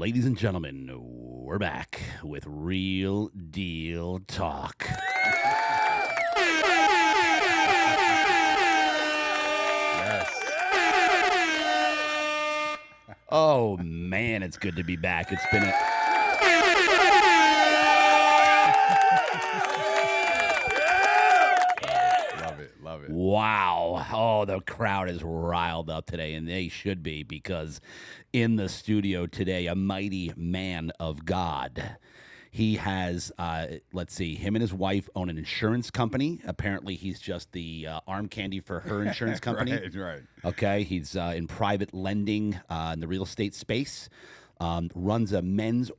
Ladies and gentlemen, we're back with Real Deal Talk. Yes. Oh, man, it's good to be back. It's been a... Love it. Wow. Oh, the crowd is riled up today, and they should be, because in the studio today, a mighty man of God. He has, let's see, him and his wife own an insurance company. Apparently, he's just the arm candy for her insurance company. Right. Okay, he's in private lending in the real estate space. Runs a men's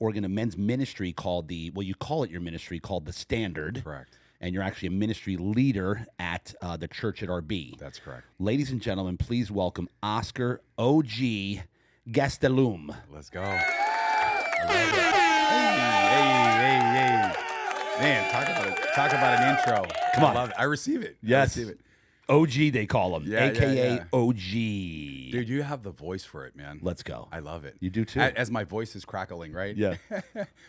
ministry called you call it your ministry, called The Standard. Correct. And you're actually a ministry leader at the church at RB. That's correct. Ladies and gentlemen, please welcome Oscar O.G. Gastelum. Let's go. I love it. Hey. Man, talk about an intro. Come on. I love it. I receive it. Yes. I receive it. OG, they call him, Yeah, a.k.a. yeah. OG. Dude, you have the voice for it, man. Let's go. I love it. You do too? As my voice is crackling, right? Yeah.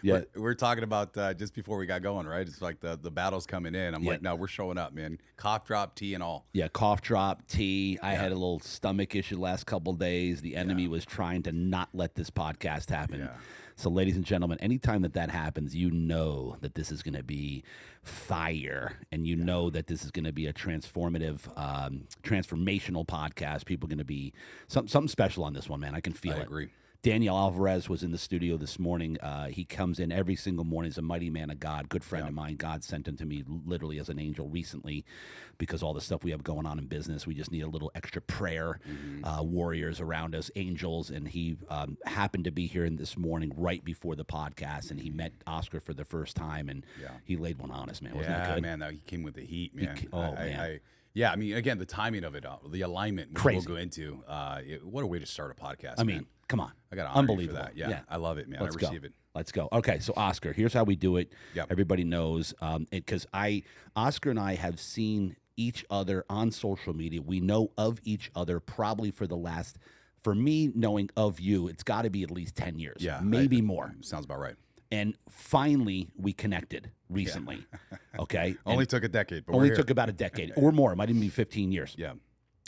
Yeah. We're talking about just before we got going, right? It's like the battle's coming in. I'm like, no, we're showing up, man. Cough drop, tea, and all. Yeah, cough drop, tea. I had a little stomach issue the last couple of days. The enemy was trying to not let this podcast happen. Yeah. So, ladies and gentlemen, anytime that happens, you know that this is going to be fire, and you know that this is going to be a transformative, transformational podcast. People are going to be something special on this one, man. I can feel it. I agree. Daniel Alvarez was in the studio this morning. He comes in every single morning. He's a mighty man of God, good friend of mine. God sent him to me literally as an angel recently, because all the stuff we have going on in business, we just need a little extra prayer, warriors around us, angels. And he happened to be here this morning right before the podcast, and he met Oscar for the first time, and he laid one on us, man. Wasn't that good? Man, he came with the heat, man. Man. Yeah, I mean, again, the timing of it, the alignment, which we'll go into. What a way to start a podcast, I mean, man. come on. I got to honor you Unbelievable. for that. Yeah, I love it, man. Let's I receive it. Let's go. Okay, so Oscar, here's how we do it. Yep. Everybody knows, because Oscar and I have seen each other on social media. We know of each other probably for me knowing of you, it's got to be at least 10 years. Yeah, maybe more. Sounds about right. And finally, we connected recently. Okay, Only took a decade, but only we're took here. about a decade or more. It might even be 15 years. Yeah,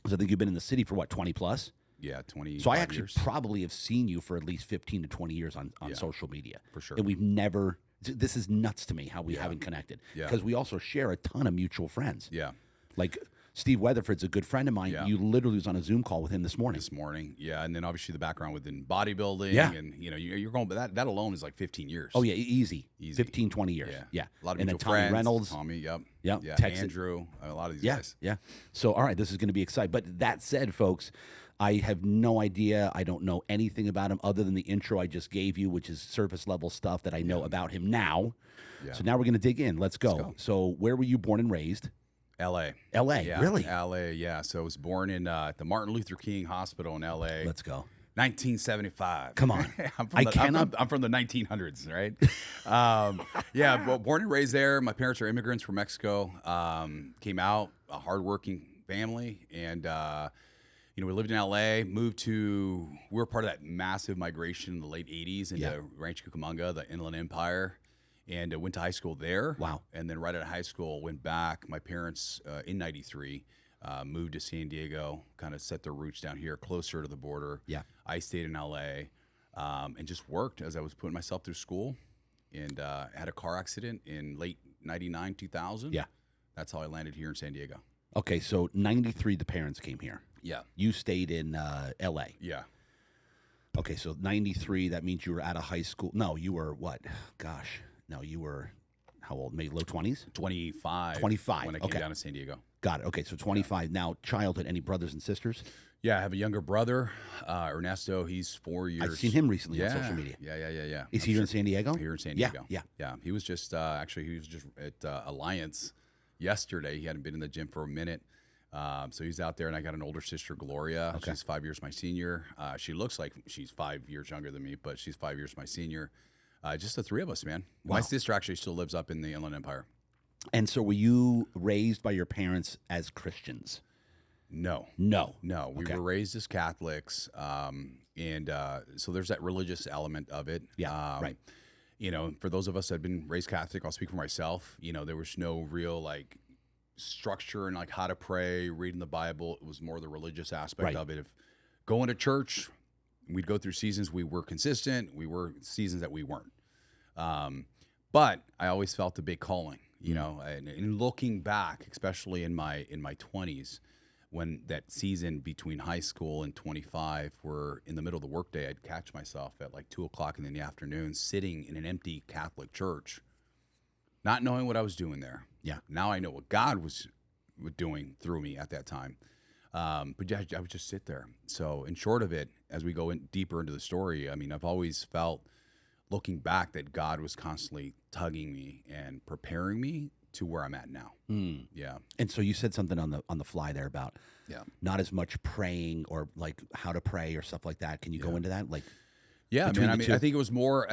So I think you've been in the city for what, 20 plus? yeah, 20. So I actually probably have seen you for at least 15 to 20 years on social media. For sure. And we've never, this is nuts to me how we haven't connected. Yeah. Because we also share a ton of mutual friends. Yeah. Like Steve Weatherford's a good friend of mine. Yeah. You literally was on a Zoom call with him this morning. Yeah, and then obviously the background within bodybuilding. Yeah. And, you're going, but that alone is like 15 years. Oh, yeah, easy. 15, 20 years. Yeah. A lot of and then mutual Tommy friends. Reynolds. Tommy, yep. Yep. Yeah, Texas. Andrew, a lot of these Yeah, guys. yeah. So, all right, this is going to be exciting. But that said, folks, I have no idea. I don't know anything about him other than the intro I just gave you, which is surface level stuff that I know about him now. Yeah. So now we're going to dig in. Let's go. So where were you born and raised? L.A. L.A., Yeah, really? L.A., yeah. So I was born in the Martin Luther King Hospital in L.A. Let's go. 1975. Come on. I'm from the 1900s, right? Born and raised there. My parents are immigrants from Mexico. Came out, a hardworking family. And, we lived in L.A., we were part of that massive migration in the late 80s into Rancho Cucamonga, the Inland Empire. And went to high school there. Wow. And then right out of high school, went back. My parents, in 93, moved to San Diego, kind of set their roots down here, closer to the border. Yeah. I stayed in L.A. And just worked as I was putting myself through school. And had a car accident in late 99, 2000. Yeah. That's how I landed here in San Diego. Okay, so 93, the parents came here. Yeah. You stayed in L.A. Yeah. Okay, so 93, that means you were out of high school. No, you were what? Gosh. No, you were how old? Maybe low 20s? 25. 25. When I came down to San Diego. Got it. Okay, so 25. Now, childhood, any brothers and sisters? Yeah, I have a younger brother, Ernesto. He's 4 years. I've seen him recently on social media. Yeah. Is he here in San Diego? Here in San Diego. Yeah. He was just at Alliance yesterday. He hadn't been in the gym for a minute. So he's out there, and I got an older sister, Gloria. Okay. She's 5 years my senior. She looks like she's 5 years younger than me, but she's 5 years my senior. Just the three of us, man. Wow. My sister actually still lives up in the Inland Empire. And so were you raised by your parents as Christians? No. No. No, we Okay. were raised as Catholics, so there's that religious element of it. Yeah, right. You know, for those of us that have been raised Catholic, I'll speak for myself. You know, there was no real like structure and like how to pray, reading the Bible. It was more the religious aspect Right. of it. If going to church, we'd go through seasons we were consistent, we were seasons that we weren't. But I always felt a big calling, you know, and looking back, especially in my 20s, when that season between high school and 25 were in the middle of the workday, I'd catch myself at like 2:00 in the afternoon sitting in an empty Catholic church, not knowing what I was doing there. Yeah. Now I know what God was doing through me at that time. But yeah, I would just sit there. So in short of it, as we go in deeper into the story, I mean, I've always felt, looking back, that God was constantly tugging me and preparing me to where I'm at now. Yeah. And so you said something on the fly there about Yeah. not as much praying or like how to pray or stuff like that. Can you go into that? Like, Yeah, between man. I the mean, two? I think it was more.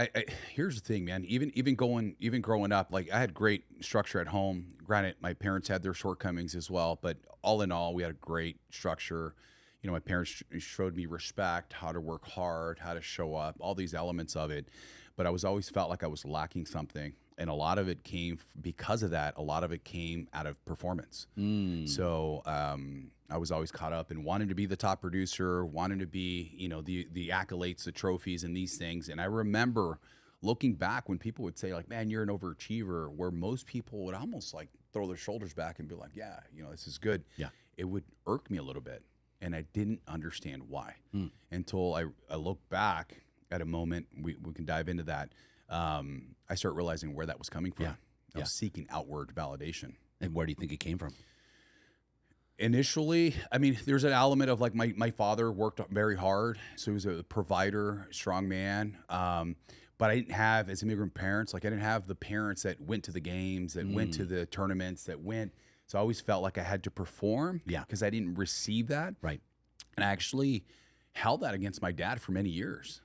Here's the thing, man. Even growing up, like I had great structure at home. Granted, my parents had their shortcomings as well, but all in all, we had a great structure. You know, my parents showed me respect, how to work hard, how to show up, all these elements of it. But I was always felt like I was lacking something, and a lot of it came because of that. A lot of it came out of performance. So I was always caught up in wanting to be the top producer, wanting to be, you know, the accolades, the trophies, and these things. And I remember looking back when people would say like, "Man, you're an overachiever," where most people would almost like throw their shoulders back and be like, "Yeah, you know, this is good." Yeah. It would irk me a little bit, and I didn't understand why until I look back at a moment. We can dive into that. I start realizing where that was coming from. Yeah. I was seeking outward validation. and where do you think it came from? Initially, I mean, there's an element of like my father worked very hard, so he was a provider, strong man. But I didn't have, as immigrant parents, like I didn't have the parents that went to the games, that went to the tournaments, that went. So I always felt like I had to perform, Yeah. because I didn't receive that, Right. and I actually held that against my dad for many years,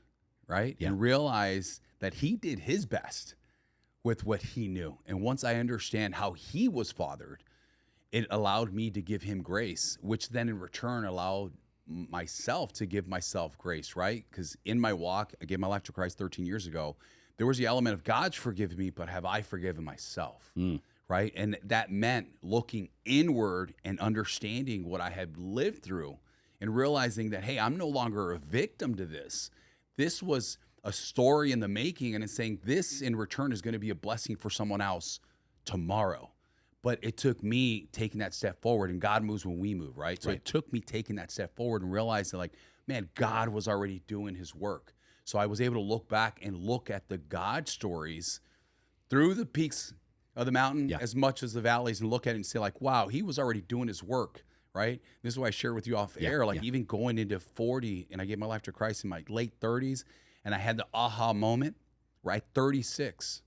right? Yeah. And realized that he did his best with what he knew, and once I understand how he was fathered, it allowed me to give him grace, which then in return allowed myself to give myself grace, right? Because in my walk, I gave my life to Christ 13 years ago. There was the element of God's forgiven me, but have I forgiven myself, right? And that meant looking inward and understanding what I had lived through and realizing that, hey, I'm no longer a victim to this. This was a story in the making, and it's saying this in return is going to be a blessing for someone else tomorrow. But it took me taking that step forward, and God moves when we move, right? So Right. it took me taking that step forward and realizing, like, man, God was already doing his work. So I was able to look back and look at the God stories through the peaks of the mountain Yeah. as much as the valleys, and look at it and say, like, wow, he was already doing his work, right? This is why I share with you off Yeah, air, like yeah. even going into 40, and I gave my life to Christ in my late 30s, and I had the aha moment, right? 36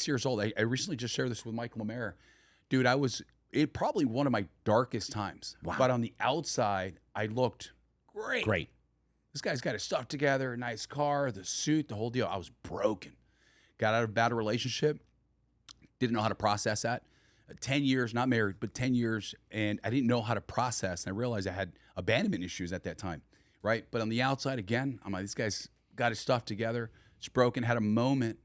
years old. I recently just shared this with Mike Lemaire. Dude, I was probably one of my darkest times. Wow. But on the outside, I looked great. Great. This guy's got his stuff together, a nice car, the suit, the whole deal. I was broken. Got out of a bad relationship. Didn't know how to process that. 10 years, not married, but 10 years. And I didn't know how to process. And I realized I had abandonment issues at that time, right? But on the outside, again, I'm like, this guy's got his stuff together. It's broken. Had a moment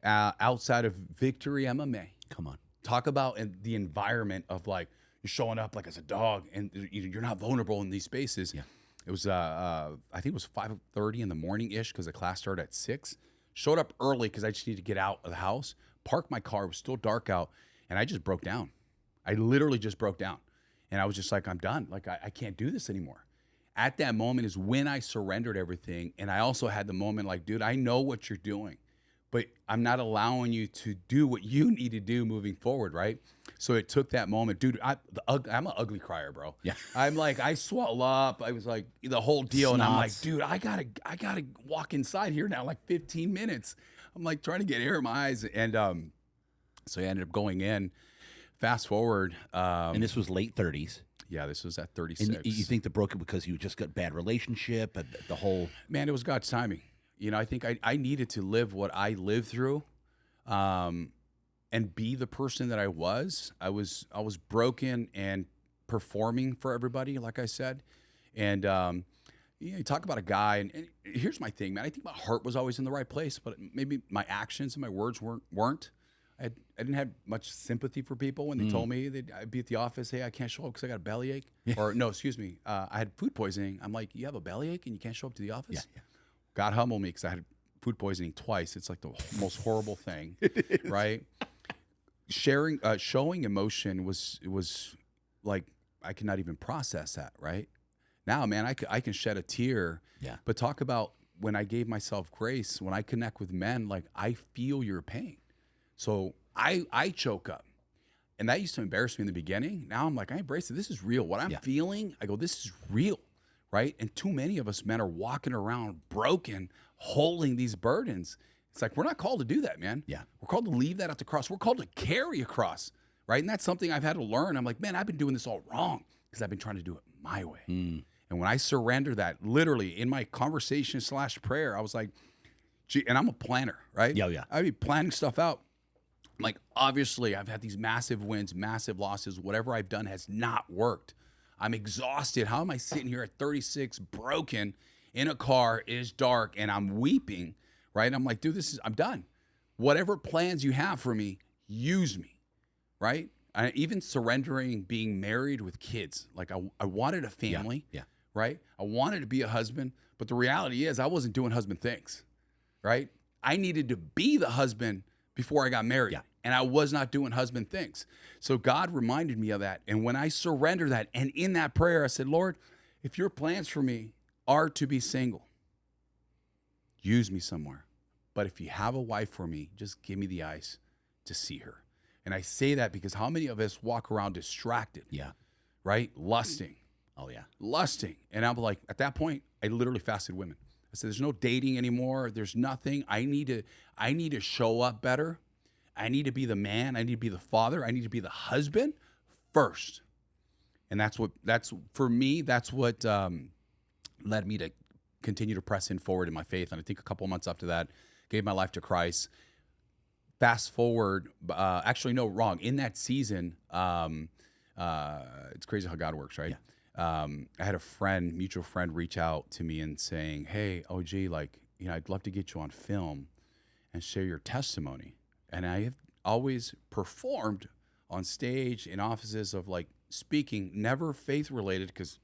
outside of Victory MMA. Come on. Talk about the environment of like you're showing up like as a dog, and you're not vulnerable in these spaces. Yeah. It was I think it was 5:30 in the morning ish, because the class started at 6. Showed up early because I just needed to get out of the house. Parked my car. It was still dark out, and I just broke down. I literally just broke down, and I was just like, I'm done. Like I can't do this anymore. At that moment is when I surrendered everything, and I also had the moment like, dude, I know what you're doing, but I'm not allowing you to do what you need to do moving forward, right? So it took that moment, dude. I'm an ugly crier, bro. Yeah. I'm like, I swell up. I was like the whole deal, and I'm like, Snots. dude, I gotta walk inside here now, like 15 minutes. I'm like trying to get air in my eyes, and so I ended up going in. Fast forward, And this was late 30s. yeah, this was at 36. And you think the broken because you just got bad relationship, the whole. Man, it was God's timing. You know, I think I needed to live what I lived through, and be the person that I was. I was broken, and performing for everybody, like I said. And you talk about a guy, and here's my thing, man. I think my heart was always in the right place, but maybe my actions and my words weren't. I didn't have much sympathy for people when they told me that I'd be at the office. Hey, I can't show up because I got a bellyache. Yeah. Or no, excuse me, I had food poisoning. I'm like, you have a bellyache and you can't show up to the office? Yeah. God humbled me because I had food poisoning twice. It's like the most horrible thing, right? Showing emotion was like I could not even process that, right? Now, man, I can shed a tear. Yeah. But talk about when I gave myself grace, when I connect with men, like I feel your pain. So I choke up. And that used to embarrass me in the beginning. Now I'm like, I embrace it. This is real. What I'm feeling, I go, this is real, right? And too many of us men are walking around broken, holding these burdens. It's like, we're not called to do that, man. Yeah. We're called to leave that at the cross. We're called to carry a cross, right? And that's something I've had to learn. I'm like, man, I've been doing this all wrong because I've been trying to do it my way. And when I surrender that, literally in my conversation / prayer, I was like, gee, and I'm a planner, right? Yeah. I'd be planning stuff out. Like, obviously, I've had these massive wins, massive losses. Whatever I've done has not worked. I'm exhausted. How am I sitting here at 36, broken, in a car, it is dark, and I'm weeping, right? I'm like, dude, I'm done. Whatever plans you have for me, use me, right? Even surrendering being married with kids. Like, I wanted a family, right? I wanted to be a husband, but the reality is I wasn't doing husband things, right? I needed to be the husband before I got married. And I was not doing husband things. So God reminded me of that. And when I surrendered that, and in that prayer, I said, Lord, if your plans for me are to be single, use me somewhere. But if you have a wife for me, just give me the eyes to see her. And I say that because how many of us walk around distracted? Yeah. Right? Lusting. Oh, yeah. Lusting. And I'm like, at that point, I literally fasted women. I said, there's no dating anymore. There's nothing. I need to show up better. I need to be the man. I need to be the father. I need to be the husband first. And that's what led me to continue to press in forward in my faith. And I think a couple of months after that, gave my life to Christ. Fast forward, in that season, it's crazy how God works, right? Yeah. I had a mutual friend reach out to me and saying, hey, OG, I'd love to get you on film and share your testimony. And I have always performed on stage in offices of speaking, never faith related, because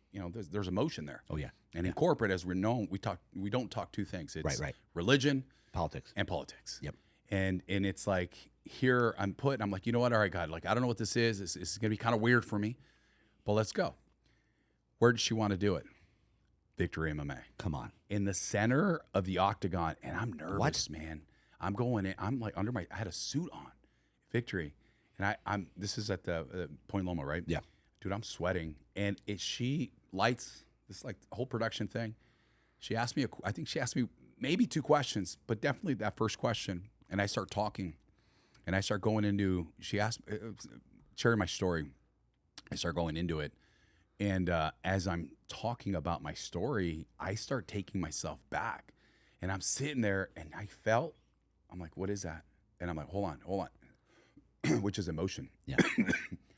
there's emotion there. Oh yeah. And in corporate, as we're known, we don't talk two things. It's religion, politics, and politics. Yep. And it's like, here I'm like, you know what? All right, God, I don't know what this is. This is gonna be kind of weird for me, but let's go. Where did she want to do it? Victory MMA. Come on. In the center of the octagon, and I'm nervous, man. I'm going in. I'm like I had a suit on. Victory. And this is at the Point Loma, right? Yeah. Dude, I'm sweating. And she lights this whole production thing. I think she asked me maybe 2 questions, but definitely that first question. And I start talking, and I start going into, she asked, sharing my story. I start going into it. And as I'm talking about my story, I start taking myself back. And I'm sitting there, and I'm like, what is that? And I'm like, hold on, which is emotion. Yeah.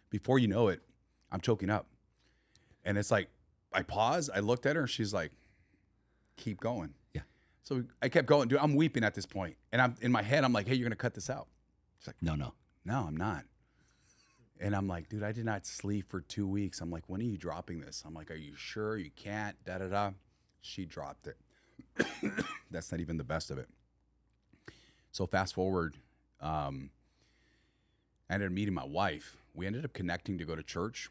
Before you know it, I'm choking up. And it's like, I paused, I looked at her, and she's like, keep going. Yeah. So I kept going. Dude, I'm weeping at this point. And I'm in my head, I'm like, hey, you're going to cut this out. She's like, no, I'm not. And I'm like, dude, I did not sleep for 2 weeks. I'm like, when are you dropping this? I'm like, are you sure you can't? Da-da-da. She dropped it. That's not even the best of it. So fast forward, I ended up meeting my wife. We ended up connecting to go to church.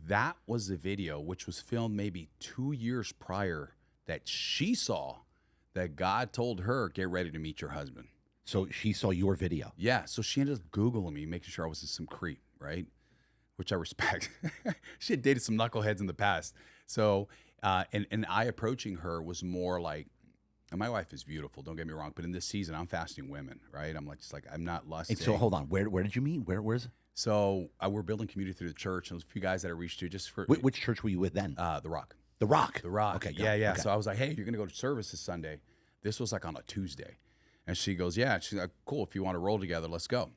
That was the video, which was filmed maybe 2 years prior, that she saw that God told her, get ready to meet your husband. So she saw your video? Yeah. So she ended up Googling me, making sure I wasn't some creep, right? Which I respect. She had dated some knuckleheads in the past. So, and I approaching her was more like, and my wife is beautiful, don't get me wrong, but in this season, I'm fasting women, right? I'm I'm not lusting. So hold on, where did you meet? Where's it? So we're building community through the church, and there's a few guys that I reached to just for. Which church were you with then? The Rock. The Rock. The Rock. Okay. Yeah. Okay. So I was like, hey, you're going to go to service this Sunday. This was on a Tuesday. And she goes, yeah. She's like, cool, if you want to roll together, let's go.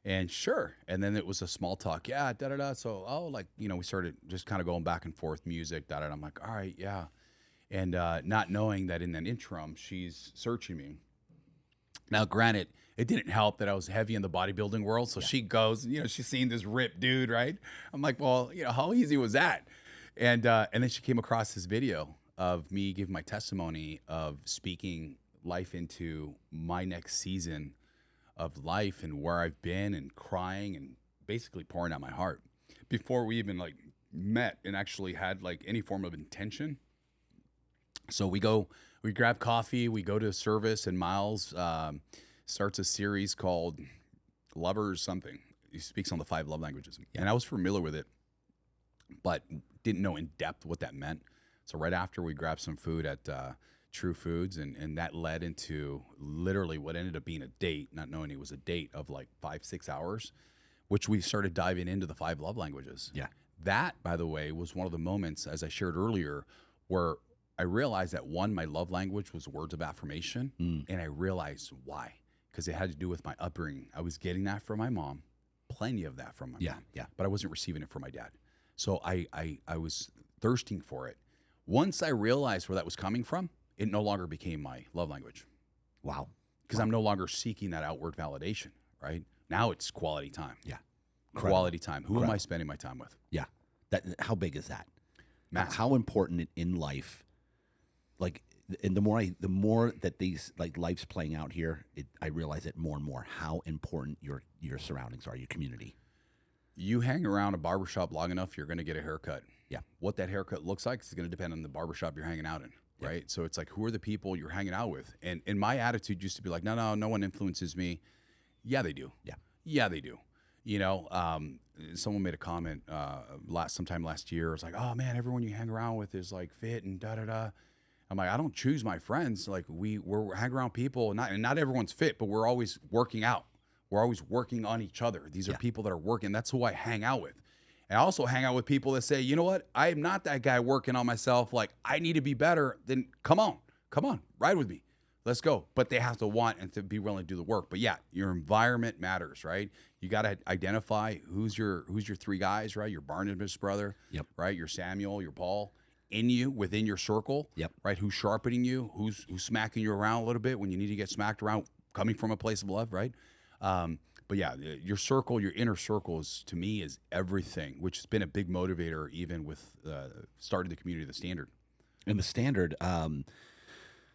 And sure. And then it was a small talk. Yeah, da da da. So, oh, like, we started just kind of going back and forth, music, da da da. I'm like, all right, yeah. And not knowing that in that interim, she's searching me. Now, granted, it didn't help that I was heavy in the bodybuilding world. So she goes, she's seeing this ripped dude, right? I'm like, well, how easy was that? And then she came across this video of me giving my testimony of speaking life into my next season of life and where I've been and crying and basically pouring out my heart before we even like met and actually had like any form of intention. So we grab coffee, we go to a service, and Miles starts a series called Lovers something. He speaks on the 5 love languages. And I was familiar with it, but didn't know in depth what that meant. So right after, we grabbed some food at True Foods, and that led into literally what ended up being a date, not knowing it was a date of like 5-6 hours, which we started diving into the 5 love languages. Yeah. That, by the way, was one of the moments, as I shared earlier, where I realized that my love language was words of affirmation, and I realized why, because it had to do with my upbringing. I was getting that from my mom, plenty of that from my mom, but I wasn't receiving it from my dad. So I was thirsting for it. Once I realized where that was coming from, it no longer became my love language. Wow. Because I'm no longer seeking that outward validation, right? Now it's quality time. Yeah. Quality time. Who am I spending my time with? Yeah. How big is that? Massive. How important in life, like, and the more that these, like, life's playing out here, I realize it more and more, how important your surroundings are, your community. You hang around a barbershop long enough, you're going to get a haircut. Yeah. What that haircut looks like is going to depend on the barbershop you're hanging out in, right? Yeah. So it's like, who are the people you're hanging out with? And my attitude used to be like, no one influences me. Yeah, they do. Yeah, they do. Someone made a comment sometime last year. It was like, oh man, everyone you hang around with is like fit and da da da. I'm like, I don't choose my friends. Like we're hanging around people, and not everyone's fit, but we're always working out. We're always working on each other. These are people that are working. That's who I hang out with. And I also hang out with people that say, you know what? I am not that guy working on myself. Like, I need to be better. Then come on, ride with me. Let's go. But they have to want and to be willing to do the work. But yeah, your environment matters, right? You got to identify who's your 3 guys, right? Your Barnabas brother, right? Your Samuel, your Paul, within your circle, right? Who's sharpening you? Who's smacking you around a little bit when you need to get smacked around, coming from a place of love, right? But yeah, your circle, your inner circle to me is everything, which has been a big motivator even with starting the community, the Standard. And the Standard,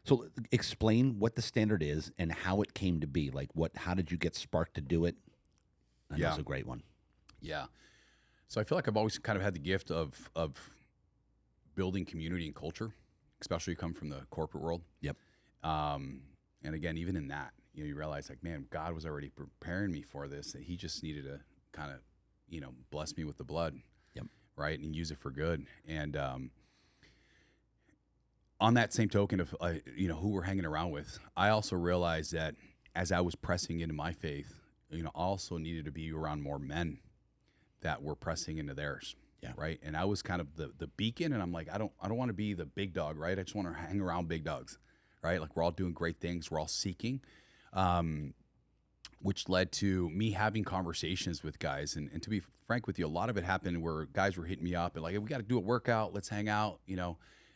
so explain what the Standard is and how it came to be. Like, how did you get sparked to do it? That was a great one. Yeah. So I feel like I've always kind of had the gift of building community and culture, especially come from the corporate world. Yep. And again, even in that, you realize like, man, God was already preparing me for this, that he just needed to kind of, bless me with the blood. Yep. Right. And use it for good. And, on that same token of, who we're hanging around with, I also realized that as I was pressing into my faith, I also needed to be around more men that were pressing into theirs. Yeah. Right. And I was kind of the beacon, and I'm like, I don't want to be the big dog, right? I just want to hang around big dogs, right? Like, we're all doing great things. We're all seeking, which led to me having conversations with guys. And to be frank with you, a lot of it happened where guys were hitting me up and like, hey, we got to do a workout. Let's hang out,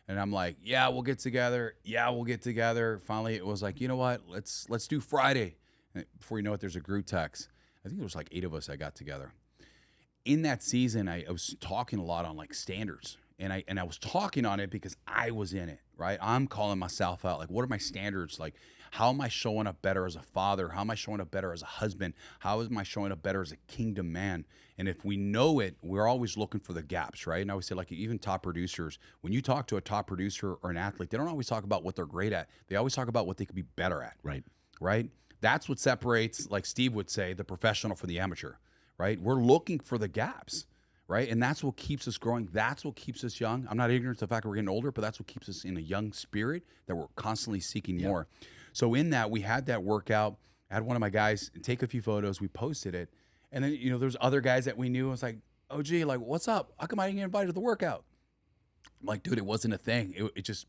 And I'm like, yeah, we'll get together. Yeah, we'll get together. Finally, it was like, you know what? Let's do Friday. And before you know it, there's a group text. I think there was like 8 of us that got together. In that season, I was talking a lot on like standards. And I was talking on it because I was in it, right? I'm calling myself out. Like, what are my standards? Like, how am I showing up better as a father? How am I showing up better as a husband? How am I showing up better as a kingdom man? And if we know it, we're always looking for the gaps, right? And I always say, like, even top producers, when you talk to a top producer or an athlete, they don't always talk about what they're great at. They always talk about what they could be better at. Right? That's what separates, like Steve would say, the professional from the amateur, right? We're looking for the gaps. Right. And that's what keeps us growing. That's what keeps us young. I'm not ignorant to the fact that we're getting older, but that's what keeps us in a young spirit, that we're constantly seeking more. So in that, we had that workout. I had one of my guys take a few photos. We posted it. And then, there's other guys that we knew. I was like, oh, gee, like, what's up? How come I didn't get invited to the workout? I'm like, dude, it wasn't a thing. It just,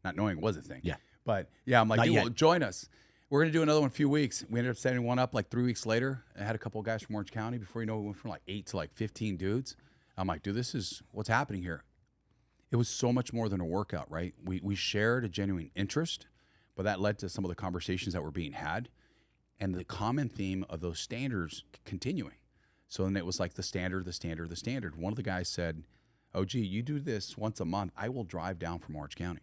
not knowing it was a thing. Yeah. But yeah, I'm like, dude, well, join us. we're going to do another one in a few weeks. We ended up setting one up like 3 weeks later. I had a couple of guys from Orange County. Before you know it, we went from like 8 to like 15 dudes. I'm like, dude, this is what's happening here. It was so much more than a workout, right? We shared a genuine interest, but that led to some of the conversations that were being had and the common theme of those standards continuing. So then it was like the standard. One of the guys said, oh, gee, you do this once a month, I will drive down from Orange County.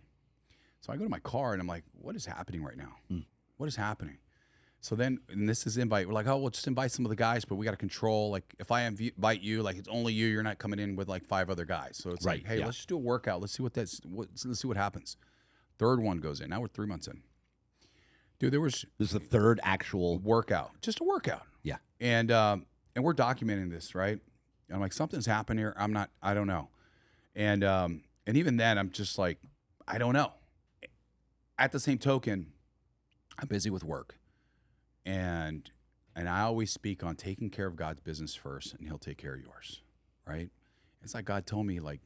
So I go to my car and I'm like, what is happening right now? What is happening? So then, and this is invite. We're like, oh, we'll just invite some of the guys, but we got to control. Like, if I invite you, like it's only you. You're not coming in with like 5 other guys. So it's like, hey, let's just do a workout. Let's see let's see what happens. Third one goes in. Now we're 3 months in. Dude, this is the third actual workout. Just a workout. Yeah. And we're documenting this, right? And I'm like, something's happened here. I don't know. And even then, I'm just like, I don't know. At the same token, I'm busy with work. And I always speak on taking care of God's business first, and he'll take care of yours, right? It's like God told me, like,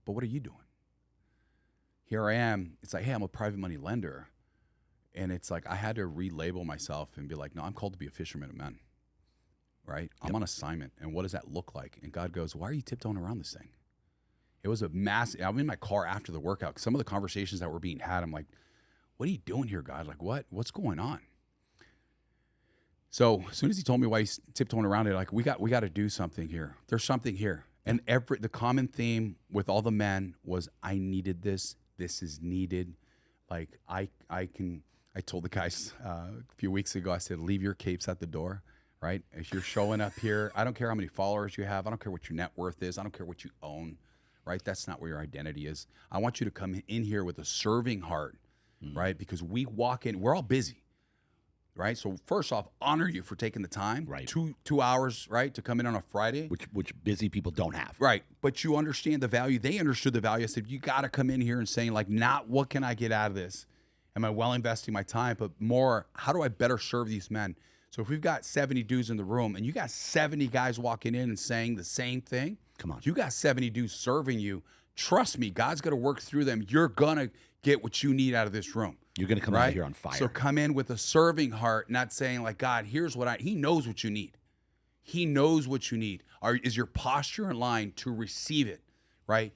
but what are you doing? Here I am. It's like, hey, I'm a private money lender. And it's like I had to relabel myself and be like, no, I'm called to be a fisherman of men, right? I'm on assignment. And what does that look like? And God goes, why are you tiptoeing around this thing? It was a massive, I'm in my car after the workout. Some of the conversations that were being had, I'm like, what are you doing here, God? Like, what's going on? So as soon as he told me why he's tiptoeing around it, like, we got to do something here. There's something here. And the common theme with all the men was, I needed this. This is needed. Like, I told the guys a few weeks ago, I said, leave your capes at the door, right? If you're showing up here, I don't care how many followers you have. I don't care what your net worth is. I don't care what you own, right? That's not where your identity is. I want you to come in here with a serving heart, right? Because we walk in, we're all busy, right? So first off, honor you for taking the time, right? 2 hours, right, to come in on a Friday, which busy people don't have, right? But you understand the value. They understood the value. I said, you got to come in here and saying, like, not what can I get out of this? Am I well investing my time? But more, how do I better serve these men? So if we've got 70 dudes in the room and you got 70 guys walking in and saying the same thing, come on, you got 70 dudes serving you. Trust me, God's going to work through them. You're going to get what you need out of this room. You're going to come out of here on fire. So come in with a serving heart, not saying like, God, here's what he knows what you need. He knows what you need. Is your posture in line to receive it, right?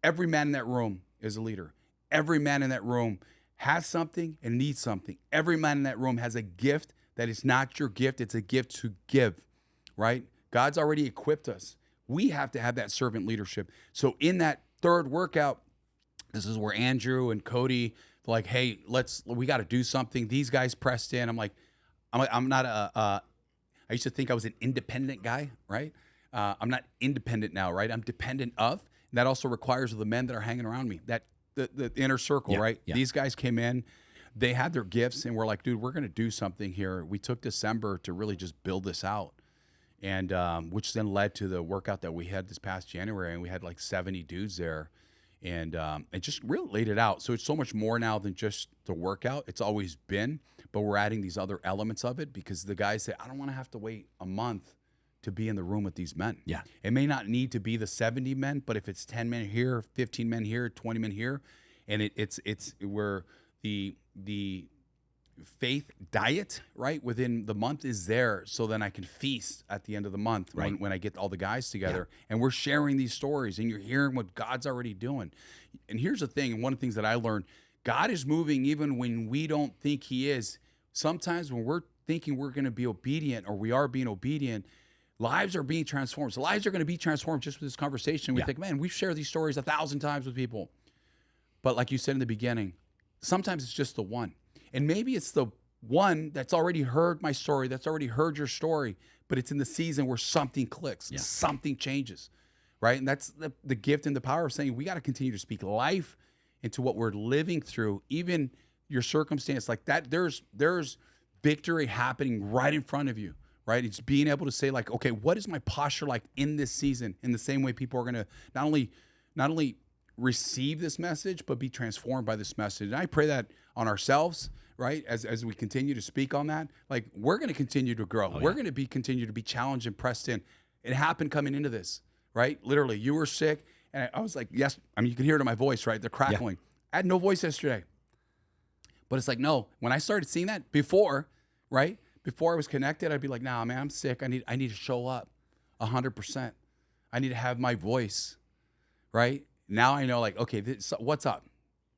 Every man in that room is a leader. Every man in that room has something and needs something. Every man in that room has a gift that is not your gift. It's a gift to give, right? God's already equipped us. We have to have that servant leadership. So in that third workout, this is where Andrew and Cody like, hey, we got to do something. These guys pressed in. I'm not I used to think I was an independent guy, right? I'm not independent now, right? I'm dependent of. And that also requires of the men that are hanging around me, that the inner circle, right? Yeah. These guys came in, they had their gifts, and we're like, dude, we're going to do something here. We took December to really just build this out, and which then led to the workout that we had this past January, and we had like 70 dudes there, and it just really laid it out. So it's so much more now than just the workout. It's always been, but we're adding these other elements of it because the guys say, I don't want to have to wait a month to be in the room with these men. Yeah. It may not need to be the 70 men, but if it's 10 men here, 15 men here, 20 men here, and it's where the faith diet, right, within the month is there, so then I can feast at the end of the month, right, when I get all the guys together, and we're sharing these stories, and you're hearing what God's already doing. And here's the thing, and one of the things that I learned, God is moving even when we don't think he is. Sometimes when we're thinking we're going to be obedient, or we are being obedient, lives are being transformed. So lives are going to be transformed just with this conversation. We think, man, we've shared these stories 1,000 times with people. But like you said in the beginning, sometimes it's just the one. And maybe it's the one that's already heard my story, that's already heard your story, but it's in the season where something clicks, something changes, right? And that's the gift and the power of saying we got to continue to speak life into what we're living through, even your circumstance like that. There's victory happening right in front of you. Right? It's being able to say like, okay, what is my posture like in this season? In the same way people are going to not only receive this message, but be transformed by this message. And I pray that on ourselves, right? As we continue to speak on that, like we're going to continue to grow. We're going to continue to be challenged and pressed in. It happened coming into this, right? Literally, you were sick. And I was like, yes. I mean, you can hear it in my voice, right? They're crackling. I had no voice yesterday. But it's like, no, when I started seeing that before, right? Before I was connected, I'd be like, nah, man, I'm sick. I need to show up 100%. I need to have my voice, right? Now I know, like, okay, what's up?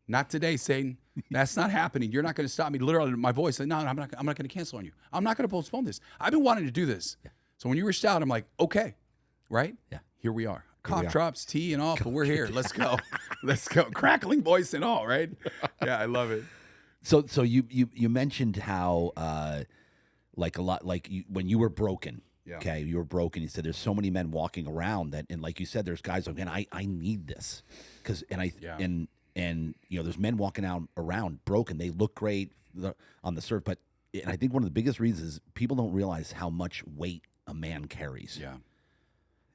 Not today, Satan. That's not happening. You're not going to stop me. Literally, my voice said, no, I'm not going to cancel on you. I'm not going to postpone this. I've been wanting to do this. Yeah. So when you reached out, I'm like, okay, right? Yeah. Here we are. Cough drops, tea, and all, but we're here. Let's go. Let's go. Crackling voice and all, right? Yeah, I love it. So you mentioned how like a lot, like when you were broken. Yeah. Okay, you were broken. You said there's so many men walking around that, and like you said, there's guys like, man, I need this, because and you know, there's men walking out around broken. They look great on the surf, but and I think one of the biggest reasons is people don't realize how much weight a man carries. Yeah.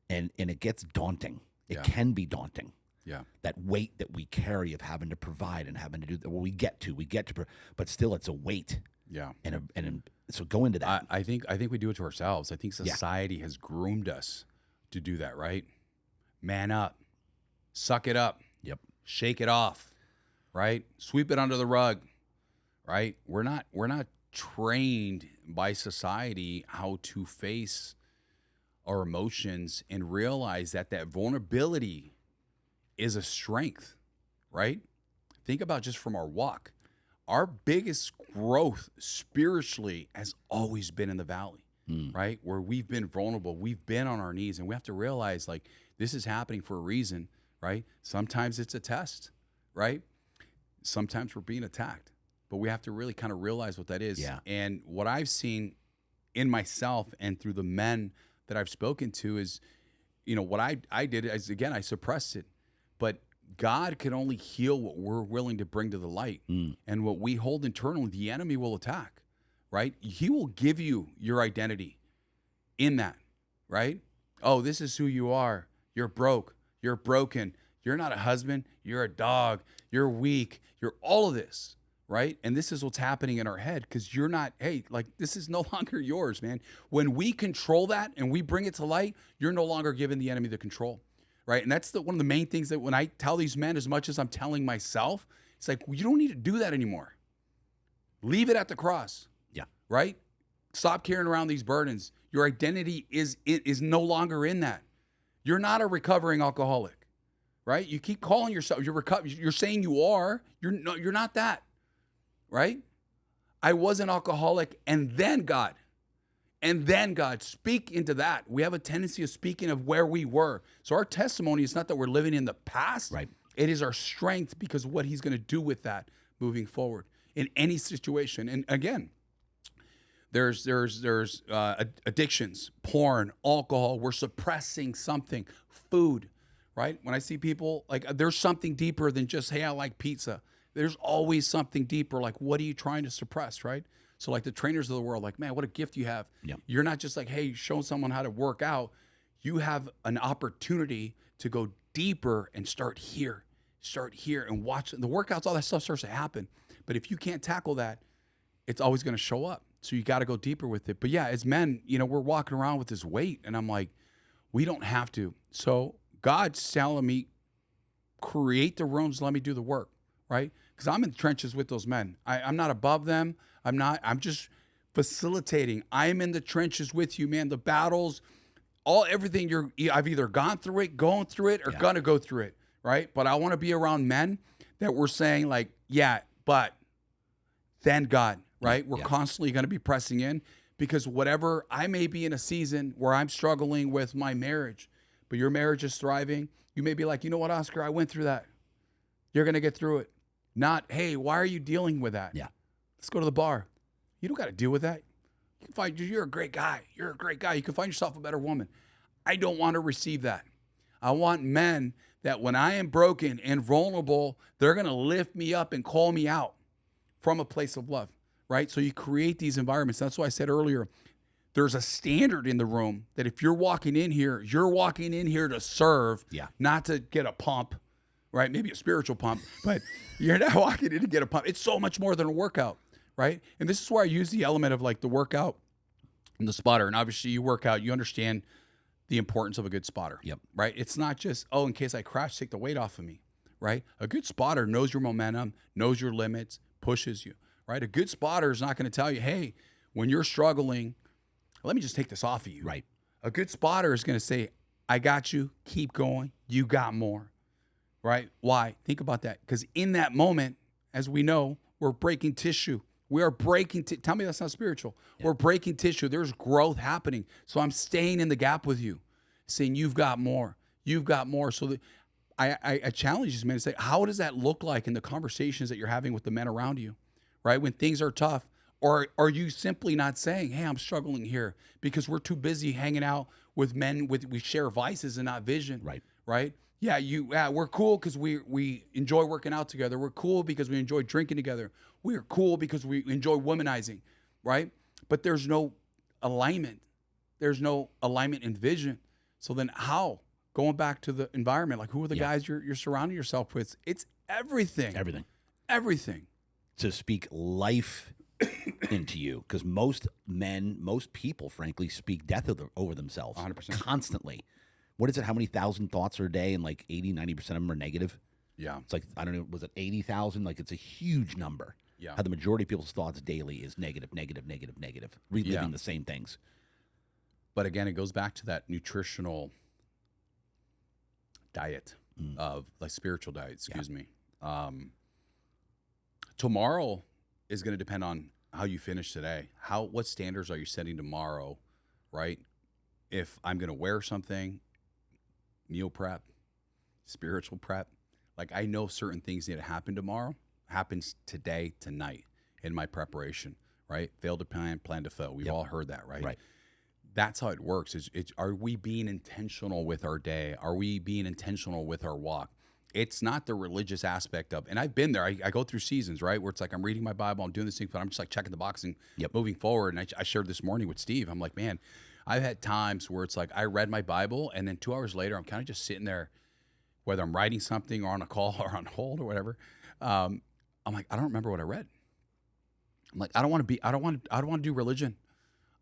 And it gets daunting. It Yeah. can be daunting. Yeah. That weight that we carry of having to provide and having to do, well, we get to, but still it's a weight. Yeah. And so go into that. I think we do it to ourselves. I think society has groomed us to do that, right? Man up. Suck it up. Yep. Shake it off. Right? Sweep it under the rug. Right? We're not trained by society how to face our emotions and realize that vulnerability is a strength, right? Think about just from our walk. Our biggest growth spiritually has always been in the valley, right? Where we've been vulnerable, we've been on our knees, and we have to realize, like, this is happening for a reason, right? Sometimes it's a test, right? Sometimes we're being attacked, but we have to really kind of realize what that is. Yeah. And what I've seen in myself and through the men that I've spoken to is, you know, what I did is, again, I suppressed it, but God can only heal what we're willing to bring to the light. And what we hold internally, the enemy will attack, right? He will give you your identity in that, right? Oh, this is who you are. You're broke. You're broken. You're not a husband. You're a dog. You're weak. You're all of this. Right? And this is what's happening in our head, because you're not, hey, like, this is no longer yours, man. When we control that and we bring it to light, you're no longer giving the enemy the control. Right? And that's one of the main things that when I tell these men, as much as I'm telling myself, it's like, well, you don't need to do that anymore. Leave it at the cross. Yeah. Right? Stop carrying around these burdens. Your identity is no longer in that. You're not a recovering alcoholic. Right? You keep calling yourself, you're saying you are. You're not that. Right? I was an alcoholic, and then God. Speak into that. We have a tendency of speaking of where we were. So our testimony is not that we're living in the past. Right. It is our strength, because of what he's going to do with that moving forward in any situation. And again, there's addictions, porn, alcohol. We're suppressing something, food, right? When I see people, like, there's something deeper than just, hey, I like pizza. There's always something deeper. Like, what are you trying to suppress, right? So like the trainers of the world, like, man, what a gift you have. Yep. You're not just like, hey, showing someone how to work out. You have an opportunity to go deeper and start here and watch the workouts. All that stuff starts to happen. But if you can't tackle that, it's always going to show up. So you got to go deeper with it. But yeah, as men, you know, we're walking around with this weight, and I'm like, we don't have to. So God's telling me, create the rooms, let me do the work, right? Because I'm in the trenches with those men. I'm not above them. I'm just facilitating. I'm in the trenches with you, man. The battles, everything I've either gone through it, going through it, or gonna go through it, right? But I want to be around men that we're saying, like, yeah, but then God, right? We're constantly going to be pressing in, because whatever, I may be in a season where I'm struggling with my marriage, but your marriage is thriving. You may be like, you know what, Oscar, I went through that. You're going to get through it. Not, hey, why are you dealing with that? Yeah. Let's go to the bar. You don't got to deal with that. You can you're a great guy. You're a great guy. You can find yourself a better woman. I don't want to receive that. I want men that when I am broken and vulnerable, they're going to lift me up and call me out from a place of love, right? So you create these environments. That's why I said earlier, there's a standard in the room that if you're walking in here, you're walking in here to serve, not to get a pump, right? Maybe a spiritual pump, but you're not walking in to get a pump. It's so much more than a workout, right? And this is where I use the element of like the workout and the spotter. And obviously you work out, you understand the importance of a good spotter, right? It's not just, oh, in case I crash, take the weight off of me, right? A good spotter knows your momentum, knows your limits, pushes you. right? A good spotter is not going to tell you, hey, when you're struggling, let me just take this off of you. Right. A good spotter is going to say, I got you. Keep going. You got more. Right? Why? Think about that. Because in that moment, as we know, we're breaking tissue. We are breaking. Tell me that's not spiritual. Yeah. We're breaking tissue. There's growth happening. So I'm staying in the gap with you, saying you've got more. You've got more. So I challenge these men to say, how does that look like in the conversations that you're having with the men around you, right? When things are tough, or are you simply not saying, hey, I'm struggling here because we're too busy hanging out with men we share vices and not vision, right? Yeah, we're cool because we enjoy working out together. We're cool because we enjoy drinking together. We're cool because we enjoy womanizing, right? But there's no alignment. There's no alignment in vision. So then how? Going back to the environment, like who are the guys you're surrounding yourself with? It's everything. Everything. To speak life into you, because most men, most people, frankly, speak death over themselves 100%. Constantly. What is it? How many thousand thoughts are a day? And like 80-90% of them are negative. Yeah. It's like, I don't know, was it 80,000? Like, it's a huge number. Yeah. How the majority of people's thoughts daily is negative, reliving the same things. But again, it goes back to that nutritional diet of like spiritual diet, excuse me. Tomorrow is going to depend on how you finish today. What standards are you setting tomorrow, right? If I'm going to wear something, meal prep, spiritual prep, like I know certain things need to happen tomorrow, happens today, tonight in my preparation, right? Fail to plan, plan to fail. We've all heard that, right? Right. That's how it works. Are we being intentional with our day? Are we being intentional with our walk? It's not the religious aspect of, and I've been there. I go through seasons, right, where it's like I'm reading my Bible, I'm doing this thing, but I'm just like checking the box and moving forward. And I shared this morning with Steve. I'm like, man, I've had times where it's like I read my Bible, and then 2 hours later, I'm kind of just sitting there, whether I'm writing something or on a call or on hold or whatever. I'm like, I don't remember what I read. I'm like, I don't want to do religion.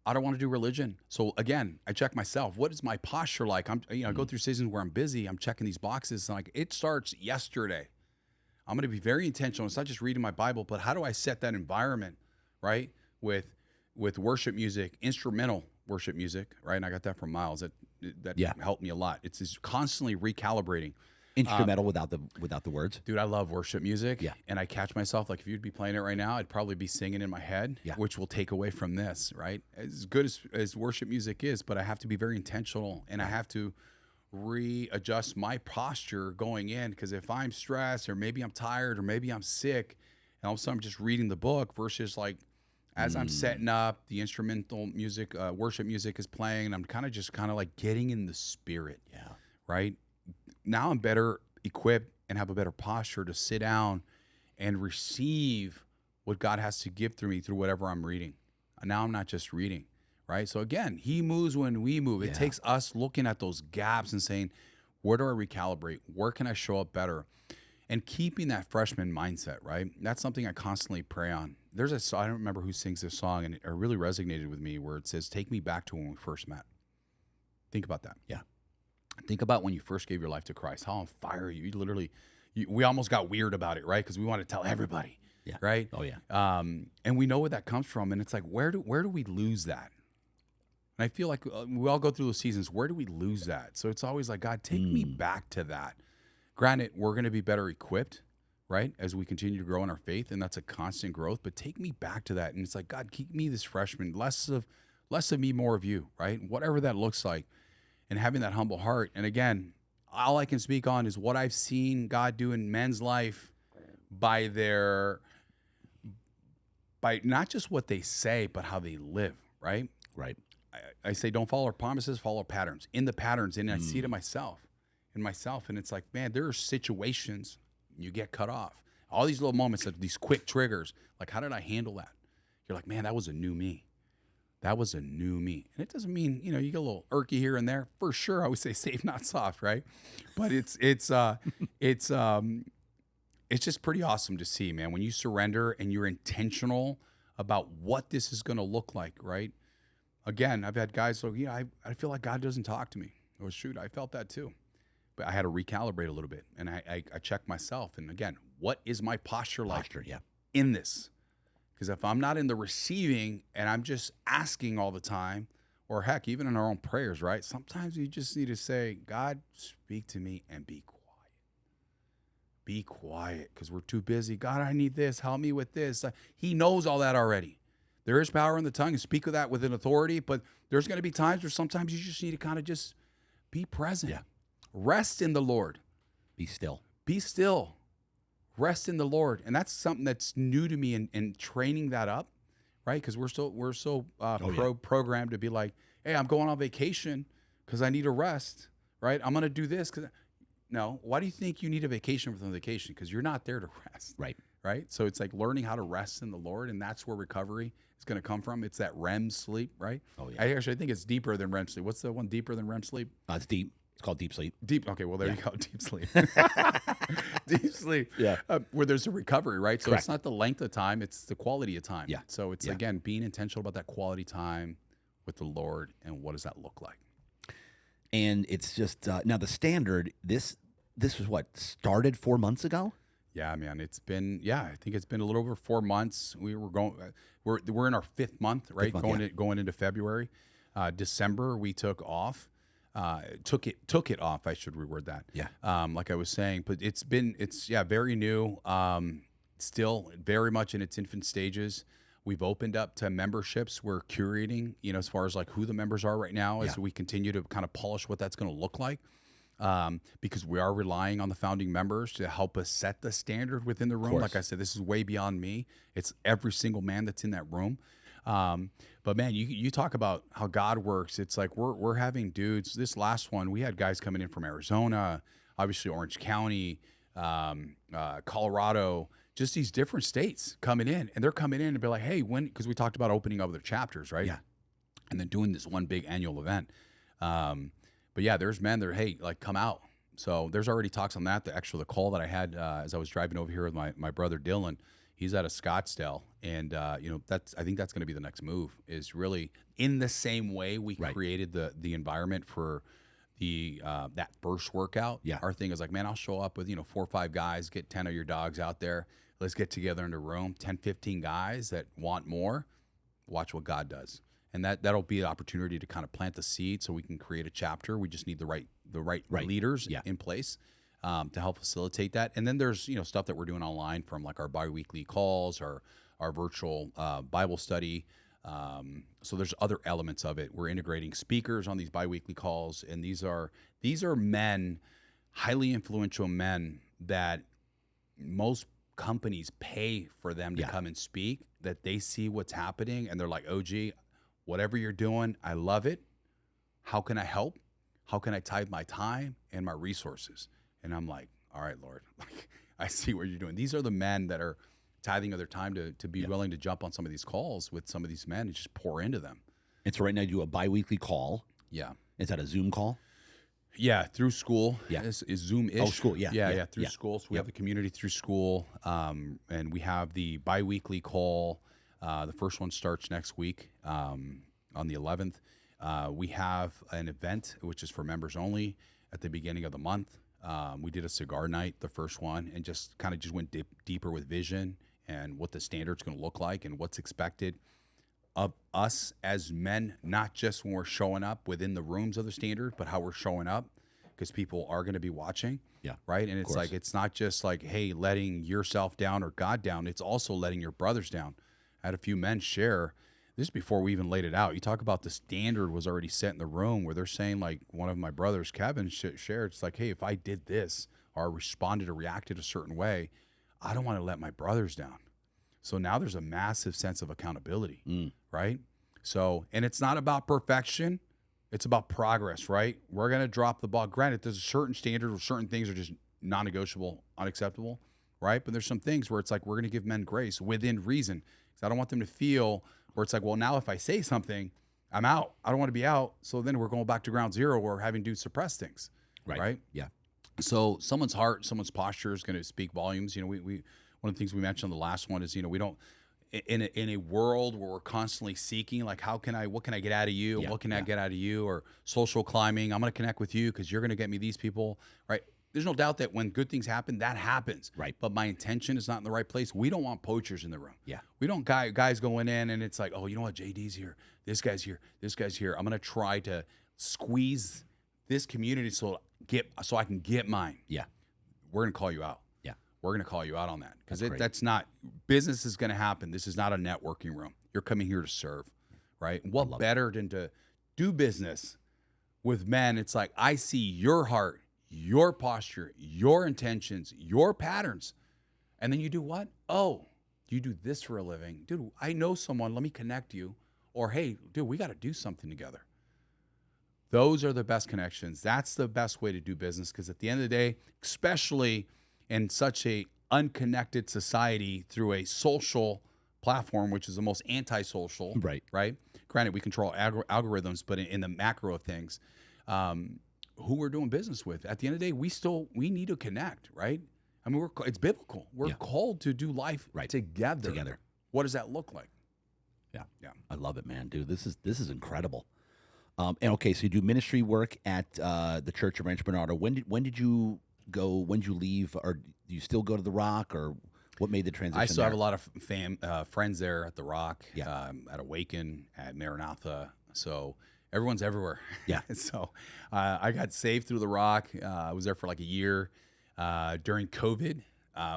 I don't want to do religion. So again, I check myself. What is my posture like? I go through seasons where I'm busy. I'm checking these boxes. And like it starts yesterday. I'm going to be very intentional. It's not just reading my Bible, but how do I set that environment, right? With worship music, instrumental worship music, right? And I got that from Miles. That helped me a lot. It's just constantly recalibrating. Instrumental without the words. Dude, I love worship music. Yeah. And I catch myself, like if you'd be playing it right now, I'd probably be singing in my head, which will take away from this, right? As good as worship music is, but I have to be very intentional and I have to readjust my posture going in, because if I'm stressed or maybe I'm tired or maybe I'm sick, and all of a sudden I'm just reading the book versus like as I'm setting up, the instrumental music, worship music is playing, and I'm kind of like getting in the spirit. Yeah. Right? Now I'm better equipped and have a better posture to sit down and receive what God has to give through me through whatever I'm reading. And now I'm not just reading, right? So again, he moves when we move. It takes us looking at those gaps and saying, where do I recalibrate? Where can I show up better? And keeping that freshman mindset, right? That's something I constantly pray on. There's a song, I don't remember who sings this song, and it really resonated with me, where it says, take me back to when we first met. Think about that. Yeah. Think about when you first gave your life to Christ. How on fire you literally, we almost got weird about it, right? Because we want to tell everybody, right? Oh yeah. And we know where that comes from, and it's like, where do we lose that? And I feel like we all go through those seasons. Where do we lose that? So it's always like, God, take me back to that. Granted, we're going to be better equipped, right, as we continue to grow in our faith, and that's a constant growth. But take me back to that, and it's like, God, keep me this freshman, less of me, more of you, right? Whatever that looks like. And having that humble heart. And again, all I can speak on is what I've seen God do in men's life by not just what they say, but how they live, right? Right. I say, don't follow our promises, follow our patterns. In the patterns, and I see it in myself. And it's like, man, there are situations you get cut off. All these little moments, these quick triggers. Like, how did I handle that? You're like, man, that was a new me. That was a new me. And it doesn't mean, you get a little irky here and there. For sure, I would say safe, not soft, right? But it's just pretty awesome to see, man, when you surrender and you're intentional about what this is going to look like, right? Again, I've had guys go, I feel like God doesn't talk to me. Oh, shoot, I felt that too. But I had to recalibrate a little bit. And I checked myself. And again, what is my posture like in this? Because if I'm not in the receiving and I'm just asking all the time, or heck, even in our own prayers, right? Sometimes you just need to say, God, speak to me and be quiet. Be quiet, because we're too busy. God, I need this. Help me with this. He knows all that already. There is power in the tongue, and speak of that with an authority, but there's going to be times where sometimes you just need to kind of just be present. Yeah. Rest in the Lord. Be still. Be still. Rest in the Lord. And that's something that's new to me in training that up, right? Because we're so programmed to be like, hey, I'm going on vacation because I need a rest, right? I'm going to do this because... No, why do you think you need a vacation from vacation? Because you're not there to rest. Right. Right. So it's like learning how to rest in the Lord, and that's where recovery is going to come from. It's that REM sleep, right? Oh, yeah. I think it's deeper than REM sleep. What's the one deeper than REM sleep? It's deep. It's called deep sleep. Deep. Okay, well, there you go. Deep sleep. Deep sleep. Yeah. Where there's a recovery, right? So Correct. it's not the length of time, it's the quality of time. Yeah. So it's, again, being intentional about that quality time with the Lord, and what does that look like? And it's just, now the standard, this was what, started 4 months ago? Yeah, man, it's been, I think it's been a little over 4 months. We're in our 5th month, right? Going into February. December we took off. Took it off. I should reword that. Yeah. Like I was saying, but it's very new. Still very much in its infant stages. We've opened up to memberships. We're curating, as far as like who the members are right now, as we continue to kind of polish what that's going to look like. Because we are relying on the founding members to help us set the standard within the room. Like I said, this is way beyond me. It's every single man that's in that room. But man, you talk about how God works. It's like we're having dudes. This last one, we had guys coming in from Arizona, obviously Orange County, Colorado, just these different states coming in, and they're coming in and be like, hey, because we talked about opening up their chapters, right? Yeah. And then doing this one big annual event. But yeah, there's men that are, hey, like, come out. So there's already talks on that. The call that I had as I was driving over here with my brother Dylan, he's out of Scottsdale, and I think that's going to be the next move. Is really in the same way we created the environment for the that first workout. Yeah, our thing is like, man, I'll show up with 4 or 5 guys, get 10 of your dogs out there. Let's get together in a room, 10, 15 guys that want more. Watch what God does. And that'll be an opportunity to kind of plant the seed so we can create a chapter. We just need the right leaders in place to help facilitate that. And then there's stuff that we're doing online, from like our biweekly calls, our virtual Bible study. So there's other elements of it. We're integrating speakers on these biweekly calls, and these are men, highly influential men that most companies pay for them to come and speak. That they see what's happening and they're like, OG, whatever you're doing, I love it. How can I help? How can I tithe my time and my resources? And I'm like, all right, Lord, like, I see what you're doing. These are the men that are tithing of their time to be willing to jump on some of these calls with some of these men and just pour into them. And so right now you do a biweekly call. Yeah. Is that a Zoom call? Yeah, through school. Yeah. Is Zoom-ish. Oh, school. Yeah. Through school. So we have the community through school, and we have the biweekly call. The first one starts next week on the 11th. We have an event, which is for members only, at the beginning of the month. We did a cigar night, the first one, and just went deeper with vision and what the standard's going to look like and what's expected of us as men, not just when we're showing up within the rooms of the standard, but how we're showing up, because people are going to be watching. Yeah. Right. And it's like, it's not just like, hey, letting yourself down or God down. It's also letting your brothers down. I had a few men share this before we even laid it out. You talk about the standard was already set in the room, where they're saying, like, one of my brothers, Kevin, shared, it's like, hey, if I did this or responded or reacted a certain way, I don't want to let my brothers down. So now there's a massive sense of accountability, right? So, and it's not about perfection. It's about progress, right? We're going to drop the ball. Granted, there's a certain standard where certain things are just non-negotiable, unacceptable, right? But there's some things where it's like, we're going to give men grace within reason. Because I don't want them to feel where it's like, well, now if I say something, I'm out. I don't want to be out. So then we're going back to ground zero, where we're having dudes suppress things, right? Yeah. So someone's heart, someone's posture is going to speak volumes. We one of the things we mentioned on the last one is, we don't, in a world where we're constantly seeking, like, what can I get out of you? What can I get out of you? Or social climbing, I'm going to connect with you because you're going to get me these people, right? there's no doubt that when good things happen, that happens. Right. But my intention is not in the right place. We don't want poachers in the room. Yeah. We don't guys going in and it's like, oh, you know what? JD's here. This guy's here. This guy's here. I'm going to try to squeeze this community so I can get mine. Yeah. We're going to call you out. Yeah. We're going to call you out on that because That's great. that's not business is going to happen. This is not a networking room. You're coming here to serve, right? What better than to do business with men? It's like, I see your heart, your posture, your intentions, your patterns. And then you do what? Oh, you do this for a living. Dude, I know someone. Let me connect you. Or, hey, dude, we got to do something together. Those are the best connections. That's the best way to do business because at the end of the day, especially in such a unconnected society through a social platform, which is the most antisocial, right? Granted, we control algorithms, but in the macro of things, who we're doing business with, at the end of the day, we need to connect, right? I mean, it's biblical. We're called to do life together. What does that look like? Yeah. I love it, man, dude. This is incredible. And okay, so you do ministry work at the Church of Rancho Bernardo. When did you go? When did you leave? Or do you still go to the Rock? Or what made the transition? I still have a lot of friends there at the Rock, at Awaken, at Maranatha. So everyone's everywhere. Yeah. So I got saved through the Rock. I was there for like a year. During COVID,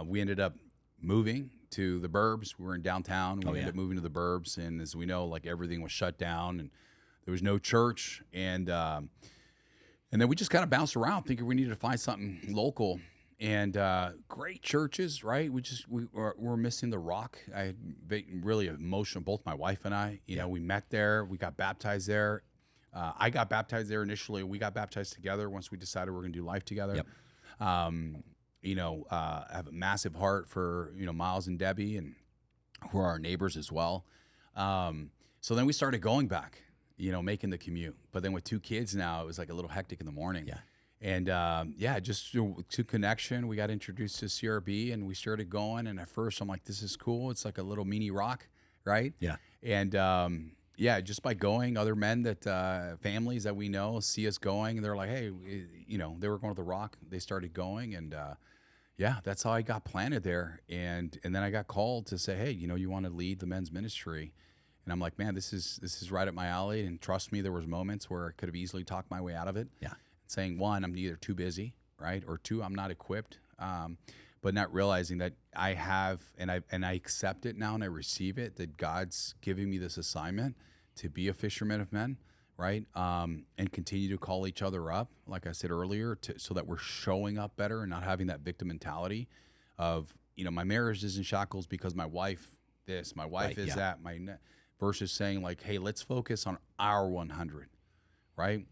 we ended up moving to the burbs. We were in downtown. We ended up moving to the burbs. And as we know, like everything was shut down and there was no church. And then we just kind of bounced around thinking we needed to find something local. And great churches, right? We're missing the Rock. I had really emotional, both my wife and I. You know, we met there. We got baptized there. I got baptized there initially. We got baptized together once we decided we're going to do life together. Yep. I have a massive heart for, Miles and Debbie, and who are our neighbors as well. So then we started going back, making the commute. But then with 2 kids now, it was like a little hectic in the morning. Yeah. And just to connection, we got introduced to CRB and we started going. And at first I'm like, this is cool. It's like a little mini Rock, right? Yeah. And just by going, other men families that we know see us going and they're like, hey, they were going to the Rock. They started going and that's how I got planted there. And then I got called to say, hey, you want to lead the men's ministry. And I'm like, man, this is right up my alley. And trust me, there was moments where I could have easily talked my way out of it. Yeah. Saying, 1, I'm either too busy, right? Or 2, I'm not equipped. But not realizing that I have, and I accept it now and I receive it, that God's giving me this assignment to be a fisherman of men, right? And continue to call each other up, like I said earlier, so that we're showing up better and not having that victim mentality of, my marriage is in shackles because my wife this, my wife is that, versus saying like, hey, let's focus on our 100, right?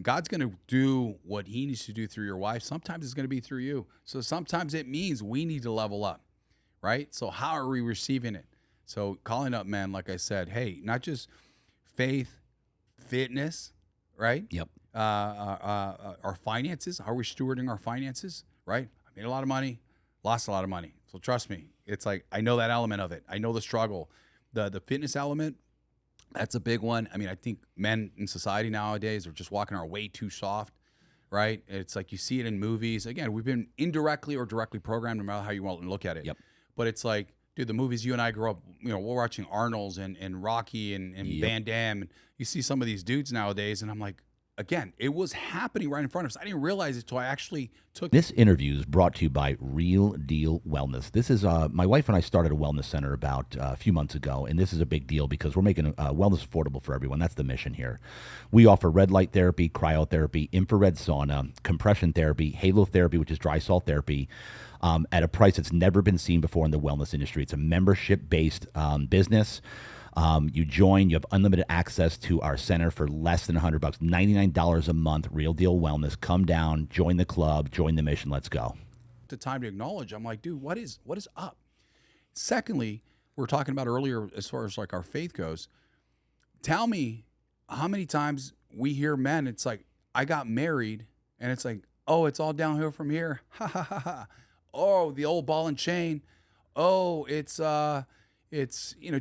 God's going to do what he needs to do through your wife. Sometimes it's going to be through you. So sometimes it means we need to level up, right? So how are we receiving it? So calling up men, like I said, hey, not just faith, fitness, right? Yep. Our finances, how are we stewarding our finances, right? I made a lot of money, lost a lot of money. So trust me, it's like, I know that element of it. I know the struggle. The fitness element, that's a big one. I mean, I think men in society nowadays are just walking our way too soft, right? It's like you see it in movies. Again, we've been indirectly or directly programmed, no matter how you want to look at it. Yep. But it's like, dude, the movies you and I grew up, we're watching Arnold's and Rocky and Van Damme. And you see some of these dudes nowadays, and I'm like, again, it was happening right in front of us. I didn't realize it until I actually took. This interview is brought to you by Real Deal Wellness. This is my wife and I started a wellness center about a few months ago, and this is a big deal because we're making wellness affordable for everyone. That's the mission here. We offer red light therapy, cryotherapy, infrared sauna, compression therapy, halotherapy, which is dry salt therapy, at a price that's never been seen before in the wellness industry. It's a membership-based business. You join, you have unlimited access to our center for less than $100, $99 a month, Real Deal Wellness. Come down, join the club, join the mission. Let's go. The time to acknowledge, I'm like, dude, what is up? Secondly, we were talking about earlier as far as like our faith goes. Tell me how many times we hear men, it's like, I got married, and it's like, oh, it's all downhill from here. Ha ha ha ha. Oh, the old ball and chain. Oh, it's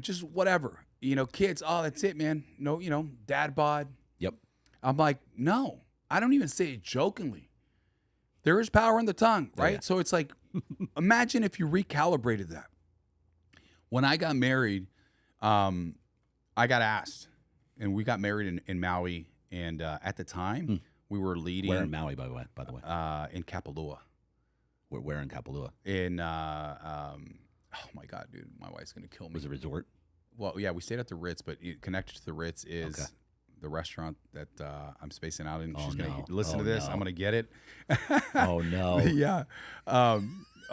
just whatever, kids. Oh, that's it, man. No, dad bod. Yep. I'm like, no, I don't even say it jokingly. There is power in the tongue, right? yeah. So it's like, imagine if you recalibrated that. When I got married, I got asked, and we got married in Maui, and at the time we were leading. Where in Maui, by the way? In Kapalua. Where in Kapalua? Oh my God, dude, my wife's gonna kill me. Was it a resort? Well, yeah, we stayed at the Ritz, but connected to the Ritz is the restaurant that I'm spacing out in. She's gonna listen to this. I'm gonna get it. Oh no. Yeah.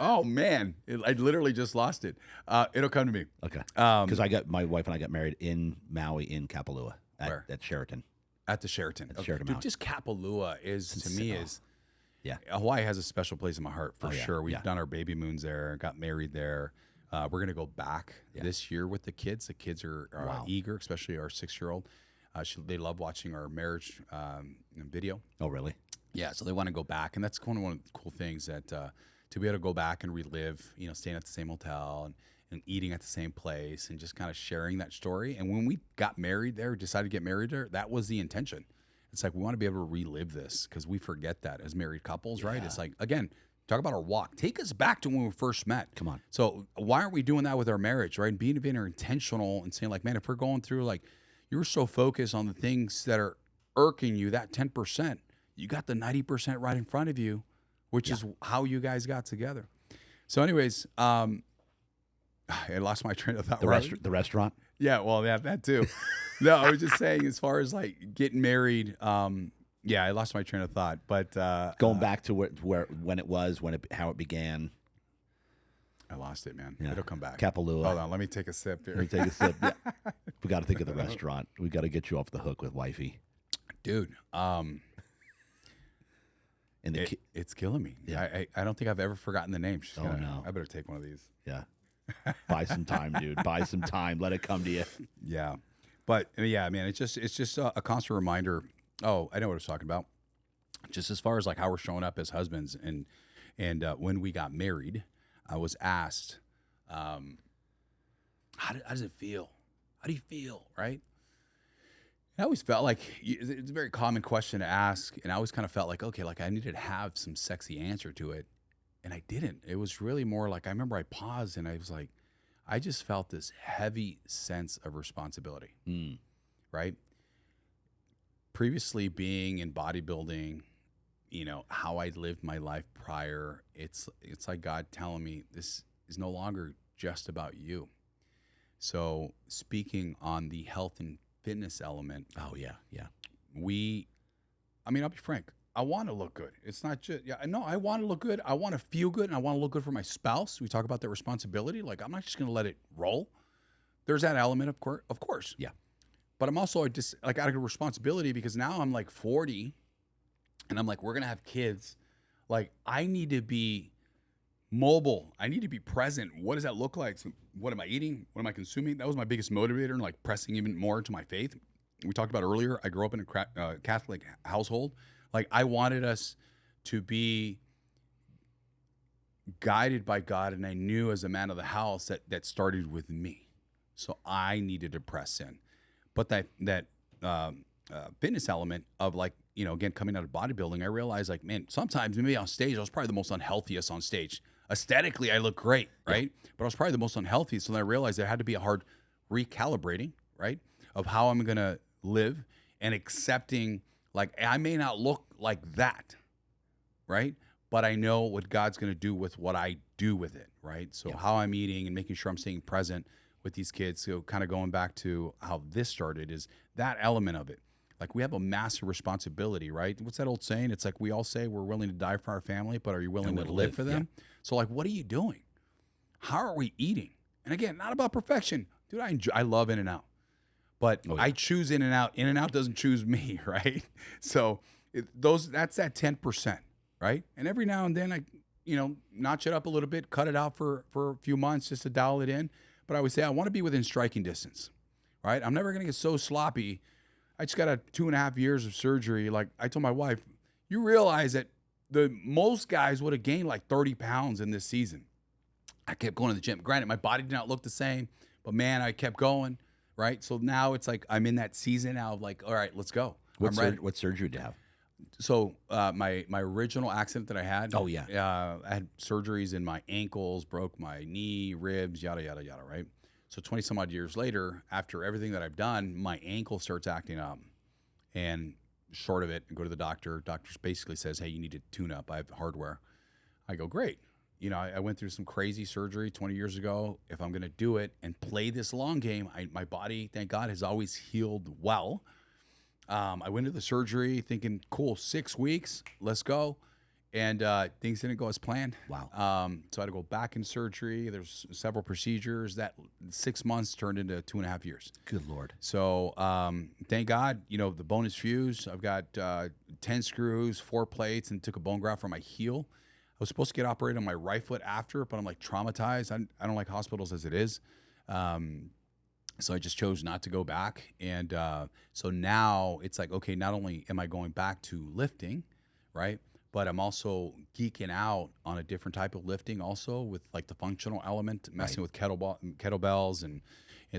Oh man, I literally just lost it. It'll come to me. Okay. Because my wife and I got married in Maui in Kapalua at Sheraton. At the Sheraton. Sheraton Dude, Maui. just Kapalua to me is. Yeah. Hawaii has a special place in my heart for sure. We've yeah. done our baby moons there, got married there. We're gonna go back this year with the kids. The kids are eager, especially our 6-year-old. They love watching our marriage video. Oh, really? Yeah, so they want to go back, and that's kind of one of the cool things that to be able to go back and relive, staying at the same hotel and eating at the same place and just kind of sharing that story. And when we got married there, decided to get married there, that was the intention. It's like we want to be able to relive this because we forget that as married couples, right? It's like, again, talk about our walk. Take us back to when we first met. Come on. So why aren't we doing that with our marriage, right? And being intentional and saying like, man, if we're going through like, you're so focused on the things that are irking you, that 10%, you got the 90% right in front of you, which is how you guys got together. So anyways, I lost my train of thought. The restaurant? Yeah, well, that too. No, I was just saying as far as like getting married, I lost my train of thought. But going back to when it was, how it began. I lost it, man. Yeah. It'll come back. Kapalua. Hold on, let me take a sip here. Let me take a sip. Yeah. We got to think of the restaurant. We got to get you off the hook with wifey. Dude, And it's killing me. Yeah. I don't think I've ever forgotten the name. No. I better take one of these. Yeah. Buy some time, dude. Buy some time. Let it come to you. Yeah. But yeah, man, it's just a constant reminder. Oh, I know what I was talking about. Just as far as like how we're showing up as husbands, and when we got married, I was asked, how does it feel? How do you feel? Right. I always felt like it's a very common question to ask, and I always kind of felt like, okay, like I needed to have some sexy answer to it, and I didn't. It was really more like I remember I paused and I was like, I just felt this heavy sense of responsibility, right? Previously being in bodybuilding, how I lived my life prior, it's like God telling me this is no longer just about you. So speaking on the health and fitness element. Oh, yeah. I'll be frank. I want to look good. It's not just, I want to look good. I want to feel good, and I want to look good for my spouse. We talk about that responsibility. Like, I'm not just going to let it roll. There's that element, of course. Yeah. But I'm also out of responsibility because now I'm like 40, and I'm like, we're going to have kids. Like, I need to be mobile. I need to be present. What does that look like? So what am I eating? What am I consuming? That was my biggest motivator and like pressing even more into my faith. We talked about earlier, I grew up in a Catholic household. Like I wanted us to be guided by God, and I knew as a man of the house that started with me. So I needed to press in. But that fitness element of like, again, coming out of bodybuilding, I realized like, man, sometimes maybe on stage, I was probably the most unhealthiest on stage. Aesthetically, I look great, right? Yeah. But I was probably the most unhealthy. So then I realized there had to be a hard recalibrating, right? Of how I'm going to live and accepting, like, I may not look like that, right? But I know what God's going to do with what I do with it, right? So how I'm eating and making sure I'm staying present with these kids. So kind of going back to how this started is that element of it. Like we have a massive responsibility, right? What's that old saying? It's like we all say we're willing to die for our family, but are you willing to live for them? Yeah. So like, what are you doing? How are we eating? And again, not about perfection. Dude, I love In-N-Out. But I choose In-N-Out. In-N-Out doesn't choose me, right? So that's that 10%, right? And every now and then I, notch it up a little bit, cut it out for a few months just to dial it in. But I would say I want to be within striking distance, right? I'm never going to get so sloppy. I just got 2.5 years of surgery. Like I told my wife, you realize that most guys would have gained like 30 pounds in this season. I kept going to the gym. Granted, my body did not look the same, but man, I kept going, right? So now it's like I'm in that season now of like, all right, let's go. I'm ready. What surgery did you have? So my original accident that I had. Oh, yeah. I had surgeries in my ankles, broke my knee, ribs, yada yada yada. Right. So 20 some odd years later, after everything that I've done, my ankle starts acting up, and short of it, I go to the doctor. Doctor basically says, "Hey, you need to tune up. I have hardware." I go, "Great." You know, I went through some crazy surgery 20 years ago. If I'm going to do it and play this long game, my body, thank God, has always healed well. I went to the surgery thinking, cool, 6 weeks, let's go. And things didn't go as planned. Wow. So I had to go back in surgery. There's several procedures. That 6 months turned into 2.5 years. Good Lord. So thank God, you know, the bone is fused. I've got 10 screws, 4 plates, and took a bone graft from my heel. I was supposed to get operated on my right foot after, but I'm like traumatized. I don't like hospitals as it is. So I just chose not to go back. And so now it's like, okay, not only am I going back to lifting, right? But I'm also geeking out on a different type of lifting also with like the functional element, messing with kettlebells. And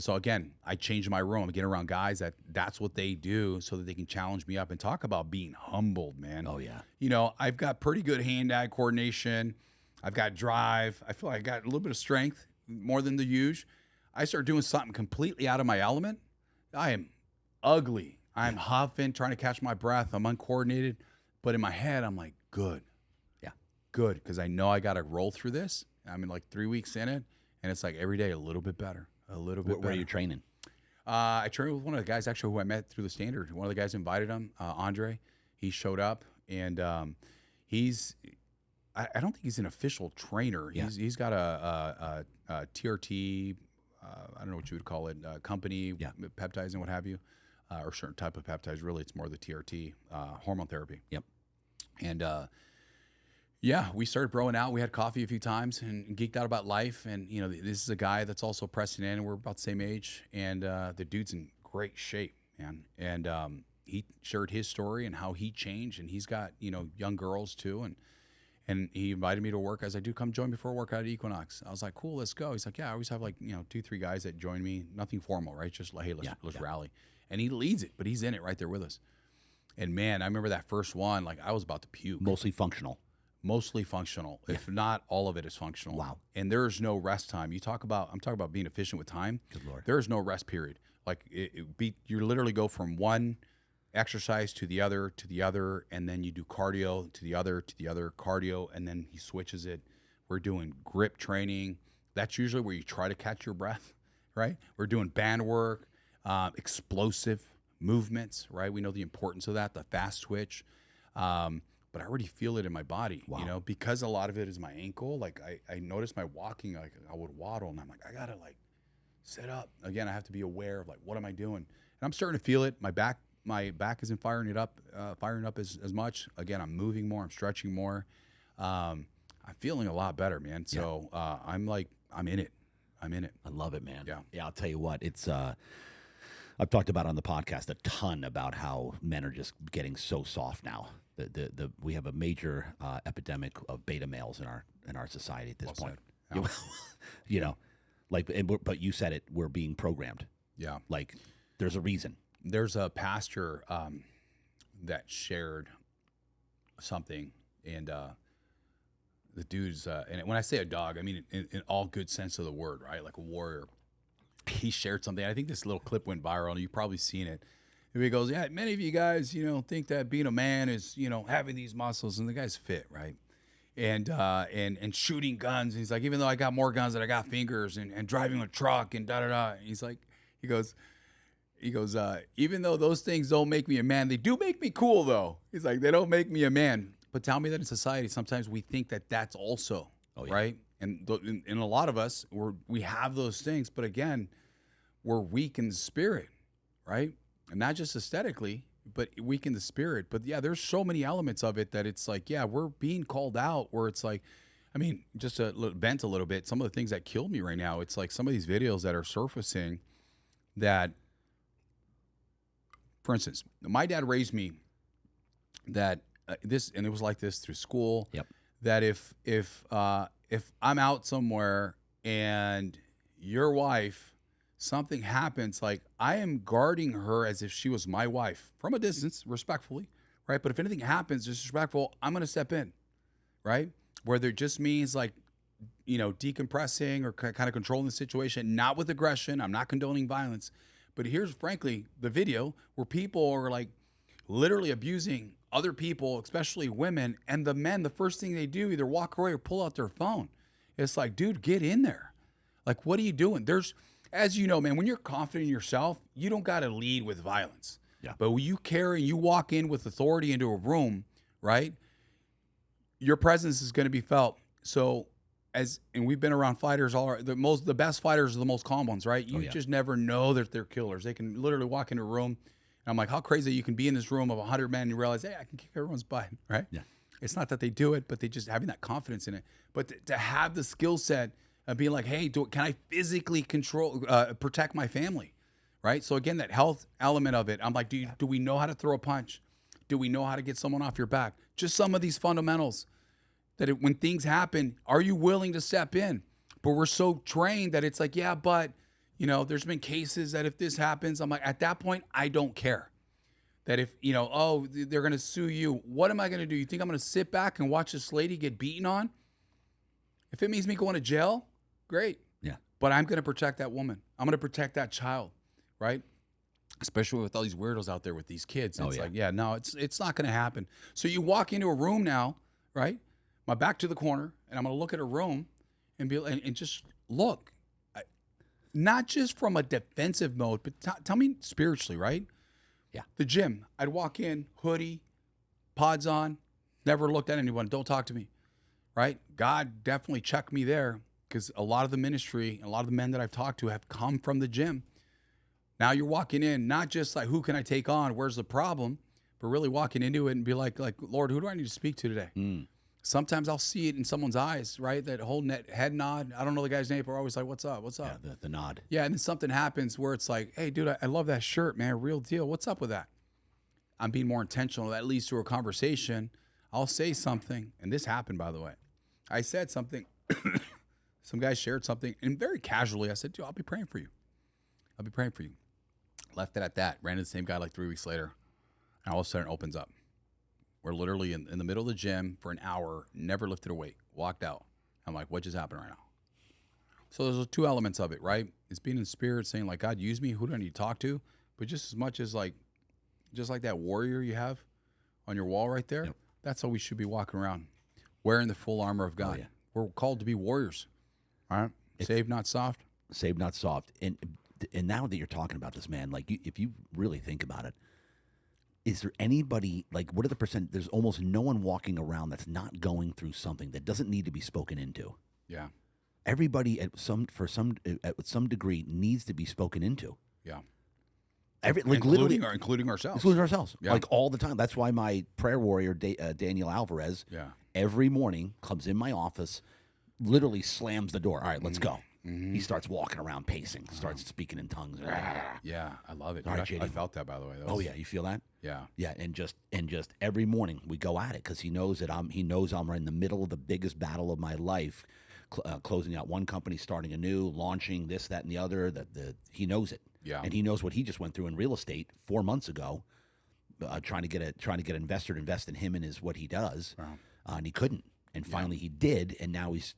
so again, I changed my room. I'm getting around guys that's what they do so that they can challenge me up and talk about being humbled, man. Oh, yeah. You know, I've got pretty good hand-eye coordination. I've got drive. I feel like I got a little bit of strength, more than the usual. I start doing something completely out of my element. I am ugly. I'm huffing, trying to catch my breath. I'm uncoordinated. But in my head, I'm like, good. Yeah. Good. Because I know I got to roll through this. I'm in like 3 weeks in it. And it's like every day a little bit better. A little bit better. Where are you training? I trained with one of the guys actually who I met through the standard. One of the guys invited him, Andre. He showed up. And he's, I don't think he's an official trainer. Yeah. He's got a TRT, I don't know what you would call it, company, peptides and what have you, or certain type of peptides. Really, it's more the TRT, hormone therapy. Yep. And we started broing out. We had coffee a few times and geeked out about life. And, you know, this is a guy that's also pressing in. We're about the same age. And the dude's in great shape, man. And he shared his story and how he changed. And he's got, you know, young girls too. And he invited me to work. I was like, dude, come join me for a workout at Equinox. I was like, cool, let's go. He's like, yeah, I always have like, you know, 2-3 guys that join me. Nothing formal, right? Just like, hey, let's rally. And he leads it, but he's in it right there with us. And man, I remember that first one, like I was about to puke. Mostly functional. Mostly functional. Yeah. If not all of it is functional. Wow. And there's no rest time. I'm talking about being efficient with time. Good Lord. There's no rest period. Like you literally go from one exercise to the other, and then you do cardio to the other, cardio, and then he switches it. We're doing grip training. That's usually where you try to catch your breath, right? We're doing band work, explosive movements, right? We know the importance of that, the fast twitch. But I already feel it in my body, you know, because a lot of it is my ankle. Like I noticed my walking, like I would waddle, and I'm like, I gotta like set up. Again, I have to be aware of like, what am I doing? And I'm starting to feel it. My back isn't firing up as much. Again, I'm moving more, I'm stretching more. I'm feeling a lot better, man. So I'm in it. I love it, man. Yeah. I'll tell you what, it's I've talked about on the podcast a ton about how men are just getting so soft now. We have a major epidemic of beta males in our society at this point. Yeah. You know, like, but you said it. We're being programmed. Yeah. Like, there's a reason. There's a pastor that shared something, and the dude's and when I say a dog, I mean in all good sense of the word, right? Like a warrior. He shared something. I think this little clip went viral, and you've probably seen it. And he goes, yeah, many of you guys, you know, think that being a man is, you know, having these muscles, and the guy's fit, right? And shooting guns. And he's like, even though I got more guns than I got fingers, and driving a truck and da-da-da. And he's like, he goes, even though those things don't make me a man, they do make me cool, though. He's like, they don't make me a man. But tell me that in society, sometimes we think that that's also, right? And in a lot of us, we have those things. But again, we're weak in the spirit, right? And not just aesthetically, but weak in the spirit. But yeah, there's so many elements of it that it's like, yeah, we're being called out where it's like, I mean, just to vent a little bit, some of the things that kill me right now, it's like some of these videos that are surfacing that, for instance, my dad raised me that and it was like this through school. Yep. That if I'm out somewhere and your wife, something happens, like I am guarding her as if she was my wife from a distance, respectfully, right? But if anything happens disrespectful, I'm going to step in, right? Whether it just means like, decompressing or kind of controlling the situation, not with aggression. I'm not condoning violence. But here's, frankly, the video where people are like literally abusing other people, especially women. And the men, the first thing they do, either walk away or pull out their phone. It's like, dude, get in there. Like, what are you doing? As you know, man, when you're confident in yourself, you don't got to lead with violence. Yeah. But when you walk in with authority into a room, right? Your presence is going to be felt. So, and we've been around fighters, the best fighters are the most calm ones, right? You just never know that they're killers. They can literally walk into a room, and I'm like, how crazy you can be in this room of 100 men and you realize, hey, I can kick everyone's butt, right? Yeah. It's not that they do it, but they just having that confidence in it. But to have the skill set of being like, hey, can I physically protect my family, right? So again, that health element of it, I'm like, do we know how to throw a punch? Do we know how to get someone off your back? Just some of these fundamentals that when things happen, are you willing to step in? But we're so trained that it's like, yeah, but, there's been cases that if this happens, I'm like, at that point, I don't care. That if, they're going to sue you, what am I going to do? You think I'm going to sit back and watch this lady get beaten on? If it means me going to jail, great. Yeah. But I'm going to protect that woman. I'm going to protect that child, right? Especially with all these weirdos out there with these kids. It's like, yeah, no, it's not going to happen. So you walk into a room now, right? My back to the corner, and I'm going to look at a room and just look. Not just from a defensive mode, but tell me spiritually, right? Yeah. The gym, I'd walk in, hoodie, pods on, never looked at anyone. Don't talk to me, right? God definitely checked me there because a lot of the ministry and a lot of the men that I've talked to have come from the gym. Now you're walking in, not just like, who can I take on? Where's the problem? But really walking into it and be like, Lord, who do I need to speak to today? Sometimes I'll see it in someone's eyes, right? That whole head nod. I don't know the guy's name, but we're always like, what's up? What's up? Yeah, the nod. Yeah, and then something happens where it's like, hey, dude, I love that shirt, man. Real deal. What's up with that? I'm being more intentional. That leads to a conversation. I'll say something. And this happened, by the way. I said something. Some guy shared something. And very casually, I said, dude, I'll be praying for you. I'll be praying for you. Left it at that. Ran into the same guy like 3 weeks later. And all of a sudden it opens up. We're literally in the middle of the gym for an hour, never lifted a weight, walked out. I'm like, what just happened right now? So there's two elements of it, right? It's being in spirit, saying like, God, use me. Who do I need to talk to? But just as much as just like that warrior you have on your wall right there, that's how we should be walking around, wearing the full armor of God. We're called to be warriors, all right? Saved, not soft. Saved, not soft. And now that you're talking about this, man, like if you really think about it, is there anybody, like, what are the percent? There's almost no one walking around that's not going through something that doesn't need to be spoken into. Yeah. Everybody at some degree needs to be spoken into. Yeah. Including ourselves. Including ourselves. Yeah. Like all the time. That's why my prayer warrior, Daniel Alvarez, every morning comes in my office, literally slams the door. All right, let's go. Mm-hmm. He starts walking around, pacing, starts speaking in tongues. Yeah, I love it. All right, JD. I felt that, by the way. Yeah, you feel that? Yeah, yeah, and just every morning we go at it because he knows that I'm in the middle of the biggest battle of my life, closing out one company, starting a new, launching this, that, and the other. He knows it. Yeah, and he knows what he just went through in real estate 4 months ago, trying to get an investor to invest in him and what he does, and he couldn't, and finally he did, and now he's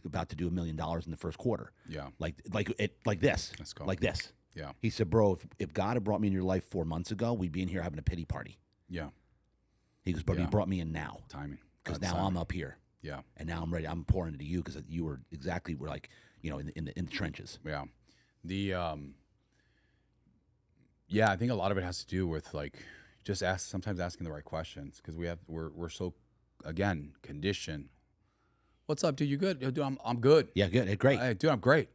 about to do $1 million in the first quarter. Yeah. Like this. Let's go. Like this. Yeah. He said, bro, if God had brought me in your life 4 months ago, we'd be in here having a pity party. Yeah. He goes, but he brought me in now. Timing. Because now I'm up here. Yeah. And now I'm ready. I'm pouring into you because you were like, in the trenches. Yeah. I think a lot of it has to do with like just sometimes asking the right questions because we're so, again, conditioned. What's up, dude? You good? Dude, I'm good. Yeah, good. Great. Hey, dude, I'm great.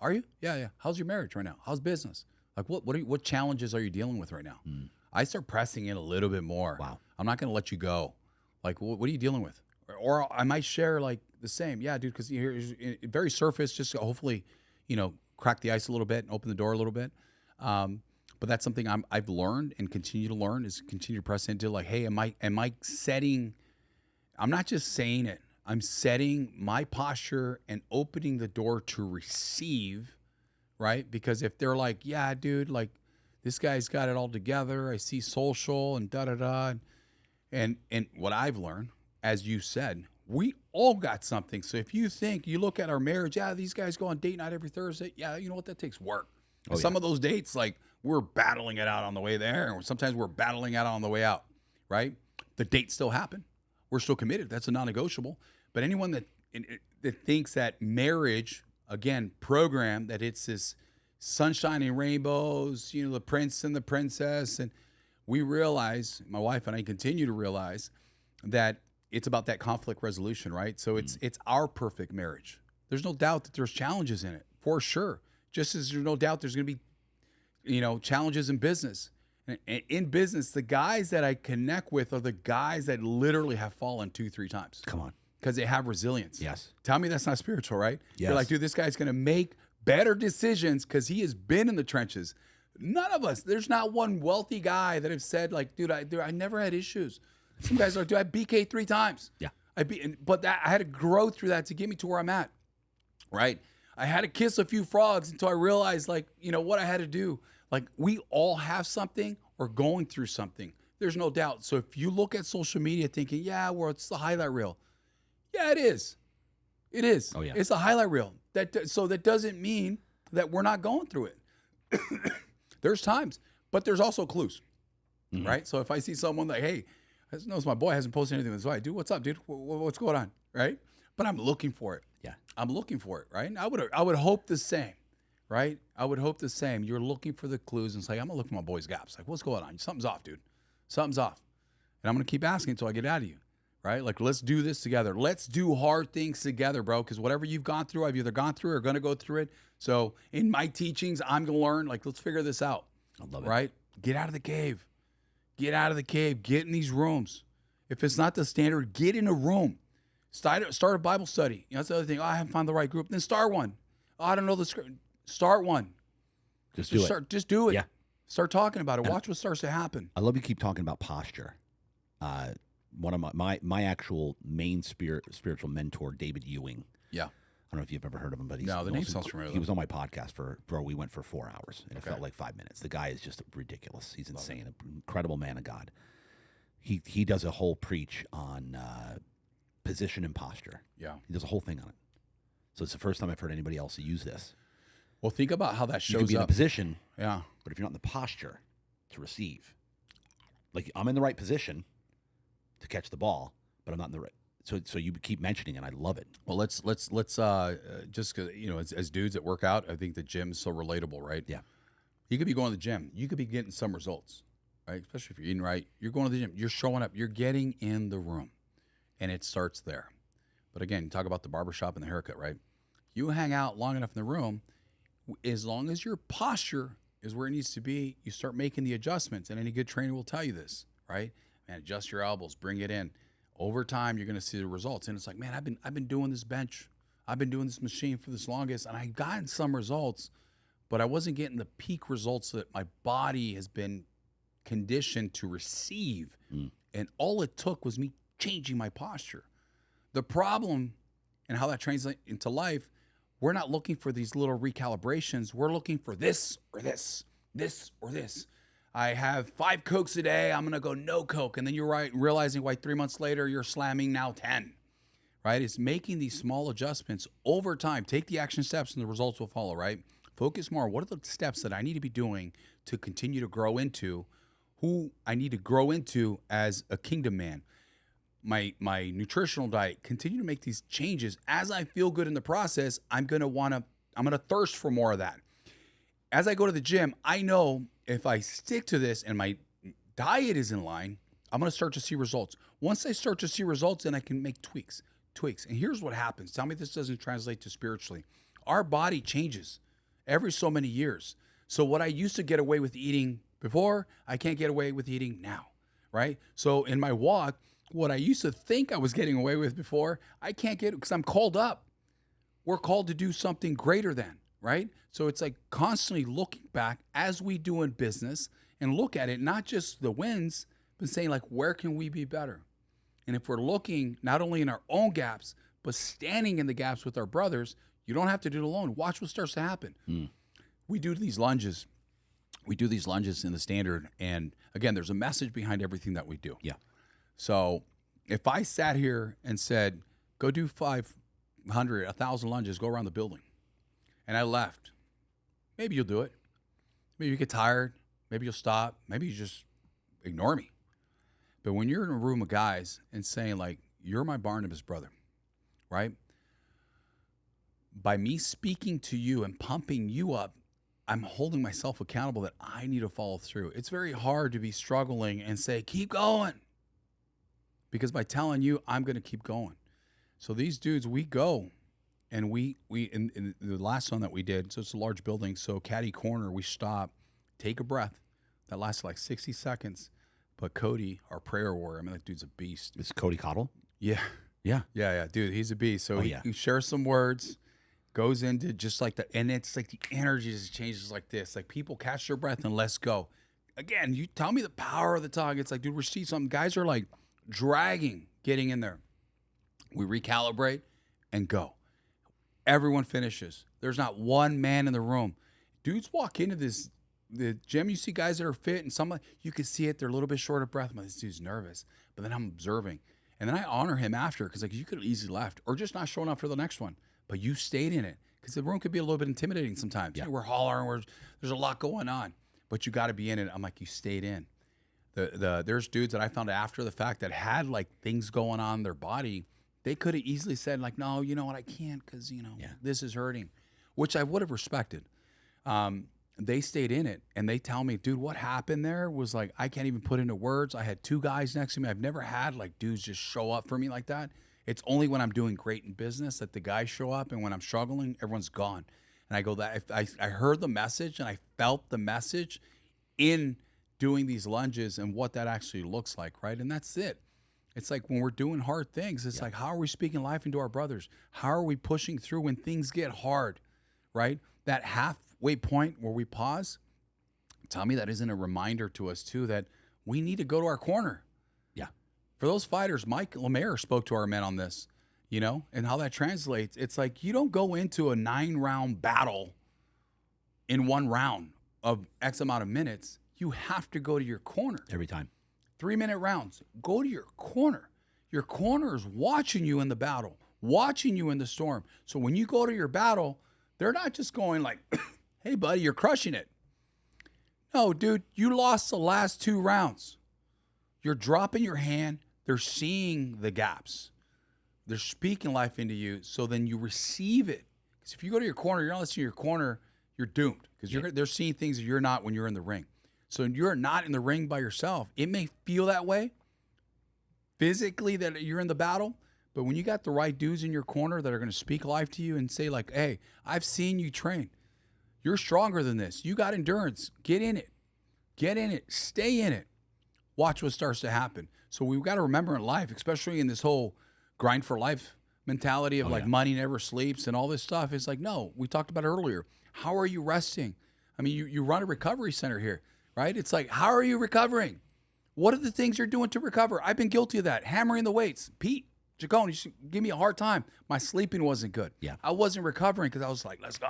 Are you? Yeah. How's your marriage right now? How's business? Like, what challenges are you dealing with right now? I start pressing in a little bit more. Wow. I'm not going to let you go. Like, what are you dealing with? Or I might share like the same. Yeah, dude, because you're very surface, just to hopefully, crack the ice a little bit and open the door a little bit. But that's something I've learned and continue to learn is continue to press into like, hey, am I setting? I'm not just saying it. I'm setting my posture and opening the door to receive, right? Because if they're like, yeah, dude, like This guy's got it all together. I see social and da-da-da. And what I've learned, as you said, we all got something. So if you think, you look at our marriage, yeah, these guys go on date night every Thursday. Yeah, you know what? That takes work. Some of those dates, like, we're battling it out on the way there, and sometimes we're battling it out on the way out, right? The dates still happen. We're still committed. That's a non-negotiable. But anyone that thinks that marriage, again, program, that it's this sunshine and rainbows, you know, the prince and the princess, and we realize, my wife and I continue to realize, that it's about that conflict resolution, right? So it's our perfect marriage. There's no doubt that there's challenges in it, for sure. Just as there's no doubt there's going to be, you know, challenges in business. And in business, the guys that I connect with are the guys that literally have fallen 2-3 times. Come on. Because they have resilience. Yes. Tell me that's not spiritual, right? Yes. You're like, dude, this guy's going to make better decisions because he has been in the trenches. None of us, there's not one wealthy guy that have said, like, dude, I never had issues. Some guys are like, dude, I BK 3 times. Yeah. But I had to grow through that to get me to where I'm at, right? I had to kiss a few frogs until I realized, like, you know, what I had to do. Like, we all have something or going through something. There's no doubt. So if you look at social media thinking, yeah, well, it's the highlight reel. Yeah, it is. It is. Oh, yeah. It's a highlight reel. So that doesn't mean that we're not going through it. There's times, but there's also clues, right? So if I see someone like, hey, I notice my boy hasn't posted anything this way. Dude, what's up, dude? What's going on, right? But I'm looking for it. Yeah. I'm looking for it, right? I would hope the same, right? I would hope the same. You're looking for the clues and say, I'm gonna look for my boy's gaps. Like, what's going on? Something's off, dude. Something's off. And I'm gonna keep asking until I get out of you, right? Like, let's do this together. Let's do hard things together, bro. Because whatever you've gone through, I've either gone through or gonna go through it. So in my teachings, I'm gonna learn. Like, let's figure this out. I love it. Right? Get out of the cave. Get out of the cave. Get in these rooms. If it's not the standard, get in a room. Start a Bible study. You know, that's the other thing. Oh, I haven't found the right group. Then start one. Oh, I don't know the script. Start one. Just do it. Just do it. Yeah. Start talking about it. Watch what starts to happen. I love you keep talking about posture. One of my actual main spiritual mentor, David Ewing. Yeah. I don't know if you've ever heard of him, but he's No, the name sounds familiar. He was on my podcast we went for 4 hours, and it felt like 5 minutes. The guy is just ridiculous. He's insane, an incredible man of God. He does a whole preach on position and posture. Yeah. He does a whole thing on it. So it's the first time I've heard anybody else use this. Well, think about how that You shows can be in a up. position, Yeah. but if you're not in the posture to receive, like I'm in the right position to catch the ball, but I'm not in the right. So you keep mentioning it. And I love it. Well, let's just 'cause, you know, as dudes that work out, I think the gym is so relatable, right? Yeah. You could be going to the gym. You could be getting some results, right? Especially if you're eating right. You're going to the gym. You're showing up. You're getting in the room, and it starts there. But again, you talk about the barbershop and the haircut, right? You hang out long enough in the room, as long as your posture is where it needs to be, you start making the adjustments. And any good trainer will tell you this, right? Man, adjust your elbows, bring it in. Over time, you're going to see the results. And it's like, man, I've been doing this bench. I've been doing this machine for this longest, and I've gotten some results, but I wasn't getting the peak results that my body has been conditioned to receive. And all it took was me changing my posture. The problem and how that translates into life, we're not looking for these little recalibrations. We're looking for this or this, this or this. I have 5 Cokes a day. I'm going to go no Coke. And then you're realizing why 3 months later you're slamming now 10, right? It's making these small adjustments over time. Take the action steps and the results will follow, right? Focus more. What are the steps that I need to be doing to continue to grow into who I need to grow into as a kingdom man? My nutritional diet, continue to make these changes. As I feel good in the process, I'm going to thirst for more of that. As I go to the gym, I know if I stick to this and my diet is in line, I'm going to start to see results. Once I start to see results, then I can make tweaks. And here's what happens. Tell me this doesn't translate to spiritually. Our body changes every so many years. So what I used to get away with eating before, I can't get away with eating now, right? So in my walk, what I used to think I was getting away with before, I can't get it because I'm called up. We're called to do something greater than, right? So it's like constantly looking back as we do in business and look at it, not just the wins, but saying like, where can we be better? And if we're looking not only in our own gaps, but standing in the gaps with our brothers, you don't have to do it alone. Watch what starts to happen. We do these lunges. we do these lunges in the standard, and again, there's a message behind everything that we do. Yeah. So if I sat here and said, go do 500, 1,000 lunges, go around the building, and I left, maybe you'll do it. Maybe you get tired. Maybe you'll stop. Maybe you just ignore me. But when you're in a room of guys and saying, like, you're my Barnabas brother, right? By me speaking to you and pumping you up, I'm holding myself accountable that I need to follow through. It's very hard to be struggling and say, keep going. Because by telling you, I'm going to keep going. So these dudes, we go. And we in the last one that we did, so it's a large building, so caddy corner, we stop, take a breath. That lasts like 60 seconds. But Cody, our prayer warrior, I mean, that dude's a beast. It's Cody Cottle? Yeah. Yeah. Yeah. Dude, he's a beast. So yeah. he shares some words, goes into just like and it's like the energy just changes like this. Like people catch their breath and let's go. Again, you tell me the power of the talk. It's like, dude, we're seeing something. Guys are like dragging, getting in there. We recalibrate and go. Everyone finishes. There's not one man in the room. Dudes walk into the gym. You see guys that are fit, and some you can see it. They're a little bit short of breath. I'm like, this dude's nervous. But then I'm observing, and then I honor him after because like you could have easily left or just not showing up for the next one, but you stayed in it because the room could be a little bit intimidating sometimes. Yeah. You know, we're hollering. There's a lot going on, but you got to be in it. I'm like, you stayed in. There's dudes that I found after the fact that had like things going on in their body. They could have easily said like, no, you know what, I can't because, this is hurting, which I would have respected. They stayed in it, and they tell me, dude, what happened there was like, I can't even put into words. I had two guys next to me. I've never had like dudes just show up for me like that. It's only when I'm doing great in business that the guys show up, and when I'm struggling, everyone's gone. And I go, that I heard the message, and I felt the message in doing these lunges and what that actually looks like, right? And that's it. It's like when we're doing hard things, it's like, how are we speaking life into our brothers? How are we pushing through when things get hard, right? That halfway point where we pause, tell me that isn't a reminder to us too that we need to go to our corner. Yeah. For those fighters, Mike Lemaire spoke to our men on this, and how that translates. It's like you don't go into a 9-round battle in one round of X amount of minutes. You have to go to your corner. Every time. 3-minute rounds. Go to your corner. Your corner is watching you in the battle, watching you in the storm. So when you go to your battle, they're not just going like, hey, buddy, you're crushing it. No, dude, you lost the last 2 rounds. You're dropping your hand. They're seeing the gaps. They're speaking life into you. So then you receive it. Because if you go to your corner, you're not listening to your corner, you're doomed. Because they're seeing things that you're not when you're in the ring. So you're not in the ring by yourself. It may feel that way physically that you're in the battle, but when you got the right dudes in your corner that are going to speak life to you and say like, hey, I've seen you train. You're stronger than this. You got endurance. Get in it. Get in it. Stay in it. Watch what starts to happen. So we've got to remember in life, especially in this whole grind for life mentality of money never sleeps and all this stuff. It's like, no, we talked about it earlier. How are you resting? I mean, you run a recovery center here. Right? It's like, how are you recovering? What are the things you're doing to recover? I've been guilty of that. Hammering the weights. Pete, Jacone, you give me a hard time. My sleeping wasn't good. Yeah. I wasn't recovering because I was like, let's go.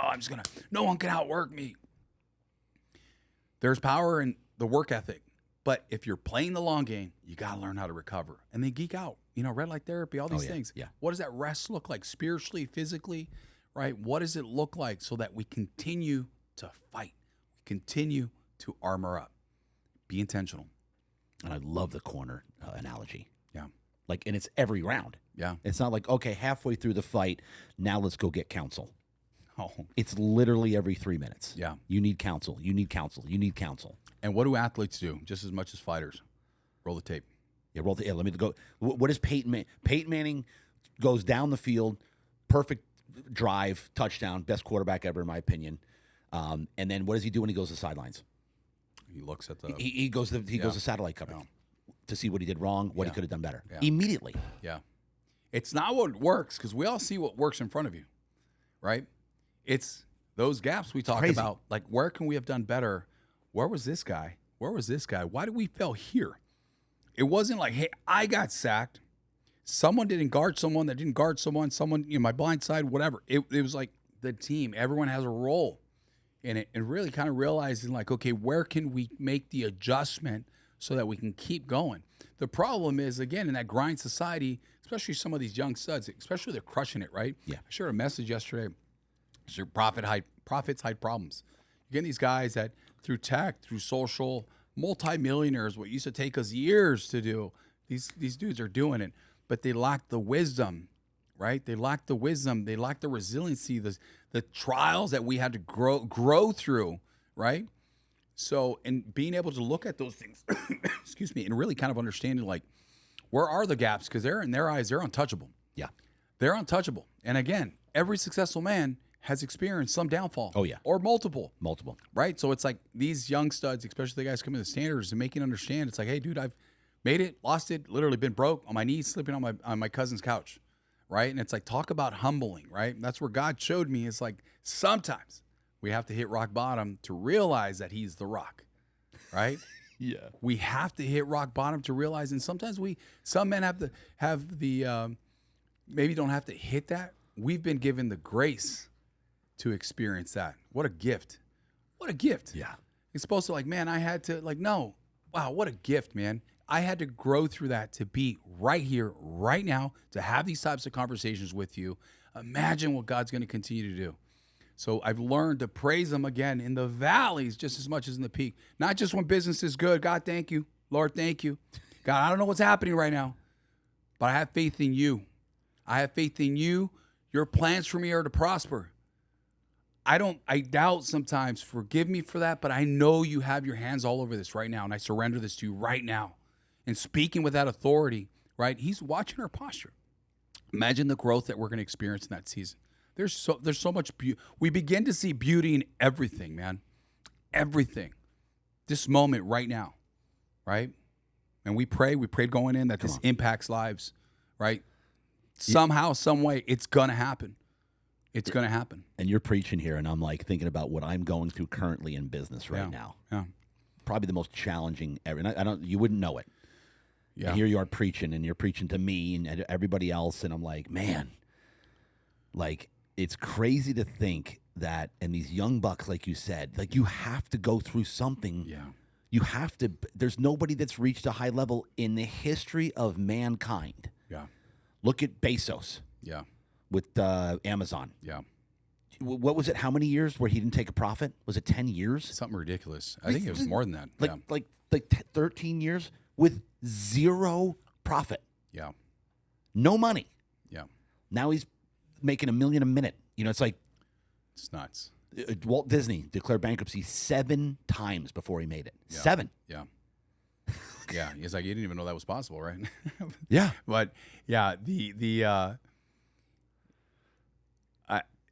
No one can outwork me. There's power in the work ethic. But if you're playing the long game, you got to learn how to recover. And then geek out. red light therapy, all these things. Yeah. What does that rest look like spiritually, physically, right? What does it look like so that we continue to fight? We continue to armor up. Be intentional. And I love the corner analogy. Yeah. And it's every round. Yeah. It's not like, okay, halfway through the fight, now let's go get counsel. Oh. It's literally every 3 minutes. Yeah. You need counsel. You need counsel. You need counsel. And what do athletes do just as much as fighters? Roll the tape. Yeah, let me go. What is Peyton Manning? Peyton Manning goes down the field, perfect drive, touchdown, best quarterback ever in my opinion. And then what does he do when he goes to the sidelines? He looks at the. He goes to satellite coverage to see what he did wrong, what he could have done better immediately. Yeah, it's not what works because we all see what works in front of you, right? It's those gaps we talk about. Like, where can we have done better? Where was this guy? Where was this guy? Why did we fail here? It wasn't like, hey, I got sacked. Someone didn't guard someone that didn't guard someone. Someone, my blind side, whatever. It was like the team. Everyone has a role and really kind of realizing like, okay, where can we make the adjustment so that we can keep going? The problem is, again, in that grind society, especially some of these young studs, especially they're crushing it, right? Yeah. I shared a message yesterday. Your profits hide problems. You're getting these guys that through tech, through social, multimillionaires, what used to take us years to do, these dudes are doing it, but they lack the wisdom, right? They lack the wisdom. They lack the resiliency, the trials that we had to grow through, right? So, and being able to look at those things, excuse me, and really kind of understanding like, where are the gaps? Because they're in their eyes, they're untouchable. Yeah. They're untouchable. And again, every successful man has experienced some downfall. Oh, yeah. Or multiple. Multiple. Right? So it's like these young studs, especially the guys coming to the standards and making understand, it's like, hey, dude, I've made it, lost it, literally been broke on my knees, sleeping on my cousin's couch. Right? And it's like, talk about humbling, right? That's where God showed me. It's like, sometimes we have to hit rock bottom to realize that he's the rock. Right? Yeah. We have to hit rock bottom to realize, and sometimes some men have the maybe don't have to hit that. We've been given the grace to experience that. What a gift. What a gift. Yeah. It's supposed to like, man, I had to like, no. Wow, what a gift, man. I had to grow through that to be right here, right now, to have these types of conversations with you. Imagine what God's going to continue to do. So I've learned to praise him again in the valleys just as much as in the peak. Not just when business is good. God, thank you. Lord, thank you. God, I don't know what's happening right now, but I have faith in you. I have faith in you. Your plans for me are to prosper. I doubt sometimes, forgive me for that, but I know you have your hands all over this right now, and I surrender this to you right now. And speaking with that authority, right? He's watching our posture. Imagine the growth that we're going to experience in that season. There's so much beauty. We begin to see beauty in everything, man. Everything. This moment right now, right? And we prayed going in that this impacts lives, right? Somehow, some way, it's going to happen. It's going to happen. And you're preaching here, and I'm like thinking about what I'm going through currently in business right now. Yeah. Probably the most challenging ever. And you wouldn't know it. Yeah. And here you are preaching, and you're preaching to me and everybody else, and I'm like, man, like, it's crazy to think that, and these young bucks, like you said, like you have to go through something. Yeah. You have to. There's nobody that's reached a high level in the history of mankind. Yeah. Look at Bezos. Yeah. With Amazon. Yeah. What was it? How many years where he didn't take a profit? Was it 10 years? Something ridiculous. I think it was more than that. Like 13 years with zero profit. Yeah. No money. Yeah. Now he's making $1 million a minute. You know, it's like it's nuts. Walt Disney declared bankruptcy 7 times before he made it. Yeah. 7. Yeah. Yeah. He's like, you didn't even know that was possible, right? Yeah. But yeah,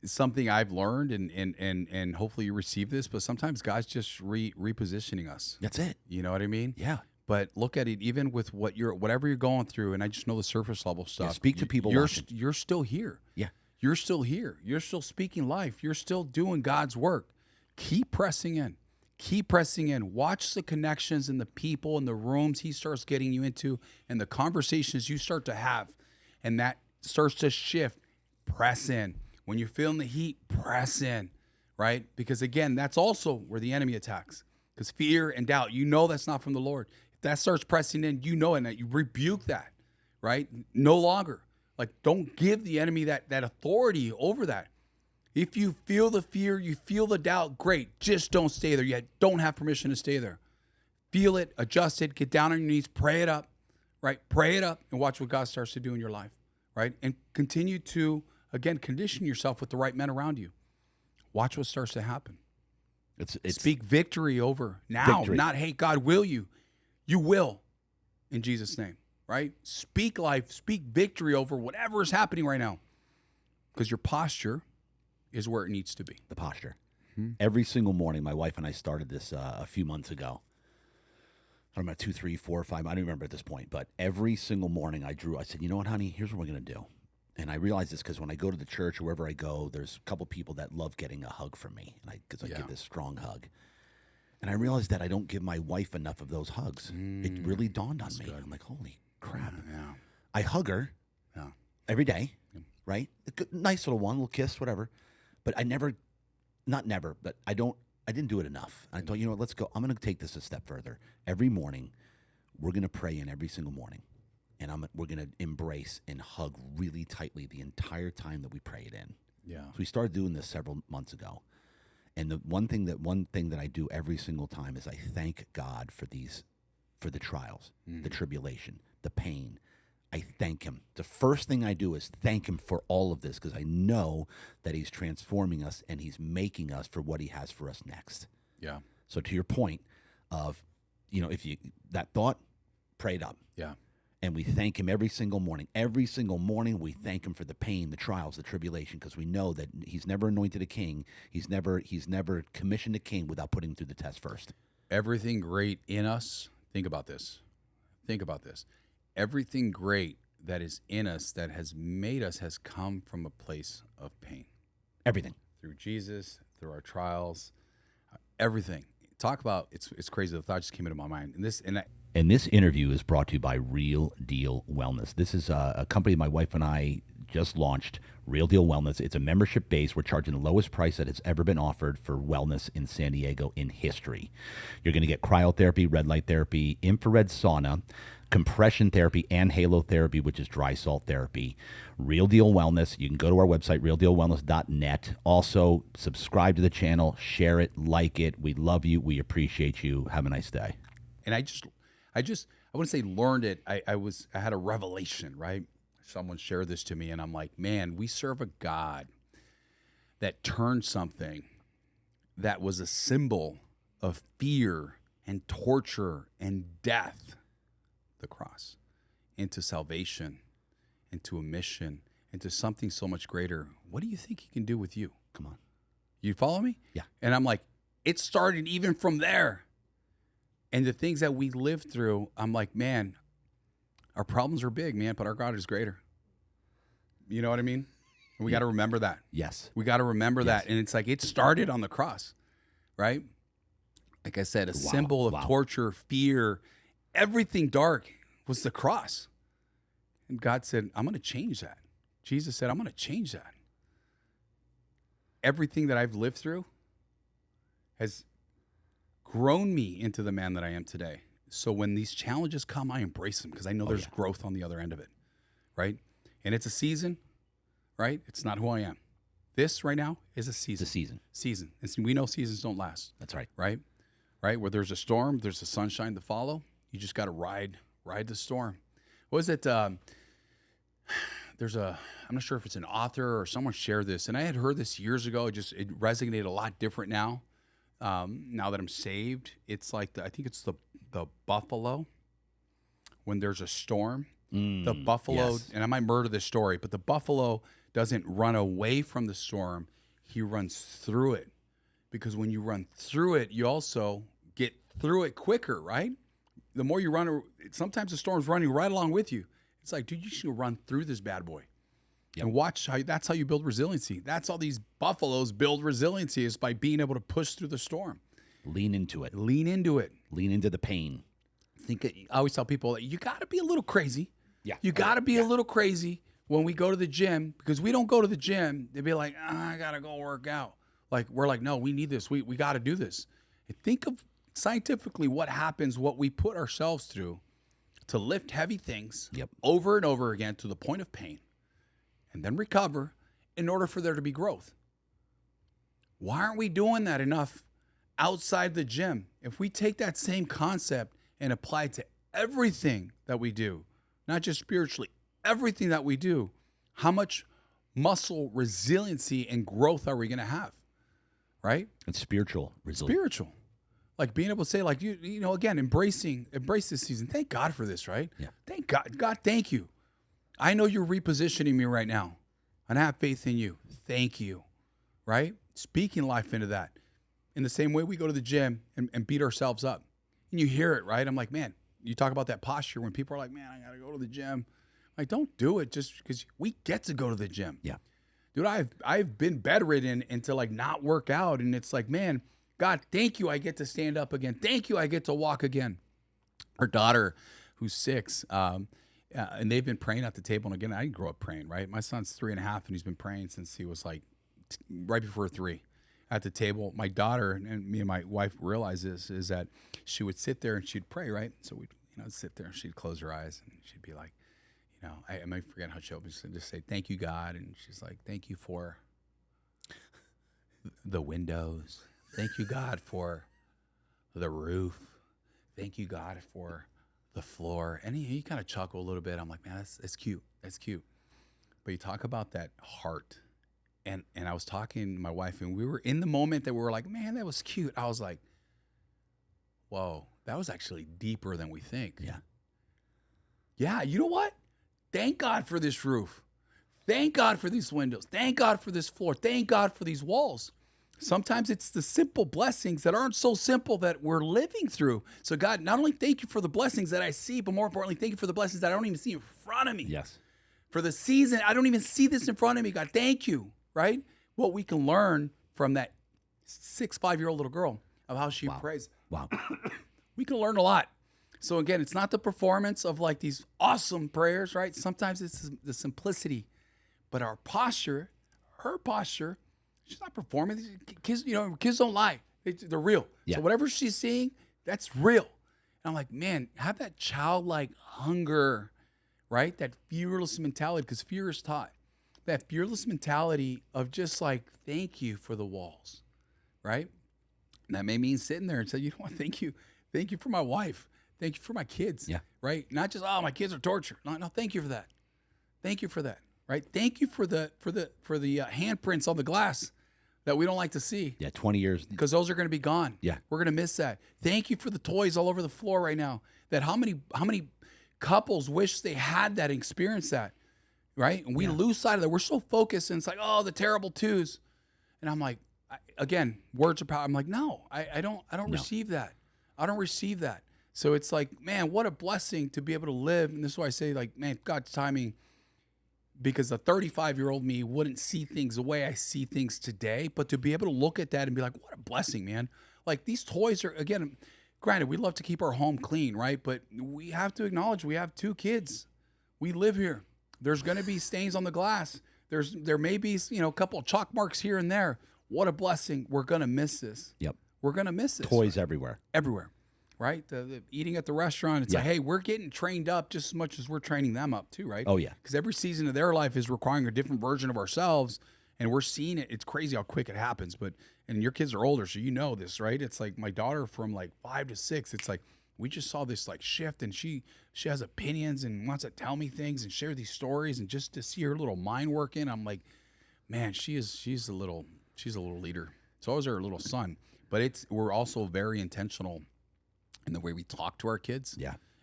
something I've learned, and hopefully you receive this, but sometimes God's just repositioning us. That's it. You know what I mean? Yeah. But look at it, even with whatever you're going through, and I just know the surface level stuff. Yeah, speak to people. You're still here. Yeah. You're still here. You're still speaking life. You're still doing God's work. Keep pressing in. Keep pressing in. Watch the connections and the people and the rooms he starts getting you into and the conversations you start to have. And that starts to shift. Press in. When you're feeling the heat, press in, right? Because again, that's also where the enemy attacks. Because fear and doubt, you know that's not from the Lord. If that starts pressing in, you know it, and you rebuke that, right? No longer. Like, don't give the enemy that authority over that. If you feel the fear, you feel the doubt, great. Just don't stay there. You don't have permission to stay there. Feel it, adjust it, get down on your knees, pray it up, right? Pray it up and watch what God starts to do in your life, right? And continue to, again, condition yourself with the right men around you. Watch what starts to happen. It's Speak victory over now, victory. Not, hey, God, will you? You will in Jesus' name, right? Speak life, speak victory over whatever is happening right now because your posture is where it needs to be. the posture. Every single morning, my wife and I started this a few months ago. I don't know, 2, 3, 4, 5. I don't remember at this point, but every single morning I said, you know what, honey, here's what we're going to do. And I realize this because when I go to the church or wherever I go, there's a couple people that love getting a hug from me, and because I give this strong hug. And I realized that I don't give my wife enough of those hugs. It really dawned on me. I'm like, holy crap. Yeah. I hug her every day, right? A good, nice little one, little kiss, whatever. But I never, not never, but I don't I didn't do it enough. I thought, let's go. I'm going to take this a step further. Every morning, we're going to pray in every single morning. And we're going to embrace and hug really tightly the entire time that we pray it in. Yeah. So we started doing this several months ago. And the one thing that I do every single time is I thank God for the trials, the tribulation, the pain. I thank him. The first thing I do is thank him for all of this, because I know that he's transforming us and he's making us for what he has for us next. Yeah. So to your point of, that thought, pray it up. Yeah. And we thank him every single morning. Every single morning we thank him for the pain, the trials, the tribulation, because we know that he's never anointed a king. He's never commissioned a king without putting him through the test first. Everything great in us, think about this. Everything great that is in us, that has made us, has come from a place of pain. Everything. Through Jesus, through our trials, everything. Talk about, it's crazy. The thought just came into my mind. And this interview is brought to you by Real Deal Wellness. This is a company my wife and I just launched, Real Deal Wellness. It's a membership base. We're charging the lowest price that has ever been offered for wellness in San Diego in history. You're going to get cryotherapy, red light therapy, infrared sauna, compression therapy, and halotherapy, which is dry salt therapy. Real Deal Wellness. You can go to our website, realdealwellness.net. Also, subscribe to the channel, share it, like it. We love you. We appreciate you. Have a nice day. And I wouldn't say learned it. I had a revelation, right? Someone shared this to me, and I'm like, man, we serve a God that turned something that was a symbol of fear and torture and death, the cross, into salvation, into a mission, into something so much greater. What do you think he can do with you? Come on. You follow me? Yeah. And I'm like, it started even from there. And the things that we lived through, I'm like, man, our problems are big, man, but our God is greater. You know what I mean? And we got to remember that. Yes. We got to remember that. And it's like, it started on the cross, right? Like I said, a symbol of torture, fear, everything dark was the cross. And God said, I'm going to change that. Jesus said, I'm going to change that. Everything that I've lived through has grown me into the man that I am today. So when these challenges come, I embrace them because I know there's growth on the other end of it, right? And it's a season, right? It's not who I am. This right now is a season. It's a season. Season. And we know seasons don't last. That's right. Right? Right? Where there's a storm, there's the sunshine to follow. You just got to ride the storm. What is it? I'm not sure if it's an author or someone shared this, and I had heard this years ago. It resonated a lot different now. Now that I'm saved, it's like I think it's the buffalo. When there's a storm, the buffalo, yes. And I might murder this story, but the buffalo doesn't run away from the storm; he runs through it. Because when you run through it, you also get through it quicker, right? The more you run, sometimes the storm's running right along with you. It's like, dude, you should run through this bad boy. Yep. And watch that's how you build resiliency. That's how these buffaloes build resiliency, is by being able to push through the storm. Lean into it. Lean into it. Lean into the pain. I always tell people that you got to be a little crazy. Yeah. You got to be a little crazy when we go to the gym, because we don't go to the gym. They'd be like, I got to go work out. Like, we're like, no, we need this. We got to do this. And think of scientifically what happens, what we put ourselves through to lift heavy things over and over again to the point of pain, and then recover in order for there to be growth. Why aren't we doing that enough outside the gym? If we take that same concept and apply it to everything that we do, not just spiritually, everything that we do, how much muscle resiliency and growth are we going to have? Right? It's spiritual resilience. Spiritual. Like being able to say, like, you know, again, embrace this season. Thank God for this, right? Yeah. Thank God. God, thank you. I know you're repositioning me right now, and I have faith in you. Thank you. Right? Speaking life into that. In the same way we go to the gym and beat ourselves up. And you hear it, right? I'm like, man, you talk about that posture when people are like, man, I got to go to the gym. I'm like, don't do it just because we get to go to the gym. Yeah. Dude, I've been bedridden and to like not work out. And it's like, man, God, thank you. I get to stand up again. Thank you. I get to walk again. Our daughter, who's 6, and they've been praying at the table. And again, I didn't grow up praying, right? My son's 3.5, and he's been praying since he was like right before 3. at the table. My daughter and me and my wife realized this, is that she would sit there and she'd pray, right? So we'd, sit there and she'd close her eyes and she'd be like, I might forget how she opens, just say, thank you, God. And she's like, thank you for the windows. Thank you, God, for the roof. Thank you, God, for the floor. And he kind of chuckle a little bit. I'm like, man, that's cute. That's cute. But you talk about that heart. And I was talking to my wife, and we were in the moment that we were like, man, that was cute. I was like, whoa, that was actually deeper than we think. Yeah. Yeah, you know what? Thank God for this roof. Thank God for these windows. Thank God for this floor. Thank God for these walls. Sometimes it's the simple blessings that aren't so simple that we're living through. So God, not only thank you for the blessings that I see, but more importantly, thank you for the blessings that I don't even see in front of me. Yes. For the season, I don't even see this in front of me. God, thank you, right? What we can learn from that 5-year-old little girl of how she prays. Wow. We can learn a lot. So again, it's not the performance of like these awesome prayers, right? Sometimes it's the simplicity, but our posture, her posture, she's not performing. Kids, kids don't lie. They're real. Yeah. So whatever she's seeing, that's real. And I'm like, man, have that childlike hunger, right? That fearless mentality, because fear is taught. That fearless mentality of just like, thank you for the walls, right? And that may mean sitting there and say, you know what, thank you. Thank you for my wife. Thank you for my kids. Yeah. Right? Not just, oh, my kids are torture. No, thank you for that. Thank you for that. Right? Thank you for the handprints on the glass that we don't like to see. Yeah, 20 years. Because those are going to be gone. Yeah. We're going to miss that. Thank you for the toys all over the floor right now. That how many couples wish they had that, experienced that, right? And we lose sight of that. We're so focused, and it's like, oh, the terrible twos. And I'm like, again, words are power. I'm like, no, I don't receive that. I don't receive that. So it's like, man, what a blessing to be able to live. And this is why I say, like, man, God's timing, because the 35-year-old me wouldn't see things the way I see things today. But to be able to look at that and be like, what a blessing, man. Like, these toys are, again, granted, we love to keep our home clean, right? But we have to acknowledge we have 2 kids. We live here. There's going to be stains on the glass. There may be, a couple of chalk marks here and there. What a blessing. We're going to miss this. Yep. We're going to miss this. Toys everywhere. Everywhere. Right? The eating at the restaurant, it's like, hey, we're getting trained up just as much as we're training them up too, right? Oh, yeah. Because every season of their life is requiring a different version of ourselves, and we're seeing it. It's crazy how quick it happens. And your kids are older, so you know this, right? It's like my daughter from like 5 to 6, it's like we just saw this like shift, and she has opinions and wants to tell me things and share these stories, and just to see her little mind working, I'm like, man, she's a little leader. So is her little son. But we're also very intentional in the way we talk to our kids,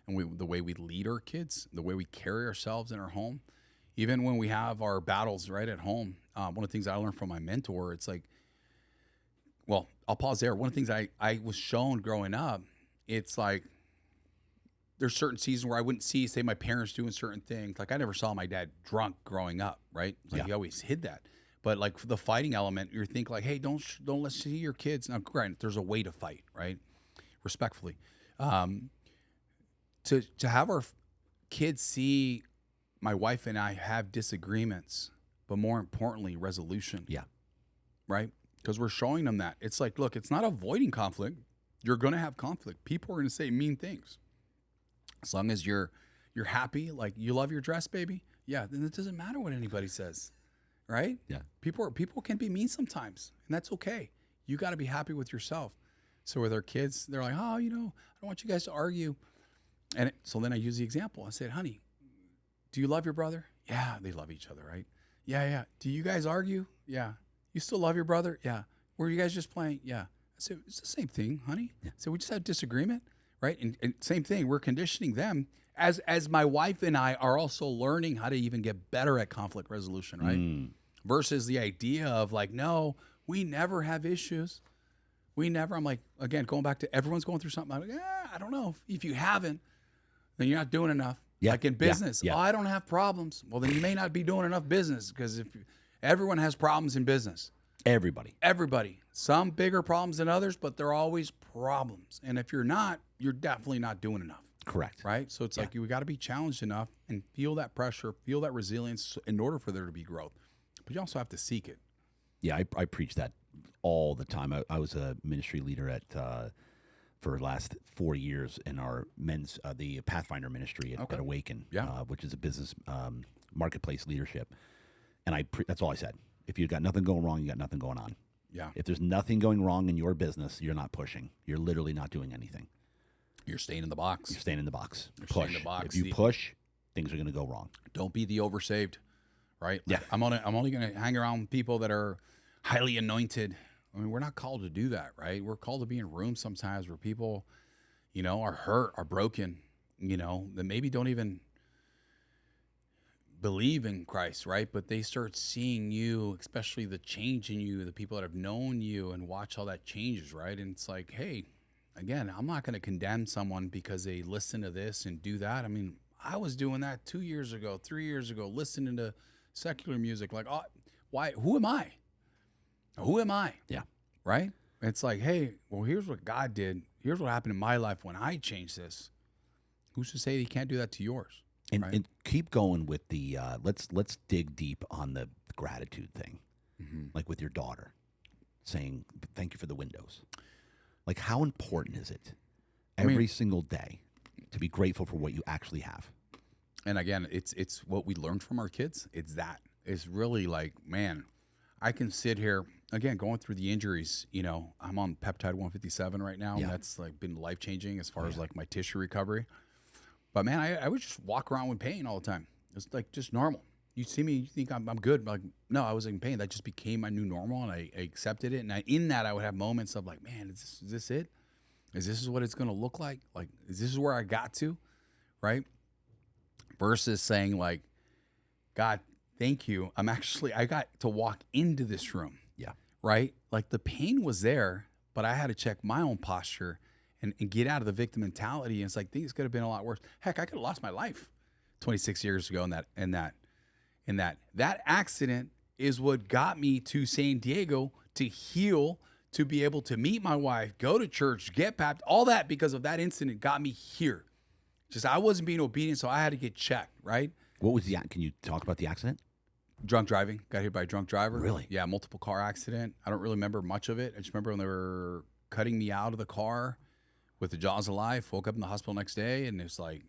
and the way we lead our kids, the way we carry ourselves in our home, even when we have our battles right at home. One of the things I learned from my mentor, it's like, well, I'll pause there. One of the things I was shown growing up, it's like there's certain seasons where I wouldn't see, say, my parents doing certain things. Like I never saw my dad drunk growing up, right? Like he always hid that. But like the fighting element, you think like, hey, don't let's see your kids. Now, granted, there's a way to fight, right? Respectfully. To have our kids see my wife and I have disagreements, but more importantly, resolution. Yeah. Right? Because we're showing them that. It's like, look, it's not avoiding conflict. You're going to have conflict. People are going to say mean things. As long as you're happy, like you love your dress, baby. Yeah, then it doesn't matter what anybody says. Right? Yeah. People can be mean sometimes, and that's okay. You got to be happy with yourself. So with our kids, they're like, oh, I don't want you guys to argue. And so then I use the example. I said, honey, do you love your brother? Yeah, they love each other, right? Yeah. Do you guys argue? Yeah. You still love your brother? Yeah. Were you guys just playing? Yeah. I said, it's the same thing, honey. Yeah. So we just had disagreement, right? And same thing, we're conditioning them as my wife and I are also learning how to even get better at conflict resolution, right? Versus the idea of like, no, we never have issues. I'm like, again, going back to everyone's going through something. I'm like, I don't know. If you haven't, then you're not doing enough. Yeah. Like in business, oh, I don't have problems. Well, then you may not be doing enough business, because everyone has problems in business. Everybody. Some bigger problems than others, but they're always problems. And if you're not, you're definitely not doing enough. Correct. Right? So it's like we got to be challenged enough and feel that pressure, feel that resilience in order for there to be growth. But you also have to seek it. Yeah, I preach that all the time. I was a ministry leader at for the last 4 years in our men's the Pathfinder ministry at Awaken, which is a business marketplace leadership. And that's all I said. If you've got nothing going wrong, you got nothing going on. Yeah. If there's nothing going wrong in your business, you're not pushing. You're literally not doing anything. You're staying in the box. You're staying in the box. You're push. staying in the box. If you push, things are going to go wrong. Don't be the oversaved, right? Yeah. Like, I'm only going to hang around with people that are highly anointed. I mean, we're not called to do that, right? We're called to be in rooms sometimes where people, are hurt, are broken, that maybe don't even believe in Christ, right? But they start seeing you, especially the change in you, the people that have known you, and watch how that changes, right? And it's like, hey, again, I'm not going to condemn someone because they listen to this and do that. I mean, I was doing that 2 years ago, 3 years ago, listening to secular music. Like, oh, why? Who am I? Who am I? Yeah. Right? It's like, hey, well, here's what God did. Here's what happened in my life when I changed this. Who's to say he can't do that to yours? And, right? and keep going with the let's dig deep on the gratitude thing, like with your daughter, saying thank you for the windows. Like, how important is it every single day to be grateful for what you actually have? And again, it's what we learned from our kids. It's really like, man, I can sit here again going through the injuries. I'm on peptide 157 right now. Yeah. And that's like been life changing as far as like my tissue recovery. But man, I would just walk around with pain all the time. It's like just normal. You see me, you think I'm good. Like, no, I was in pain. That just became my new normal, and I accepted it. And in that, I would have moments of like, man, is this it? Is this what it's going to look like? Like, is this where I got to? Right? Versus saying like, God, thank you. I got to walk into this room. Yeah. Right? Like the pain was there, but I had to check my own posture and get out of the victim mentality. And it's like, things could have been a lot worse. Heck, I could have lost my life 26 years ago in that accident is what got me to San Diego to heal, to be able to meet my wife, go to church, get baptized, all that because of that incident got me here. Just I wasn't being obedient, so I had to get checked, right? What was can you talk about the accident? Drunk driving. Got hit by a drunk driver. Really? Yeah, multiple car accident. I don't really remember much of it. I just remember when they were cutting me out of the car with the jaws of life. Woke up in the hospital next day, and it's like,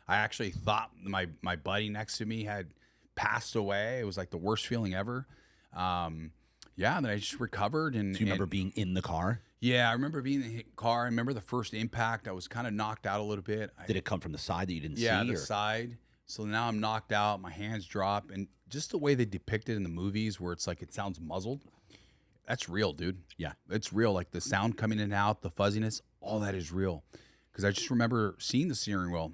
I actually thought my buddy next to me had passed away. It was like the worst feeling ever. And then I just recovered. And Do you remember being in the car? Yeah, I remember being in the car. I remember the first impact. I was kind of knocked out a little bit. Did it come from the side that you didn't see? Yeah, the side. So now I'm knocked out. My hands drop. And just the way they depict it in the movies where it's like it sounds muzzled, that's real, dude. Yeah. It's real. Like the sound coming in and out, the fuzziness, all that is real. Because I just remember seeing the steering wheel,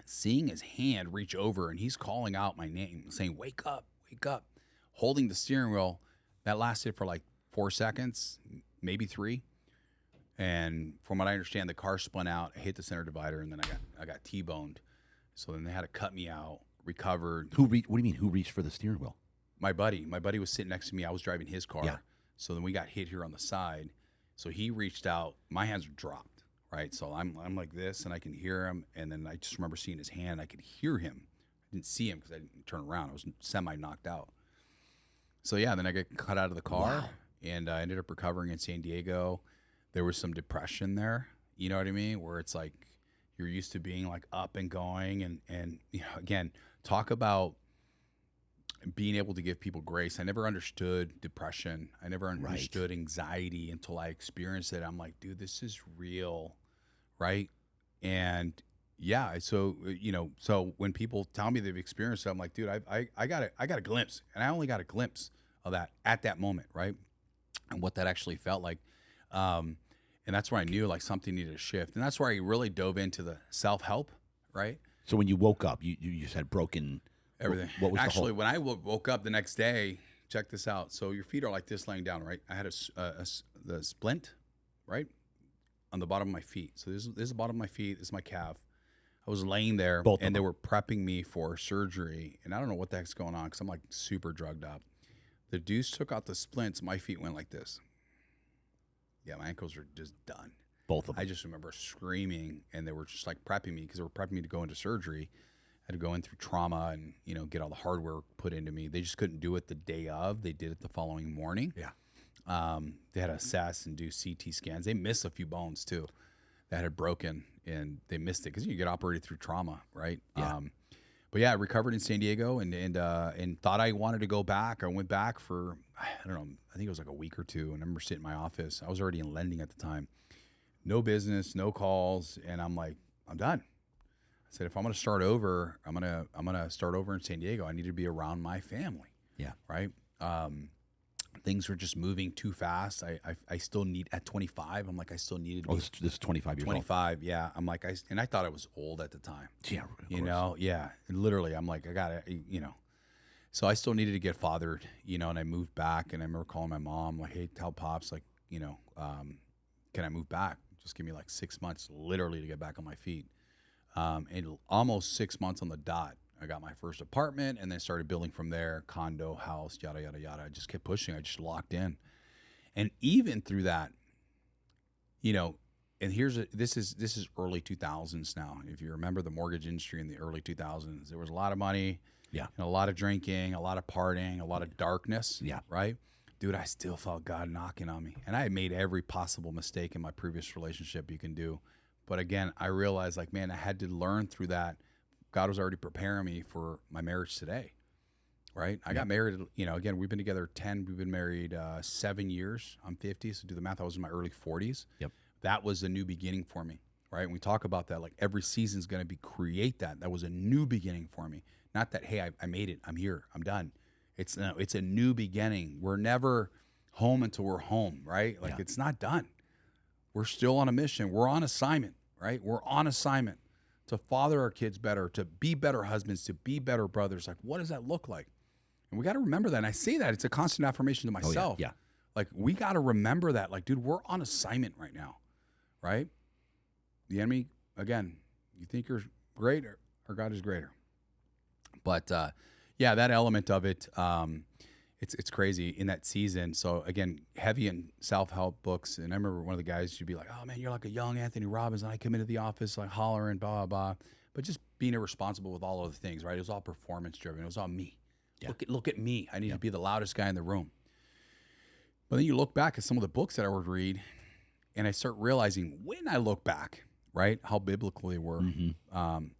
seeing his hand reach over, and he's calling out my name, saying, wake up, holding the steering wheel. That lasted for like 4 seconds, maybe 3. And from what I understand, the car spun out, I hit the center divider, and then I got T-boned. So then they had to cut me out, recovered. What do you mean, who reached for the steering wheel? My buddy was sitting next to me. I was driving his car. Yeah. So then we got hit here on the side. So he reached out. My hands were dropped, right? So I'm like this, and I can hear him. And then I just remember seeing his hand. I could hear him. I didn't see him because I didn't turn around. I was semi-knocked out. So, yeah, then I got cut out of the car, and I ended up recovering in San Diego. There was some depression there, you know what I mean, where it's like you're used to being like up and going. And again, talk about being able to give people grace. I never understood depression. I never understood anxiety until I experienced it. I'm like, dude, this is real, right? And yeah, so so when people tell me they've experienced it, I'm like, dude, I got a glimpse, and I only got a glimpse of that at that moment, right? And what that actually felt like, and that's where I knew like something needed to shift, and that's where I really dove into the self-help, right? So when you woke up, you said broken everything. What was actually when I woke up the next day? Check this out. So your feet are like this, laying down, right? I had the splint, right, on the bottom of my feet. So this is the bottom of my feet. This is my calf. I was laying there, and they were prepping me for surgery, and I don't know what the heck's going on because I'm like super drugged up. The dudes took out the splints. My feet went like this. Yeah, my ankles were just done. Both of them. I just remember screaming, and they were just like prepping me because they were prepping me to go into surgery. I had to go in through trauma and get all the hardware put into me. They just couldn't do it the day of. They did it the following morning. Yeah. They had to assess and do CT scans. They missed a few bones too that had broken, and they missed it because you get operated through trauma, right? Yeah. But yeah, I recovered in San Diego and thought I wanted to go back. I went back for, I don't know, I think it was like a week or two. And I remember sitting in my office. I was already in lending at the time. No business, no calls, and I'm like, I'm done. I said, if I'm going to start over, I'm gonna start over in San Diego. I need to be around my family. Yeah. Right. Things were just moving too fast. I still need at 25. I'm like, I still needed to be This is 25 years 25. Yeah. I'm like, I thought I was old at the time. old. Yeah. You know, yeah. And literally, I'm like, I gotta, you know. So I still needed to get fathered, you know, and I moved back. And I remember calling my mom, like, hey, tell Pops, like, you know, can I move back? Just give me like 6 months, literally, to get back on my feet. And almost 6 months on the dot, I got my first apartment, and then started building from there, condo, house, yada, yada, yada. I just kept pushing. I just locked in. And even through that, you know, and this is early 2000s now. If you remember the mortgage industry in the early 2000s, there was a lot of money, Yeah. and a lot of drinking, a lot of partying, a lot of darkness. Yeah. Right? Dude, I still felt God knocking on me. And I had made every possible mistake in my previous relationship you can do. But again, I realized, like, man, I had to learn through that. God was already preparing me for my marriage today, right? I got married, you know, again, we've been together 10, we've been married 7 years. I'm 50, so do the math. I was in my early 40s. Yep. That was a new beginning for me, right? And we talk about that, like every season's going to be create that. That was a new beginning for me. Not that, hey, I made it, I'm here, I'm done. It's a new beginning. We're never home until we're home, right? Like it's not done. We're still on a mission. We're on assignment, right? We're on assignment to father our kids better, to be better husbands, to be better brothers. Like, what does that look like? And we got to remember that. And I say that, it's a constant affirmation to myself. Yeah. Like, we got to remember that. Like, dude, we're on assignment right now, right? The enemy, again, you think you're great or God is greater. But, yeah, that element of it, it's crazy in that season. So again, heavy in self-help books. And I remember one of the guys, you'd be like, oh man, you're like a young Anthony Robbins. And I come into the office like hollering, blah, blah, blah. But just being irresponsible with all other things, right? It was all performance driven. It was all me. Yeah. Look at me. I need to be the loudest guy in the room. But then you look back at some of the books that I would read, and I start realizing when I look back, right, how biblical they were. One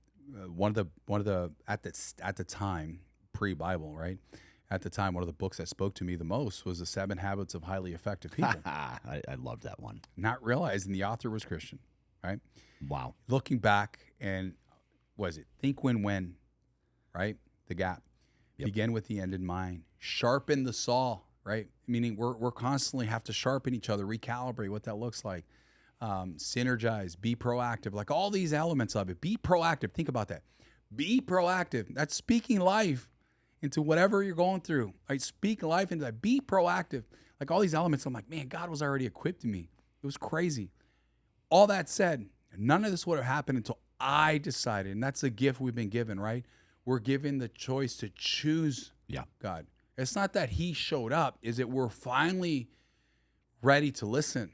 of the at the time, pre-Bible, right? At the time, one of the books that spoke to me the most was The 7 Habits of Highly Effective People. I love that one. Not realizing the author was Christian, right? Wow. Looking back, and was it Think, Win, Win, right? The Gap. Begin with the end in mind. Sharpen the saw, right? Meaning we're constantly have to sharpen each other, recalibrate what that looks like. Synergize, be proactive, like all these elements of it. Be proactive. Think about that. Be proactive. That's speaking life into whatever you're going through. Right? Speak life into that. Be proactive. Like all these elements, I'm like, man, God was already equipped me. It was crazy. All that said, none of this would have happened until I decided, and that's a gift we've been given, right? We're given the choice to choose God. It's not that he showed up, is that we're finally ready to listen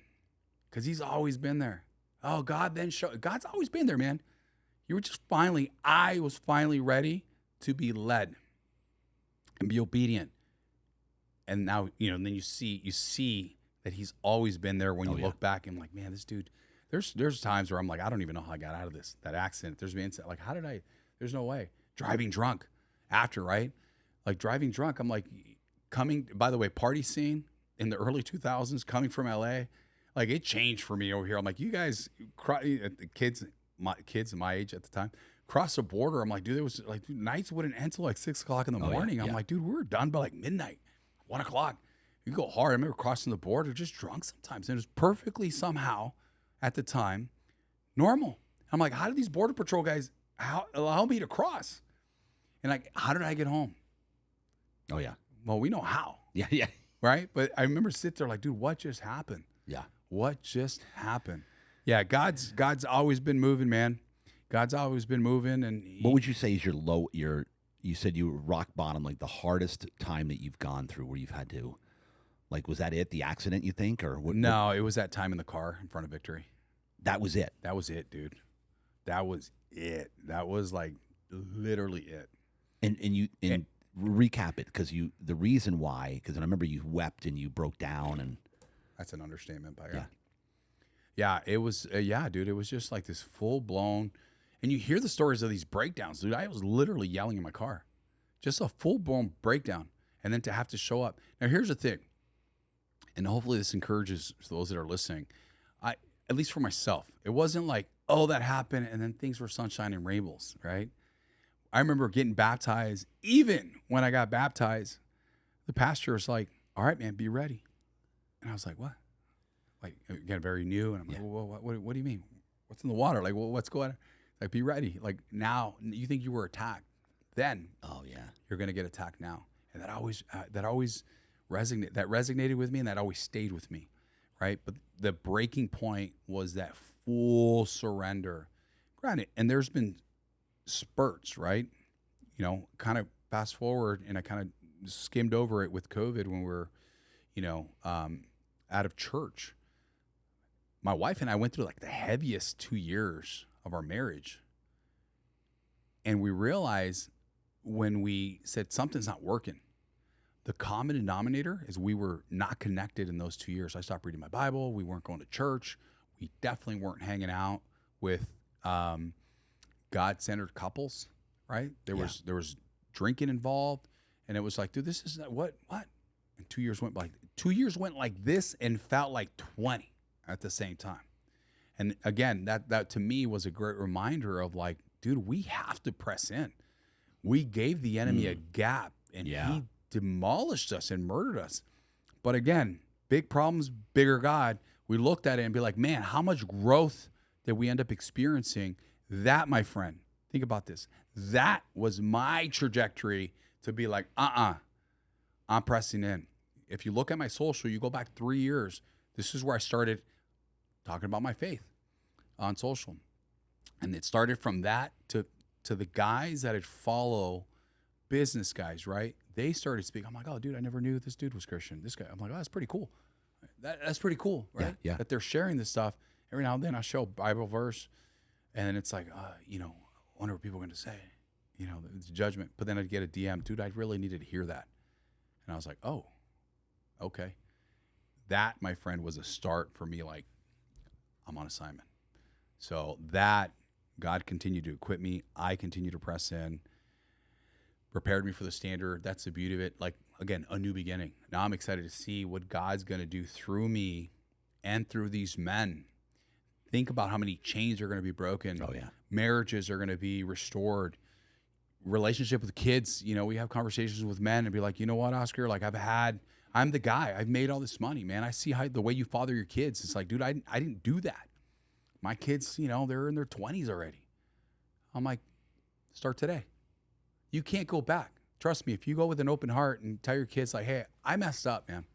because he's always been there. Oh, God then showed. God's always been there, man. I was finally ready to be led and be obedient. And now, and then you see that he's always been there when you look back and like, man, this dude, there's times where I'm like, I don't even know how I got out of that accident. There's been like, there's no way. Driving drunk after, right? Like driving drunk. I'm like by the way, party scene in the early 2000s coming from LA, like it changed for me over here. I'm like, you guys, the kids my age at the time, cross the border. I'm like, dude, there was like nights wouldn't end till like 6 o'clock in the morning. I'm like, dude, we were done by like midnight, 1 o'clock. You go hard. I remember crossing the border, just drunk sometimes. And it was perfectly somehow at the time normal. I'm like, how did these border patrol guys allow me to cross? And like, how did I get home? Oh yeah. Well, we know how. Yeah. Right. But I remember sitting there like, dude, what just happened? Yeah. What just happened? Yeah. God's always been moving, man. God's always been moving. And what would you say is you said you were rock bottom, like the hardest time that you've gone through where you've had to, like, was that it? The accident, you think? Or what? No, it was that time in the car in front of Victory. That was it. That was it, dude. That was it. That was like literally it. And recap it, because the reason why, because I remember you wept and you broke down, and That's an understatement, but yeah, it was, yeah, dude, it was just like this full blown, and you hear the stories of these breakdowns, dude. I was literally yelling in my car, just a full blown breakdown, and then to have to show up. Now, here's the thing, and hopefully this encourages those that are listening. At least for myself, it wasn't like, oh, that happened, and then things were sunshine and rainbows, right? I remember getting baptized. Even when I got baptized, the pastor was like, all right, man, be ready. And I was like, what? Like, again, very new. And I'm like, well, what do you mean? What's in the water? Like, well, what's going on? Like, be ready. Like, now, you think you were attacked. Then, oh yeah, you're going to get attacked now. And that always resonated with me, and that always stayed with me, right? But the breaking point was that full surrender. Granted, and there's been spurts, right? You know, kind of fast forward, and I kind of skimmed over it with COVID when we were, out of church. My wife and I went through like the heaviest 2 years of our marriage. And we realized when we said something's not working, the common denominator is we were not connected in those 2 years. I stopped reading my Bible. We weren't going to church. We definitely weren't hanging out with God-centered couples, right? There was drinking involved, and it was like, dude, this is what? And 2 years went like this and felt like 20 at the same time. And again, that to me was a great reminder of like, dude, we have to press in. We gave the enemy a gap, and he demolished us and murdered us. But again, big problems, bigger God. We looked at it and be like, man, how much growth did we end up experiencing? That, my friend, think about this. That was my trajectory to be like, I'm pressing in. If you look at my social, you go back 3 years, this is where I started talking about my faith on social. And it started from that to the guys that had follow business guys, right? They started speaking. I'm like, oh, dude, I never knew this dude was Christian. This guy, I'm like, oh, that's pretty cool. That's pretty cool, right? Yeah. That they're sharing this stuff. Every now and then I show a Bible verse, and then it's like, I wonder what people are going to say. It's judgment. But then I'd get a DM, dude, I really needed to hear that. And I was like, oh, okay. That, my friend, was a start for me, like, I'm on assignment. So that, God continued to equip me. I continued to press in, prepared me for the standard. That's the beauty of it. Like, again, a new beginning. Now I'm excited to see what God's going to do through me and through these men. Think about how many chains are going to be broken. Oh, yeah. Marriages are going to be restored. Relationship with kids. We have conversations with men and be like, you know what, Oscar? Like, I'm the guy. I've made all this money, man. I see how the way you father your kids. It's like, dude, I didn't do that. My kids, they're in their 20s already. I'm like, start today. You can't go back. Trust me, if you go with an open heart and tell your kids like, hey, I messed up, man.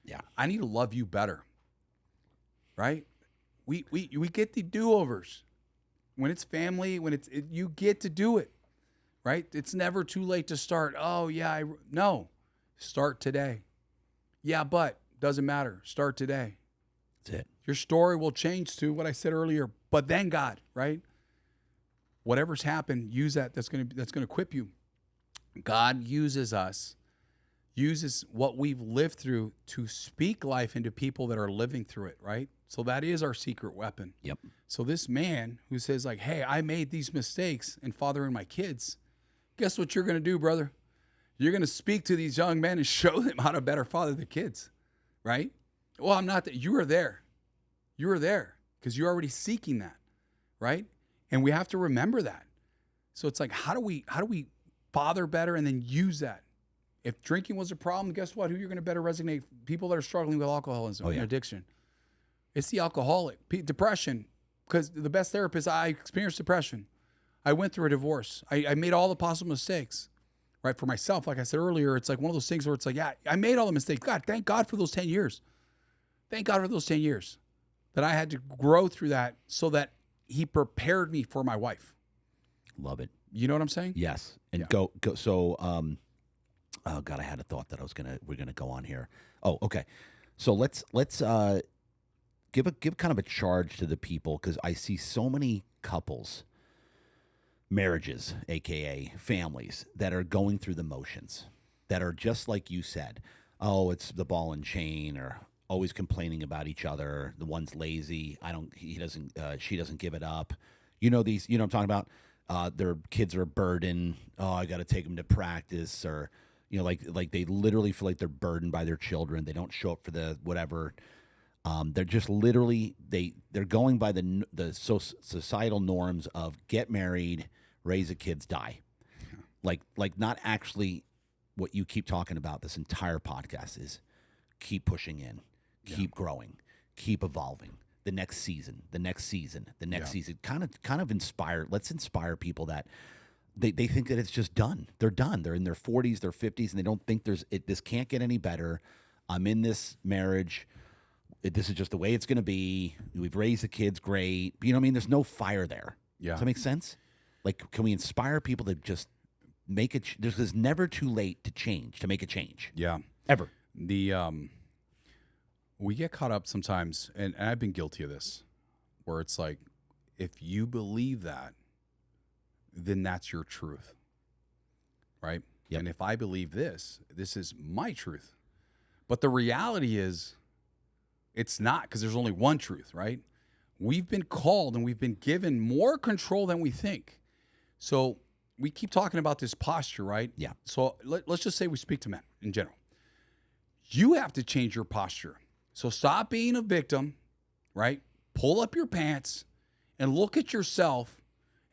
Yeah. I need to love you better. Right? We get the do-overs. When it's family, you get to do it. Right? It's never too late to start. Oh, yeah, no. Start today. Yeah, but doesn't matter. Start today. That's it. Your story will change to what I said earlier, but then God, right? Whatever's happened, use that. That's going to equip you. God uses us, uses what we've lived through to speak life into people that are living through it, right? So that is our secret weapon. Yep. So this man who says like, hey, I made these mistakes in fathering my kids, guess what you're going to do, brother? You're going to speak to these young men and show them how to better father their kids, right? Well, I'm not that. You were there. You were there because you're already seeking that, right? And we have to remember that. So it's like, how do we father better and then use that? If drinking was a problem, guess what? Who you're going to better resonate? People that are struggling with alcoholism and addiction. It's the alcoholic. Depression, because the best therapist, I experienced depression. I went through a divorce. I made all the possible mistakes, right? For myself, like I said earlier, it's like one of those things where it's like, yeah, I made all the mistakes. God, thank God for those 10 years. Thank God for those 10 years that I had to grow through that so that he prepared me for my wife. Love it. You know what I'm saying? Yes. And go. So, oh God, I had a thought that we're gonna go on here. Oh, okay. So let's give kind of a charge to the people, because I see so many couples marriages, aka families, that are going through the motions, that are just like you said. Oh, it's the ball and chain, or always complaining about each other. The one's lazy. I don't. He doesn't. She doesn't give it up. You know these. You know what I'm talking about. Their kids are a burden. Oh, I got to take them to practice, or like they literally feel like they're burdened by their children. They don't show up for the whatever. They're just literally they're going by the societal norms of get married, raise a kids, die. Like not actually what you keep talking about this entire podcast is keep pushing in, keep growing, keep evolving. The next season, the next season, the next season. Kind of inspire. Let's inspire people that they think that it's just done. They're done. They're in their 40s, their 50s, and they don't think this can't get any better. I'm in this marriage. This is just the way it's going to be. We've raised the kids great. You know what I mean? There's no fire there. Yeah. Does that make sense? Like, can we inspire people to just make it? There's never too late to change, to make a change. Yeah. Ever. We get caught up sometimes, and I've been guilty of this, where it's like, if you believe that, then that's your truth, right? Yep. And if I believe this is my truth. But the reality is, it's not, because there's only one truth, right? We've been called and we've been given more control than we think. So we keep talking about this posture, right? Yeah. So let's just say we speak to men in general. You have to change your posture. So stop being a victim, right? Pull up your pants and look at yourself.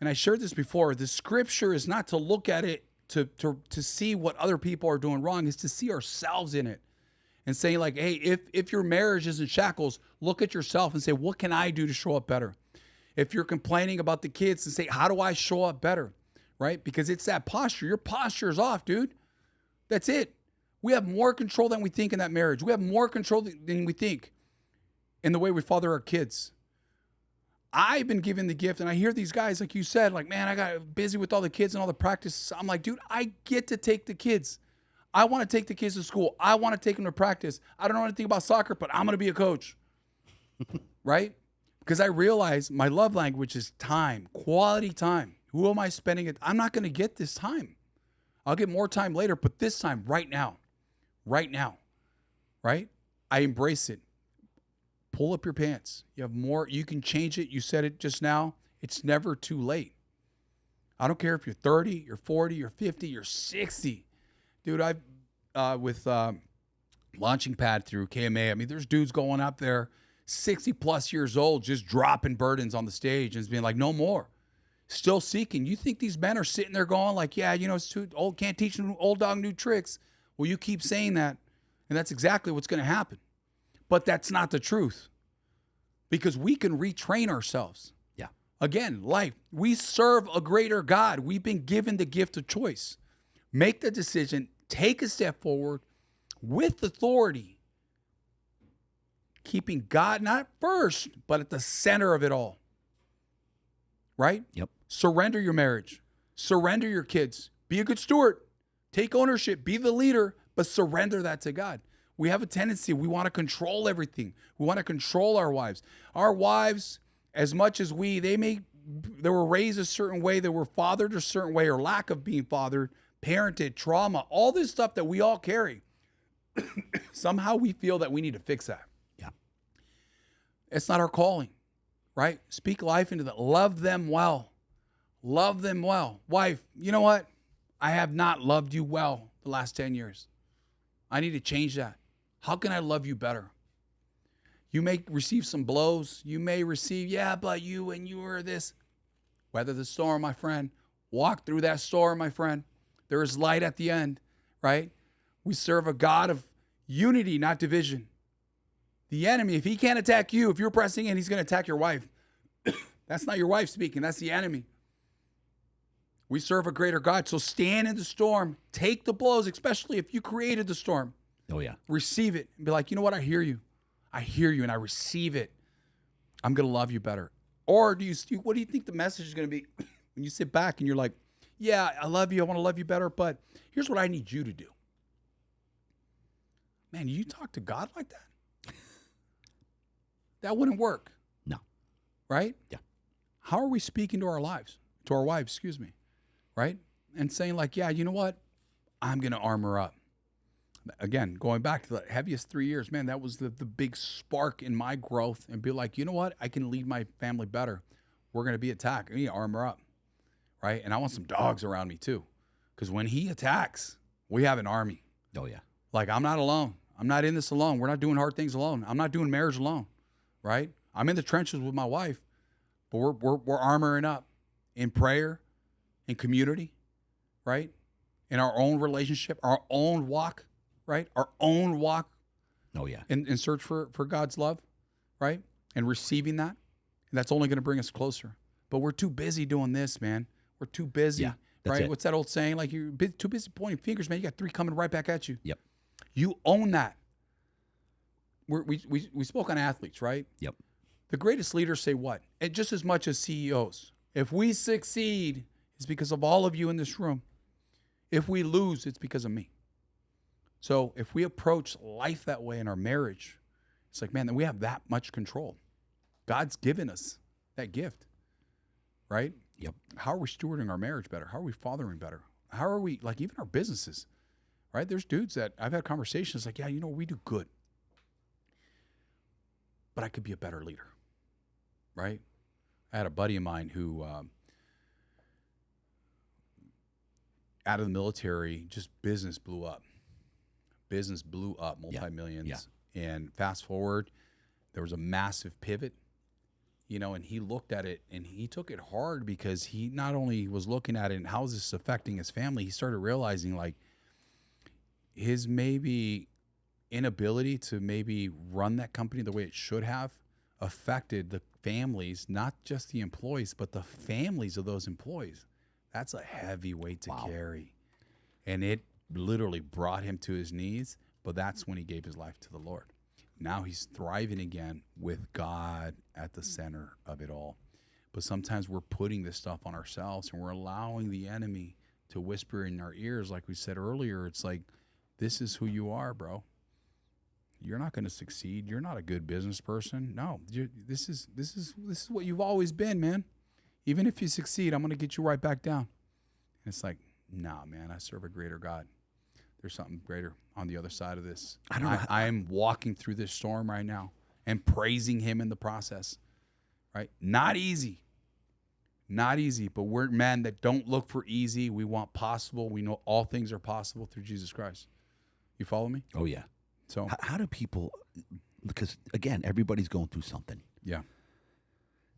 And I shared this before. The scripture is not to look at it to see what other people are doing wrong. It's to see ourselves in it. And saying like, hey, if your marriage is in shackles, look at yourself and say, what can I do to show up better? If you're complaining about the kids, and say, how do I show up better? Right? Because it's that posture. Your posture is off, dude. That's it. We have more control than we think in that marriage. We have more control than we think in the way we father our kids. I've been given the gift, and I hear these guys, like you said, like, man, I got busy with all the kids and all the practice. I'm like, dude, I get to take the kids. I want to take the kids to school. I want to take them to practice. I don't know anything about soccer, but I'm going to be a coach. Right? Because I realize my love language is time, quality time. Who am I spending it? I'm not going to get this time. I'll get more time later, but this time, right now. Right now. Right? I embrace it. Pull up your pants. You have more. You can change it. You said it just now. It's never too late. I don't care if you're 30, you're 40, you're 50, you're 60. Dude, I've with launching pad through KMA. I mean, there's dudes going up there, 60 plus years old, just dropping burdens on the stage and being like, no more. Still seeking. You think these men are sitting there going like, yeah, it's too old, can't teach an old dog new tricks. Well, you keep saying that, and that's exactly what's going to happen. But that's not the truth, because we can retrain ourselves. Yeah. Again, life. We serve a greater God. We've been given the gift of choice. Make the decision, take a step forward with authority, keeping God not first, but at the center of it all. Right? Yep. Surrender your marriage. Surrender your kids. Be a good steward. Take ownership. Be the leader, but surrender that to God. We have a tendency, we want to control everything. We want to control our wives. Our wives, as much as they were raised a certain way, they were fathered a certain way, or lack of being fathered, parented, trauma, all this stuff that we all carry. Somehow we feel that we need to fix that. Yeah. It's not our calling, right? Speak life into them. Love them well. Love them well. Wife, you know what? I have not loved you well the last 10 years. I need to change that. How can I love you better? You may receive some blows. You may receive, yeah, but you and you were this. Weather the storm, my friend. Walk through that storm, my friend. There is light at the end, right? We serve a God of unity, not division. The enemy, if he can't attack you, if you're pressing in, he's going to attack your wife. That's not your wife speaking. That's the enemy. We serve a greater God. So stand in the storm. Take the blows, especially if you created the storm. Oh, yeah. Receive it. And be like, you know what? I hear you. I hear you and I receive it. I'm going to love you better. Or what do you think the message is going to be when you sit back and you're like, yeah, I love you. I want to love you better, but here's what I need you to do. Man, you talk to God like that? That wouldn't work. No. Right? Yeah. How are we speaking to our lives? to our wives, right? And saying like, yeah, you know what? I'm going to armor up. Again, going back to the heaviest 3 years, man, that was the big spark in my growth, and be like, you know what? I can lead my family better. We're going to be attacked. I need to armor up, right? And I want some dogs around me too, because when he attacks, we have an army. Oh, yeah. Like, I'm not alone. I'm not in this alone. We're not doing hard things alone. I'm not doing marriage alone, right? I'm in the trenches with my wife, but we're armoring up in prayer, in community, right? In our own relationship, our own walk, right? Our own walk. Oh, yeah. In search for God's love, right? And receiving that. And that's only going to bring us closer. But we're too busy doing this, man. We're too busy, right? It. What's that old saying? Like, you're too busy pointing fingers, man. You got 3 coming right back at you. Yep. You own that. We spoke on athletes, right? Yep. The greatest leaders say what? And just as much as CEOs. If we succeed, it's because of all of you in this room. If we lose, it's because of me. So if we approach life that way in our marriage, it's like, man, then we have that much control. God's given us that gift, right? Yep. How are we stewarding our marriage better? How are we fathering better? How are we, like, even our businesses, right? There's dudes that I've had conversations like, yeah, you know, we do good, but I could be a better leader, right? I had a buddy of mine who, out of the military, just business blew up. Multi-millions. Yeah. And fast forward, there was a massive pivot, you know, and he looked at it and he took it hard, because he not only was looking at it and how is this affecting his family, he started realizing like his maybe inability to maybe run that company the way it should have affected the families, not just the employees, but the families of those employees. That's a heavy weight to carry. And it literally brought him to his knees, but that's when he gave his life to the Lord. Now he's thriving again with God at the center of it all. But sometimes we're putting this stuff on ourselves, and we're allowing the enemy to whisper in our ears. Like we said earlier, it's like, this is who you are, bro. You're not going to succeed. You're not a good business person. No, this is what you've always been, man. Even if you succeed, I'm going to get you right back down. And it's like, nah, man, I serve a greater God. There's something greater on the other side of this. I am walking through this storm right now and praising him in the process, right? Not easy, but we're men that don't look for easy. We want possible. We know all things are possible through Jesus Christ. You follow me? Oh, yeah. So how do people, because again, everybody's going through something. Yeah.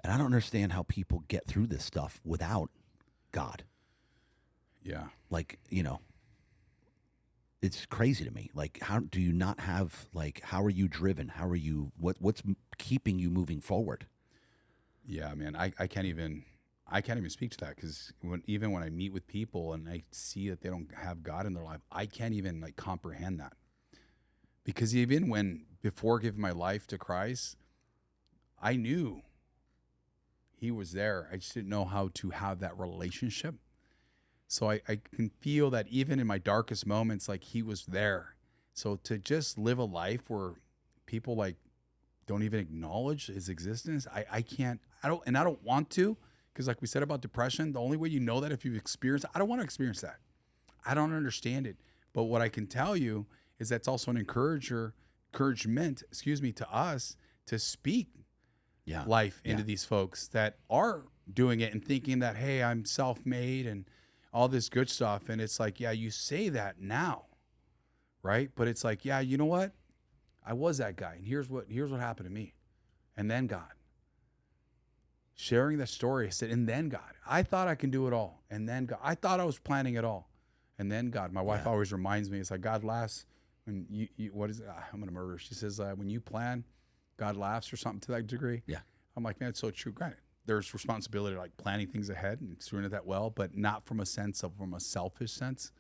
And I don't understand how people get through this stuff without God. Yeah. Like, you know, it's crazy to me. Like, how do you not have, like, how are you driven? How are you, what's keeping you moving forward? Yeah, man, I can't even speak to that, because when I meet with people and I see that they don't have God in their life, I can't even like comprehend that. Because even before giving my life to Christ, I knew he was there. I just didn't know how to have that relationship. So I can feel that even in my darkest moments, like he was there. So to just live a life where people like don't even acknowledge his existence, I don't want to, because like we said about depression, the only way you know that if you've experienced, I don't want to experience that. I don't understand it. But what I can tell you is that's also an encouragement, to us to speak life into these folks that are doing it and thinking that, hey, I'm self-made and all this good stuff. And it's like, yeah, you say that now, right? But it's like, yeah, you know what? I was that guy, and here's what happened to me. And then God. Sharing the story, I said, and then God. I thought I can do it all. And then God. I thought I was planning it all. And then God. My wife always reminds me, it's like, God laughs when you what is it? I'm going to murder her. She says, when you plan, God laughs, or something to that degree. Yeah. I'm like, man, it's so true. Granted, there's responsibility, like planning things ahead and doing it that well, but not from a selfish sense.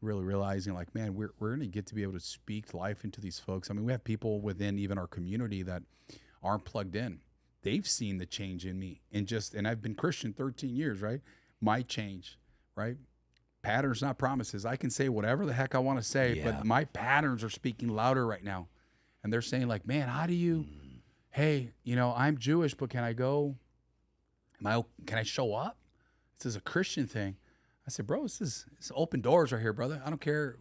Really realizing, like, man, we're going to get to be able to speak life into these folks. I mean, we have people within even our community that aren't plugged in. They've seen the change in me, and I've been Christian 13 years, right? My change, right? Patterns, not promises. I can say whatever the heck I want to say, but my patterns are speaking louder right now. And they're saying, like, man, how do you, hey, you know, I'm Jewish, but can I go? Can I show up? this is a Christian thing. I said, bro, it's open doors right here, brother. I don't care,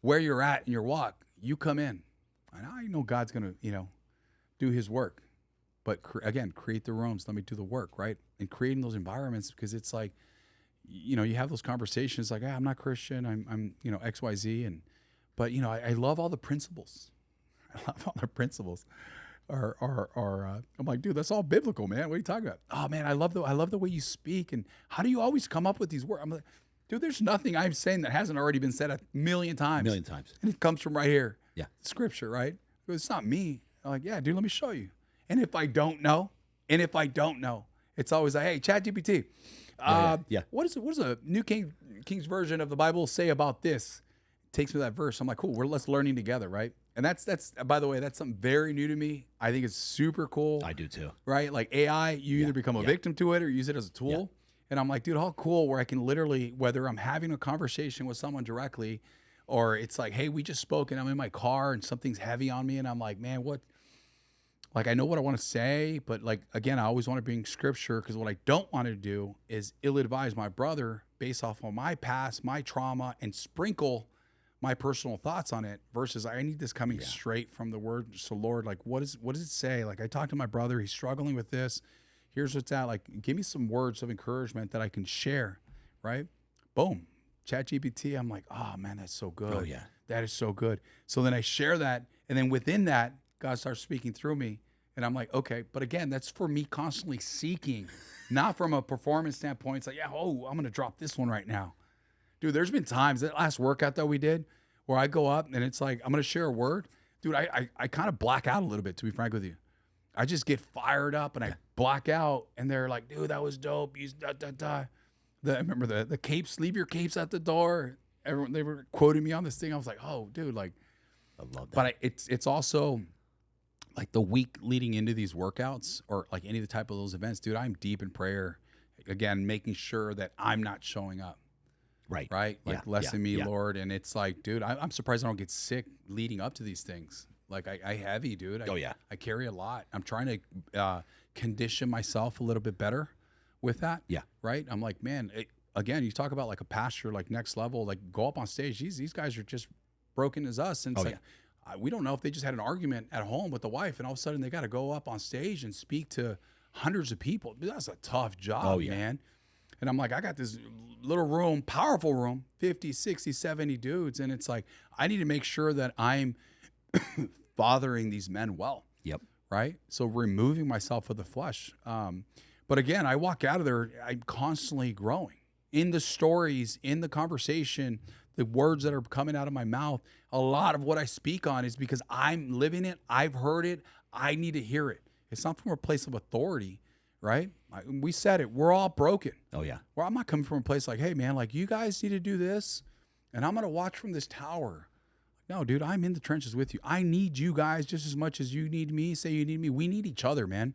where you're at in your walk. You come in. And I know God's going to, do his work. But again, create the rooms. Let me do the work, right? And creating those environments, because it's like, you have those conversations like, I'm not Christian. I'm X, Y, Z. But I love all the principles. I love all the principles. I'm like, dude, that's all biblical, man. What are you talking about? Oh man, I love the way you speak. And how do you always come up with these words? I'm like, dude, there's nothing I'm saying that hasn't already been said a million times. And it comes from right here. Yeah. Scripture, right? It's not me. I'm like, yeah, dude, let me show you. And if I don't know, it's always like, hey, ChatGPT. What does a New King's version of the Bible say about this? Takes me to that verse. I'm like, cool, let's learning together, right? And that's by the way, that's something very new to me. I think it's super cool. I do too. Right? Like AI, you either become a victim to it or use it as a tool. Yeah. And I'm like, dude, how cool where I can literally, whether I'm having a conversation with someone directly, or it's like, hey, we just spoke and I'm in my car and something's heavy on me. And I'm like, man, what? Like, I know what I want to say, but like, again, I always want to bring scripture, because what I don't want to do is ill-advise my brother based off of my past, my trauma, and sprinkle my personal thoughts on it, versus I need this coming straight from the word. So Lord, like, what does it say? Like, I talked to my brother, he's struggling with this. Here's what's at. Like, give me some words of encouragement that I can share, right? Boom. ChatGPT. I'm like, oh man, that's so good. Oh yeah. That is so good. So then I share that. And then within that, God starts speaking through me. And I'm like, okay, but again, that's for me constantly seeking, not from a performance standpoint. It's like, I'm going to drop this one right now. Dude, there's been times, that last workout that we did, where I go up and it's like, I'm going to share a word. Dude, I kind of black out a little bit, to be frank with you. I just get fired up and I black out, and they're like, dude, that was dope. I remember the capes, leave your capes at the door. Everyone, they were quoting me on this thing. I was like, oh, dude, like, I love that. But it's also like the week leading into these workouts, or like any of the type of those events, dude, I'm deep in prayer. Again, making sure that I'm not showing up. Right. Like, lessen me, Lord. And it's like, dude, I'm surprised I don't get sick leading up to these things. Like, I heavy, dude. I carry a lot. I'm trying to condition myself a little bit better with that. Yeah. Right. I'm like, man, again, you talk about like a pastor, like next level, like go up on stage. These guys are just broken as us. And it's we don't know if they just had an argument at home with the wife, and all of a sudden they got to go up on stage and speak to hundreds of people. That's a tough job, man. And I'm like, I got this little room, powerful room, 50, 60, 70 dudes. And it's like, I need to make sure that I'm fathering these men well. Yep. Right. So removing myself of the flesh. But again, I walk out of there, I'm constantly growing in the stories, in the conversation, the words that are coming out of my mouth. A lot of what I speak on is because I'm living it. I've heard it. I need to hear it. It's not from a place of authority, right? We said it. We're all broken. Oh, yeah. Well, I'm not coming from a place like, hey, man, like, you guys need to do this, and I'm going to watch from this tower. No, dude, I'm in the trenches with you. I need you guys just as much as you need me. Say you need me. We need each other, man.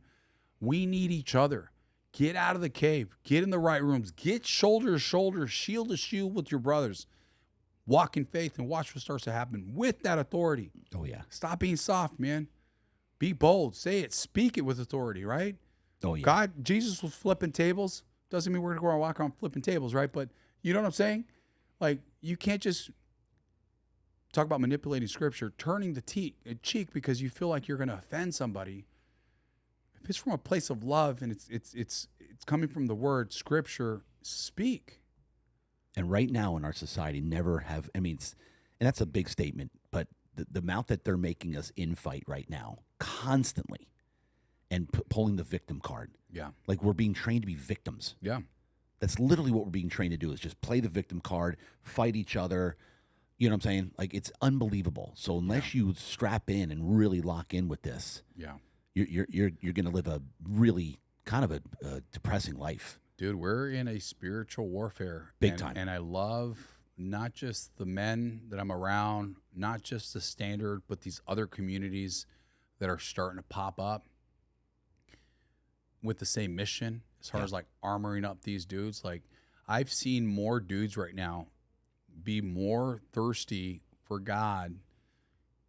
We need each other. Get out of the cave. Get in the right rooms. Get shoulder to shoulder, shield to shield with your brothers. Walk in faith and watch what starts to happen with that authority. Oh, yeah. Stop being soft, man. Be bold. Say it. Speak it with authority, right? Oh, yeah. God, Jesus was flipping tables. Doesn't mean we're going to go and walk around flipping tables, right? But you know what I'm saying? Like, you can't just talk about manipulating scripture, turning the cheek because you feel like you're going to offend somebody. If it's from a place of love and it's coming from the word scripture, speak. And right now in our society, and that's a big statement, but the amount that they're making us infight right now, constantly, and pulling the victim card. Yeah. Like, we're being trained to be victims. Yeah. That's literally what we're being trained to do, is just play the victim card, fight each other. You know what I'm saying? Like, it's unbelievable. So unless you strap in and really lock in with this, you're going to live a really kind of a depressing life. Dude, we're in a spiritual warfare. Big time. And I love not just the men that I'm around, not just the standard, but these other communities that are starting to pop up with the same mission as far as like armoring up these dudes. Like, I've seen more dudes right now be more thirsty for God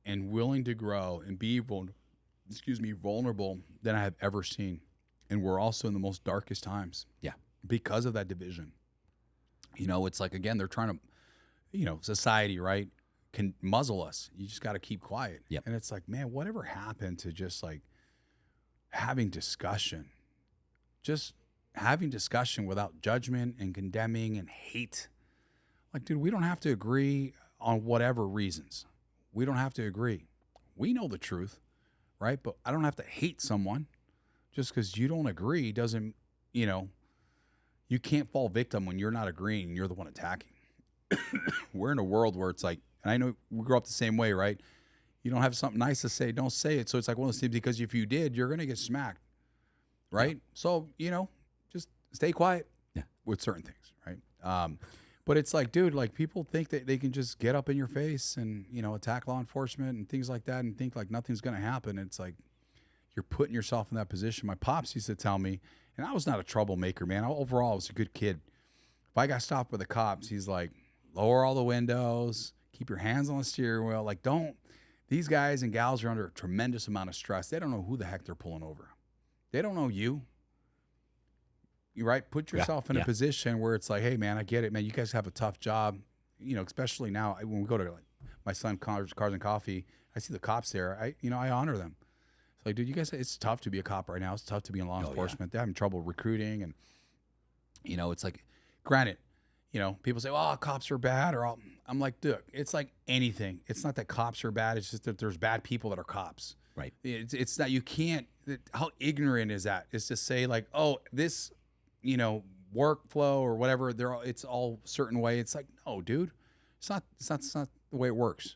and willing to grow and be vulnerable than I have ever seen. And we're also in the most darkest times. Yeah. because of that division. It's like, again, they're trying to, society, right, can muzzle us. You just got to keep quiet. Yep. And it's like, man, whatever happened to just like having discussion? Just having discussion without judgment and condemning and hate. Like, dude, we don't have to agree on whatever reasons. We don't have to agree. We know the truth, right? But I don't have to hate someone just because you don't agree doesn't, you can't fall victim when you're not agreeing and you're the one attacking. We're in a world where it's like, and I know we grew up the same way, right? You don't have something nice to say, don't say it. So it's like one of those things, because if you did, you're going to get smacked, right? Yeah. So, just stay quiet with certain things, right? But it's like, dude, like people think that they can just get up in your face and, attack law enforcement and things like that and think like nothing's going to happen. It's like you're putting yourself in that position. My pops used to tell me, and I was not a troublemaker, man. Overall, I was a good kid. If I got stopped by the cops, he's like, lower all the windows, keep your hands on the steering wheel. Like, these guys and gals are under a tremendous amount of stress. They don't know who the heck they're pulling over. They don't know you. You right? Put yourself in a position where it's like, hey, man, I get it, man. You guys have a tough job, especially now when we go to like, my son Cars and Coffee. I see the cops there. I honor them. It's like, dude, you guys, it's tough to be a cop right now. It's tough to be in law enforcement. They're having trouble recruiting, and it's like, granted, people say, well, cops are bad, or I'm like, dude, it's like anything. It's not that cops are bad. It's just that there's bad people that are cops. Right. It's not, you can't, how ignorant is that? It's to say like, oh, this, workflow or whatever, it's all certain way. It's like, no, dude, it's not the way it works.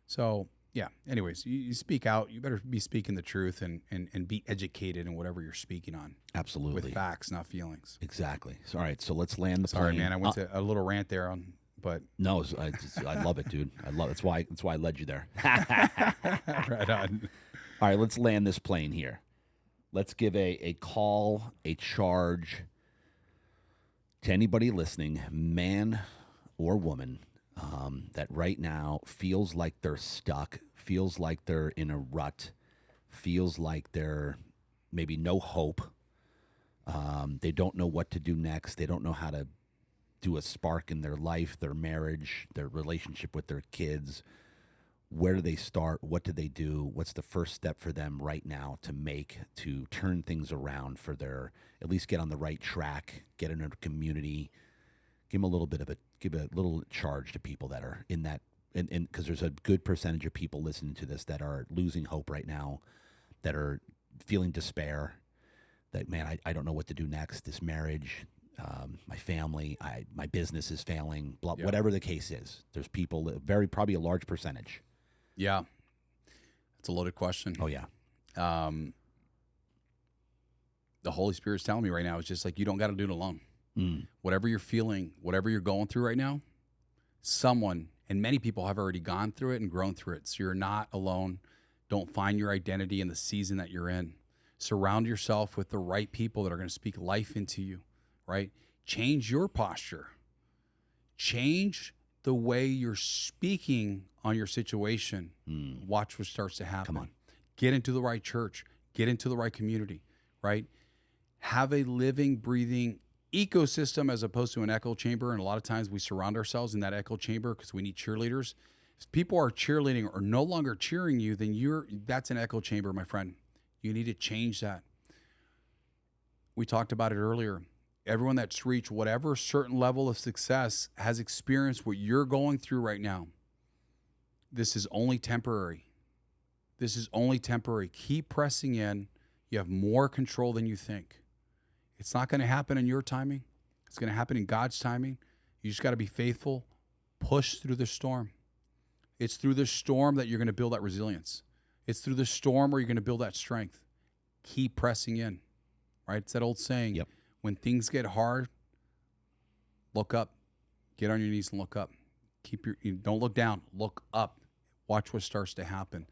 So yeah. Anyways, you speak out. You better be speaking the truth and be educated in whatever you're speaking on. Absolutely. With facts, not feelings. Exactly. So, all right. So let's land the plane. Sorry, man. I went to a little rant there but no, I love it, dude. I love it. That's why I led you there. Right on. All right. Let's land this plane here. Let's give a call, a charge to anybody listening, man or woman, that right now feels like they're stuck, feels like they're in a rut, feels like they're maybe no hope. They don't know what to do next. They don't know how to do a spark in their life, their marriage, their relationship with their kids. Where do they start? What do they do? What's the first step for them right now to turn things around for at least get on the right track, get in a community, give a little charge to people that are in that, and because there's a good percentage of people listening to this that are losing hope right now, that are feeling despair, that, man, I don't know what to do next. This marriage, my family, my business is failing, whatever the case is. There's people, probably a large percentage. Yeah. That's a loaded question. Oh, yeah. The Holy Spirit's telling me right now, it's just like, you don't got to do it alone. Mm. Whatever you're feeling, whatever you're going through right now, someone, and many people have already gone through it and grown through it. So you're not alone. Don't find your identity in the season that you're in. Surround yourself with the right people that are going to speak life into you, right? Change your posture. Change the way you're speaking on your situation. Watch what starts to happen. Come on. Get into the right church. Get into the right community, right? Have a living, breathing ecosystem as opposed to an echo chamber. And a lot of times we surround ourselves in that echo chamber because we need cheerleaders. If people are cheerleading or no longer cheering you, then that's an echo chamber, my friend. You need to change that. We talked about it earlier. Everyone that's reached whatever certain level of success has experienced what you're going through right now. This is only temporary. This is only temporary. Keep pressing in. You have more control than you think. It's not going to happen in your timing. It's going to happen in God's timing. You just got to be faithful. Push through the storm. It's through the storm that you're going to build that resilience. It's through the storm where you're going to build that strength. Keep pressing in, right? It's that old saying, Yep. When things get hard, look up. Get on your knees and look up. Don't look down. Look up. Watch what starts to happen.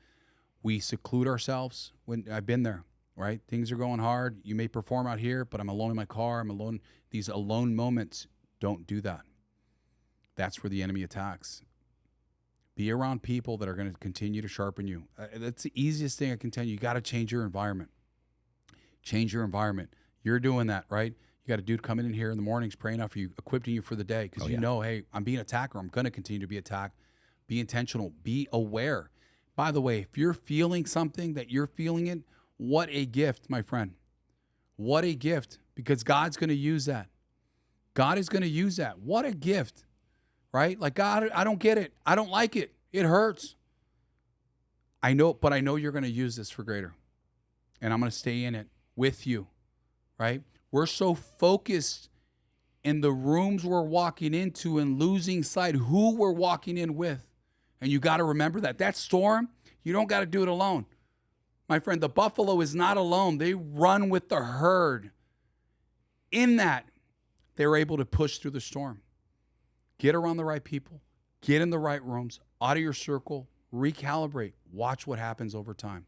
We seclude ourselves. I've been there, right? Things are going hard. You may perform out here, but I'm alone in my car. I'm alone. These alone moments, don't do that. That's where the enemy attacks. Be around people that are going to continue to sharpen you. That's the easiest thing I can tell you. You got to change your environment. Change your environment. You're doing that, right? You got a dude coming in here in the mornings praying out for you, equipping you for the day because know, hey, I'm being attacked or I'm going to continue to be attacked. Be intentional. Be aware. By the way, if you're feeling something that you're feeling it, what a gift, my friend. What a gift, because God's going to use that. God is going to use that. What a gift, right? Like, God, I don't get it. I don't like it. It hurts. I know, but I know you're going to use this for greater. And I'm going to stay in it with you, right? We're so focused in the rooms we're walking into and losing sight who we're walking in with. And you got to remember that storm, you don't got to do it alone. My friend, the buffalo is not alone. They run with the herd. In that, they were able to push through the storm. Get around the right people. Get in the right rooms. Out of your circle. Recalibrate. Watch what happens over time.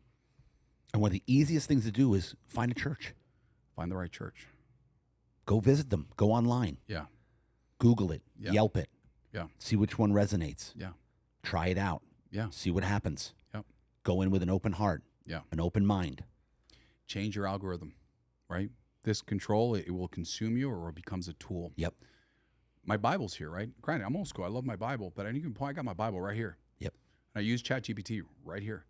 And one of the easiest things to do is find a church. Find the right church. Go visit them. Go online. Yeah. Google it. Yeah. Yelp it. Yeah. See which one resonates. Yeah. Try it out. Yeah. See what happens. Yep. Go in with an open heart. Yeah. An open mind. Change your algorithm, right? This control, it will consume you or it becomes a tool. Yep. My Bible's here, right? Granted, I'm old school. I love my Bible, but at any given point, I got my Bible right here. Yep. And I use ChatGPT right here.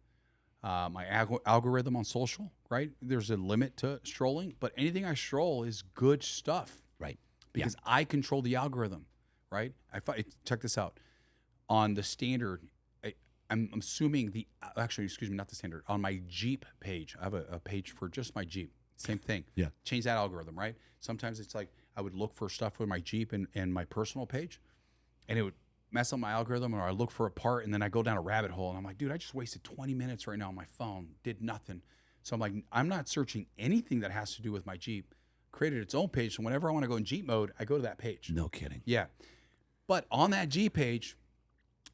My algorithm on social, right? There's a limit to strolling, but anything I stroll is good stuff. Right. Because I control the algorithm, right? Check this out. On the standard, I'm assuming not the standard. On my Jeep page, I have a page for just my Jeep. Same thing. Yeah. Change that algorithm, right? Sometimes it's like I would look for stuff with my Jeep and my personal page, and it would mess up my algorithm, or I look for a part, and then I go down a rabbit hole, and I'm like, dude, I just wasted 20 minutes right now on my phone, did nothing. So I'm like, I'm not searching anything that has to do with my Jeep. Created its own page, so whenever I want to go in Jeep mode, I go to that page. No kidding. Yeah. But on that Jeep page,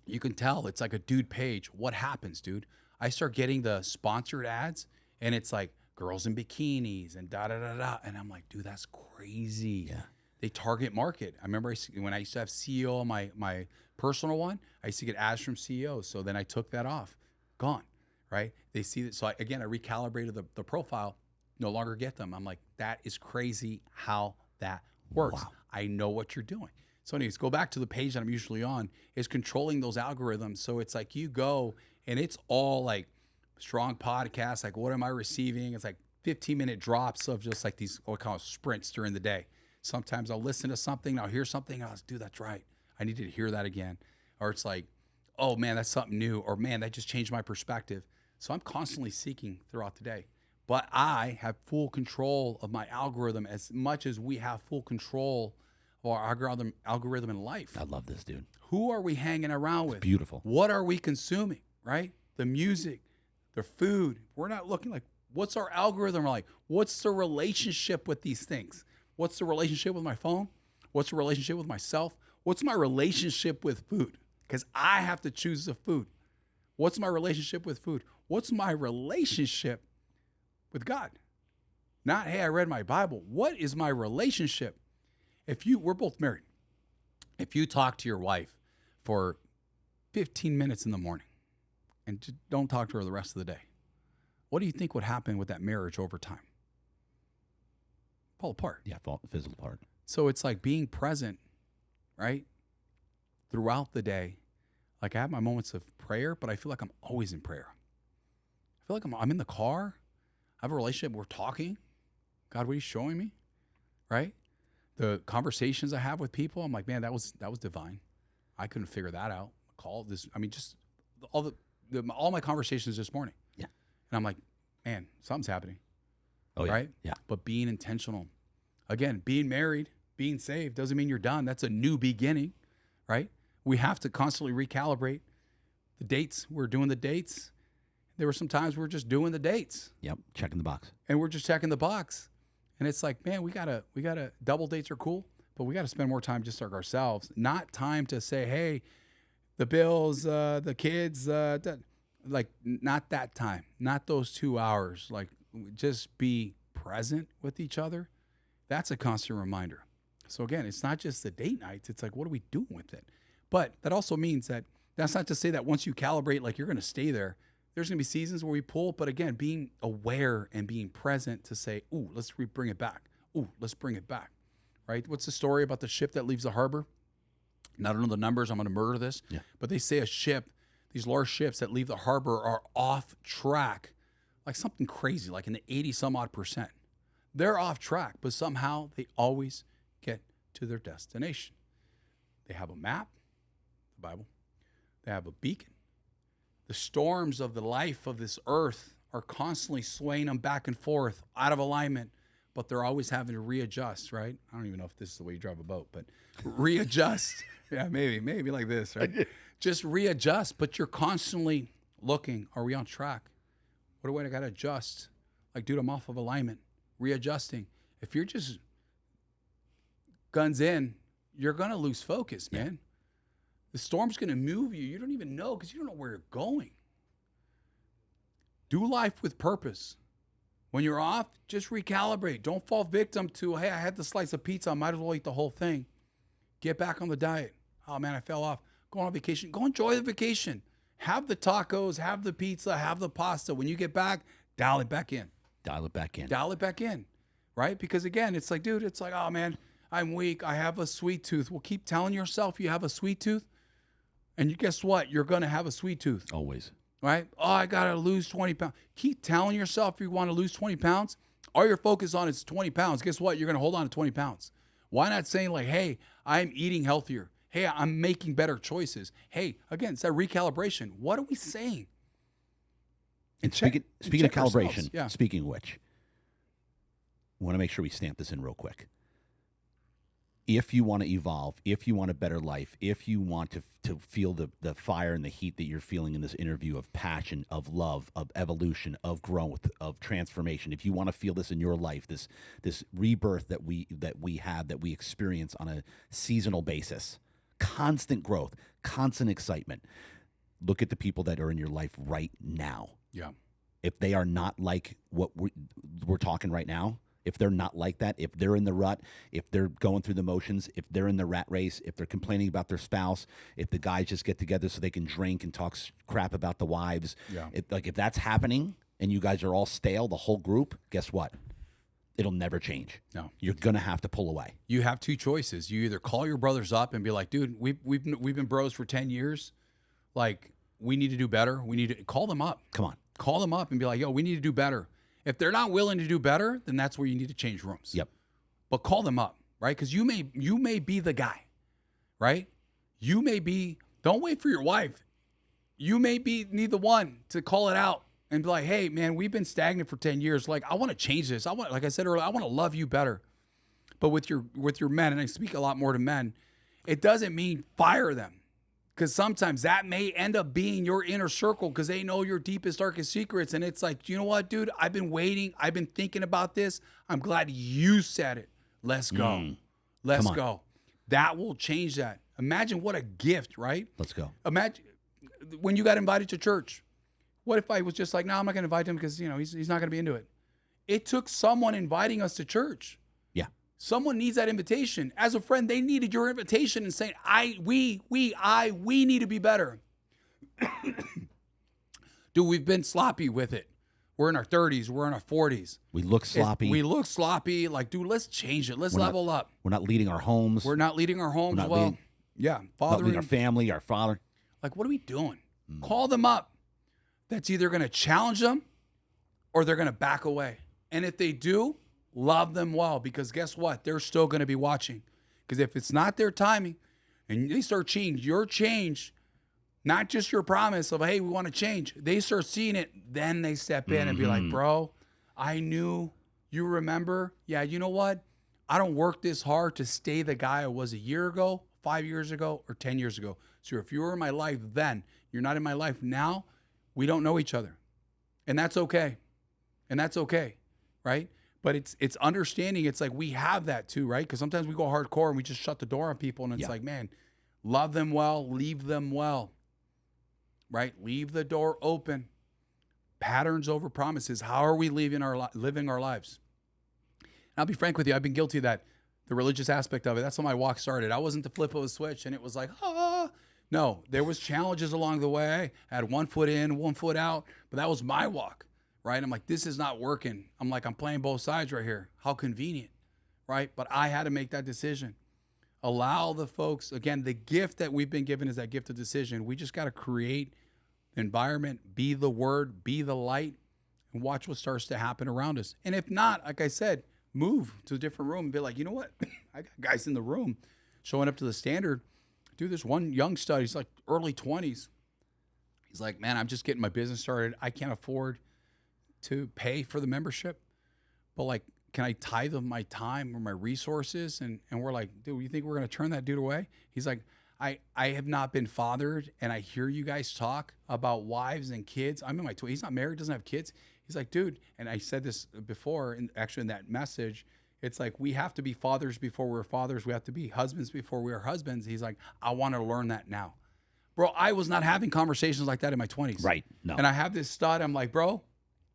you can tell it's like a dude page. What happens, dude? I start getting the sponsored ads, and it's like girls in bikinis and da-da-da-da. And I'm like, dude, that's crazy. Yeah. They target market. I remember when I used to have CEO on my personal one, I used to get ads from CEOs. So then I took that off. Gone, right? They see that. So I recalibrated the profile, no longer get them. I'm like, that is crazy how that works. Wow. I know what you're doing. So anyways, go back to the page that I'm usually on, is controlling those algorithms. So it's like you go and it's all like strong podcasts. Like, what am I receiving? It's like 15-minute drops of just like these, what we call sprints during the day. Sometimes I'll listen to something, I'll hear something, I'll dude, that's right. I need to hear that again. Or it's like, oh man, that's something new. Or man, that just changed my perspective. So I'm constantly seeking throughout the day. But I have full control of my algorithm as much as we have full control of our algorithm in life. I love this, dude. Who are we hanging around with? Beautiful. What are we consuming, right? The music, the food. We're not looking like, what's our algorithm like? What's the relationship with these things? What's the relationship with my phone? What's the relationship with myself? What's my relationship with food? Because I have to choose the food. What's my relationship with food? What's my relationship with God? Not, hey, I read my Bible. What is my relationship? We're both married. If you talk to your wife for 15 minutes in the morning and just don't talk to her the rest of the day, what do you think would happen with that marriage over time? Fall apart. Yeah, fizzle apart. So it's like being present, right? Throughout the day. Like I have my moments of prayer, but I feel like I'm always in prayer. I feel like I'm in the car. I have a relationship. We're talking. God, what are you showing me? Right? The conversations I have with people, I'm like, man, that was divine. I couldn't figure that out. Just all my conversations this morning. Yeah. And I'm like, man, something's happening. Oh, yeah. Right? Yeah. But being intentional. Again, being married, being saved doesn't mean you're done. That's a new beginning, right? We have to constantly recalibrate the dates. We're doing the dates. There were some times we're just doing the dates. Yep. Checking the box. And we're just checking the box. And it's like, man, we gotta double dates are cool, but we gotta spend more time just like ourselves. Not time to say, hey, the bills, the kids, like not that time, not those 2 hours. Like just be present with each other. That's a constant reminder. So again, it's not just the date nights. It's like, what are we doing with it? But that also means that's not to say that once you calibrate, like you're going to stay there. There's going to be seasons where we pull, but again, being aware and being present to say, ooh, let's bring it back. Ooh, let's bring it back. right? What's the story about the ship that leaves the harbor? And I don't know the numbers. I'm going to murder this. Yeah. But they say these large ships that leave the harbor are off track, like something crazy, like in the 80 some odd %. They're off track, but somehow they always get to their destination. They have a map, the Bible. They have a beacon. The storms of the life of this earth are constantly swaying them back and forth, out of alignment, but they're always having to readjust, right? I don't even know if this is the way you drive a boat, but readjust. Yeah, maybe like this, right? Just readjust, but you're constantly looking, are we on track? What do I got to adjust? Like, dude, I'm off of alignment, readjusting. If you're just guns in, you're going to lose focus, man. The storm's going to move you. You don't even know because you don't know where you're going. Do life with purpose. When you're off, just recalibrate. Don't fall victim to, hey, I had the slice of pizza. I might as well eat the whole thing. Get back on the diet. Oh, man, I fell off. Go on vacation. Go enjoy the vacation. Have the tacos, have the pizza, have the pasta. When you get back, dial it back in. Dial it back in. Dial it back in, right? Because, again, it's like, dude, it's like, oh, man, I'm weak. I have a sweet tooth. Well, keep telling yourself you have a sweet tooth. And guess what? You're going to have a sweet tooth. Always. Right? Oh, I got to lose 20 pounds. Keep telling yourself you want to lose 20 pounds. All you're focused on is 20 pounds. Guess what? You're going to hold on to 20 pounds. Why not saying like, hey, I'm eating healthier. Hey, I'm making better choices. Hey, again, it's that recalibration. What are we saying? And speaking of calibration, yeah. Speaking of which, I want to make sure we stamp this in real quick. If you want to evolve, if you want a better life, if you want to feel the fire and the heat that you're feeling in this interview of passion, of love, of evolution, of growth, of transformation, if you want to feel this in your life, this rebirth that we have, that we experience on a seasonal basis, constant growth, constant excitement, look at the people that are in your life right now. Yeah. If they are not like what we're talking right now, if they're not like that, if they're in the rut, if they're going through the motions, if they're in the rat race, if they're complaining about their spouse, if the guys just get together so they can drink and talk crap about the wives, if that's happening and you guys are all stale, the whole group, guess what? It'll never change. No. You're going to have to pull away. You have two choices. You either call your brothers up and be like, dude, we've been bros for 10 years. Like, we need to do better. We need to call them up. Come on. Call them up and be like, yo, we need to do better. If they're not willing to do better, then that's where you need to change rooms. Yep. But call them up, right? Because you may be the guy, right? You may be, don't wait for your wife. You may need the one to call it out and be like, hey, man, we've been stagnant for 10 years. Like, I want to change this. Like I said earlier, I want to love you better. But with your men, and I speak a lot more to men, it doesn't mean fire them. Because sometimes that may end up being your inner circle because they know your deepest, darkest secrets. And it's like, you know what, dude? I've been waiting. I've been thinking about this. I'm glad you said it. Let's go. Let's go. That will change that. Imagine what a gift, right? Let's go. Imagine when you got invited to church. What if I was just like, no, I'm not going to invite him because, he's not going to be into it. It took someone inviting us to church. Yeah. Someone needs that invitation. As a friend, they needed your invitation and saying, we need to be better. Dude, we've been sloppy with it. We're in our 30s. We're in our 40s. We look sloppy. We look sloppy. Like, dude, let's change it. Let's level up. We're not leading our homes. We're not leading our homes well. Not leading our family, our father. Like, what are we doing? Call them up. That's either going to challenge them or they're going to back away. And if they do, love them well, because guess what? They're still going to be watching. Because if it's not their timing and they start seeing your change, not just your promise of, hey, we want to change. They start seeing it. Then they step in and be like, bro, I knew, you remember? Yeah, you know what? I don't work this hard to stay the guy I was a year ago, 5 years ago, or 10 years ago. So if you were in my life then, you're not in my life now, we don't know each other. And that's okay. And that's okay, right? But it's understanding. It's like we have that too, right? Because sometimes we go hardcore and we just shut the door on people. And it's like, man, love them well, leave them well, right? Leave the door open. Patterns over promises. How are we living our lives? And I'll be frank with you. I've been guilty of that, the religious aspect of it. That's how my walk started. I wasn't the flip of a switch and it was like, No, there was challenges along the way. I had 1 foot in, 1 foot out, but that was my walk. Right? I'm like, this is not working. I'm like, I'm playing both sides right here. How convenient, right? But I had to make that decision. Allow the folks, again, the gift that we've been given is that gift of decision. We just got to create the environment, be the word, be the light, and watch what starts to happen around us. And if not, like I said, move to a different room and be like, you know what? I got guys in the room showing up to the standard. Dude, there's one young stud, he's like early 20s. He's like, man, I'm just getting my business started. I can't afford to pay for the membership, but like, can I tithe of my time or my resources? And we're like, dude, you think we're going to turn that dude away? He's like, I have not been fathered, and I hear you guys talk about wives and kids. I'm in my 20s. He's not married, doesn't have kids. He's like, dude, and I said this before, and actually in that message, it's like we have to be fathers before we're fathers. We have to be husbands before we are husbands. He's like, I want to learn that now. Bro, I was not having conversations like that in my 20s. Right. No. And I have this stud. I'm like, bro,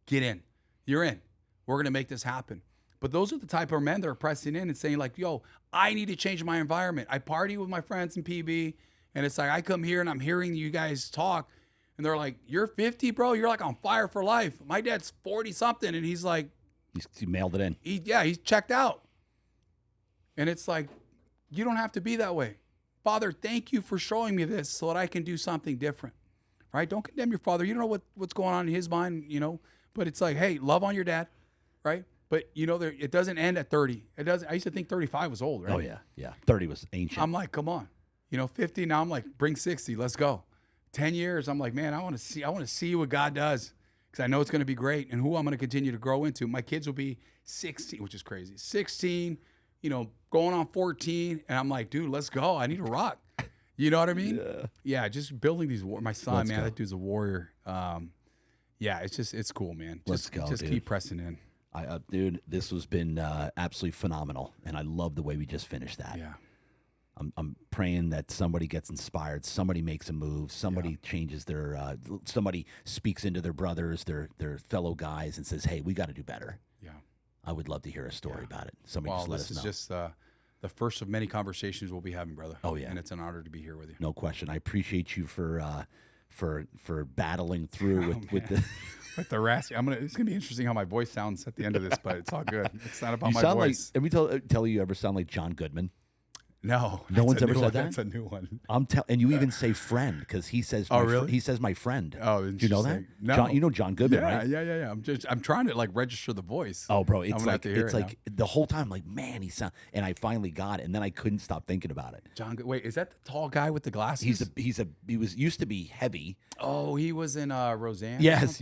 get in. You're in. We're going to make this happen. But those are the type of men that are pressing in and saying like, yo, I need to change my environment. I party with my friends in PB, and it's like I come here and I'm hearing you guys talk, and they're like, you're 50, bro? You're like on fire for life. My dad's 40-something, and he's like, he mailed it in. He's checked out. And it's like, you don't have to be that way. Father, thank you for showing me this so that I can do something different, right? Don't condemn your father. You don't know what's going on in his mind, but it's like, hey, love on your dad, right? But, it doesn't end at 30. It doesn't. I used to think 35 was old, right? Oh, yeah. Yeah. 30 was ancient. I'm like, come on. 50, now I'm like, bring 60. Let's go. 10 years, I'm like, man, I want to see what God does, because I know it's going to be great and who I'm going to continue to grow into. My kids will be 16, which is crazy. 16, going on 14. And I'm like, dude, let's go. I need to rock. You know what I mean? Yeah, just building these. My son, man, that dude's a warrior. Yeah, it's cool, man. Let's go, just dude. Keep pressing in. Dude, this has been absolutely phenomenal, and I love the way we just finished that. Yeah. I'm praying that somebody gets inspired, somebody makes a move, somebody changes their, somebody speaks into their brothers, their fellow guys, and says, "Hey, we got to do better." Yeah. I would love to hear a story about it. Somebody just let us know. This is just the first of many conversations we'll be having, brother. Oh yeah, and it's an honor to be here with you. No question. I appreciate you for battling through with the. With the raspy, it's gonna be interesting how my voice sounds at the end of this, but it's all good. It's not about You my sound voice. like. Let me tell you, ever sound like John Goodman? No one's ever said that. That's a new one. And you even say friend, because he says. Oh, really? He says my friend. Oh, do you know that? No. John, you know John Goodman, right? Yeah. I'm trying to like register the voice. Oh, bro, it's like now. The whole time, like, man, and I finally got it, and then I couldn't stop thinking about it. Wait, is that the tall guy with the glasses? He was used to be heavy. Oh, he was in Roseanne. Yes.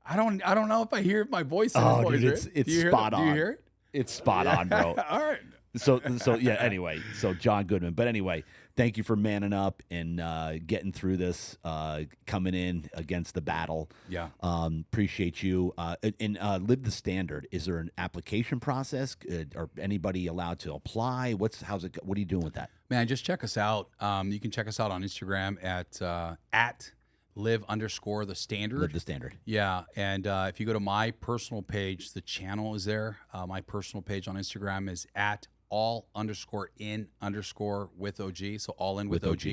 I don't know if I hear my voice. In Oh, his dude, voice, it's spot on. Do you hear it? It's spot on, bro. All right. So yeah. Anyway, so John Goodman. But anyway, thank you for manning up and getting through this, coming in against the battle. Yeah. Appreciate you. And live the standard. Is there an application process? Are anybody allowed to apply? What are you doing with that? Man, just check us out. You can check us out on Instagram at live_the standard. Live the standard. Yeah. And if you go to my personal page, the channel is there. My personal page on Instagram is at all_in_with OG. So all in with OG.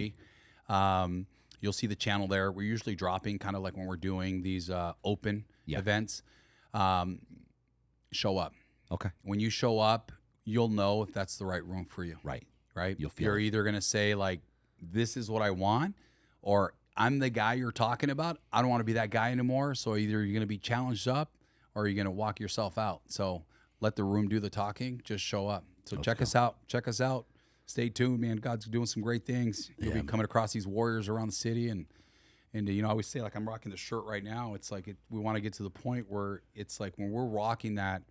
You'll see the channel there. We're usually dropping kind of like when we're doing these open events. Show up. Okay. When you show up, you'll know if that's the right room for you. Right. You'll feel You're either going to say like, this is what I want, or I'm the guy you're talking about. I don't want to be that guy anymore. So either you're going to be challenged up or you're going to walk yourself out. So let the room do the talking. Just show up. So check us out. Stay tuned, man. God's doing some great things. You'll be coming across these warriors around the city. And I always say, like, I'm rocking the shirt right now. It's like we want to get to the point where it's like when we're rocking that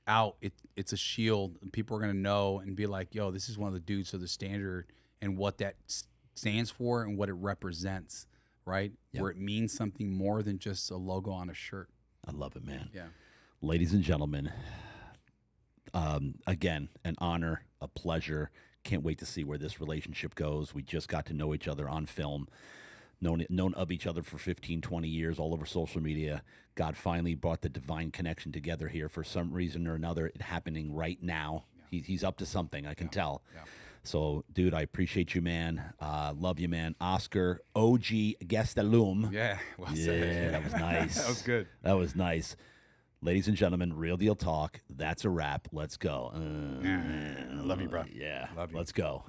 out, it's a shield. And people are going to know and be like, yo, this is one of the dudes of the standard, and what that stands for and what it represents, right? Where it means something more than just a logo on a shirt. I love it, man. Yeah. Ladies and gentlemen, again, an honor, a pleasure. Can't wait to see where this relationship goes. We just got to know each other on film, known of each other for 15, 20 years, all over social media. God finally brought the divine connection together here for some reason or another. It happening right now. Yeah. He's up to something, I can tell. Yeah. So, dude, I appreciate you, man. Love you, man. Oscar, OG Gastelum. Yeah. Well said. That was nice. That was good. That was nice. Ladies and gentlemen, Real Deal Talk. That's a wrap. Let's go. Love you, bro. Yeah. Love you. Let's go.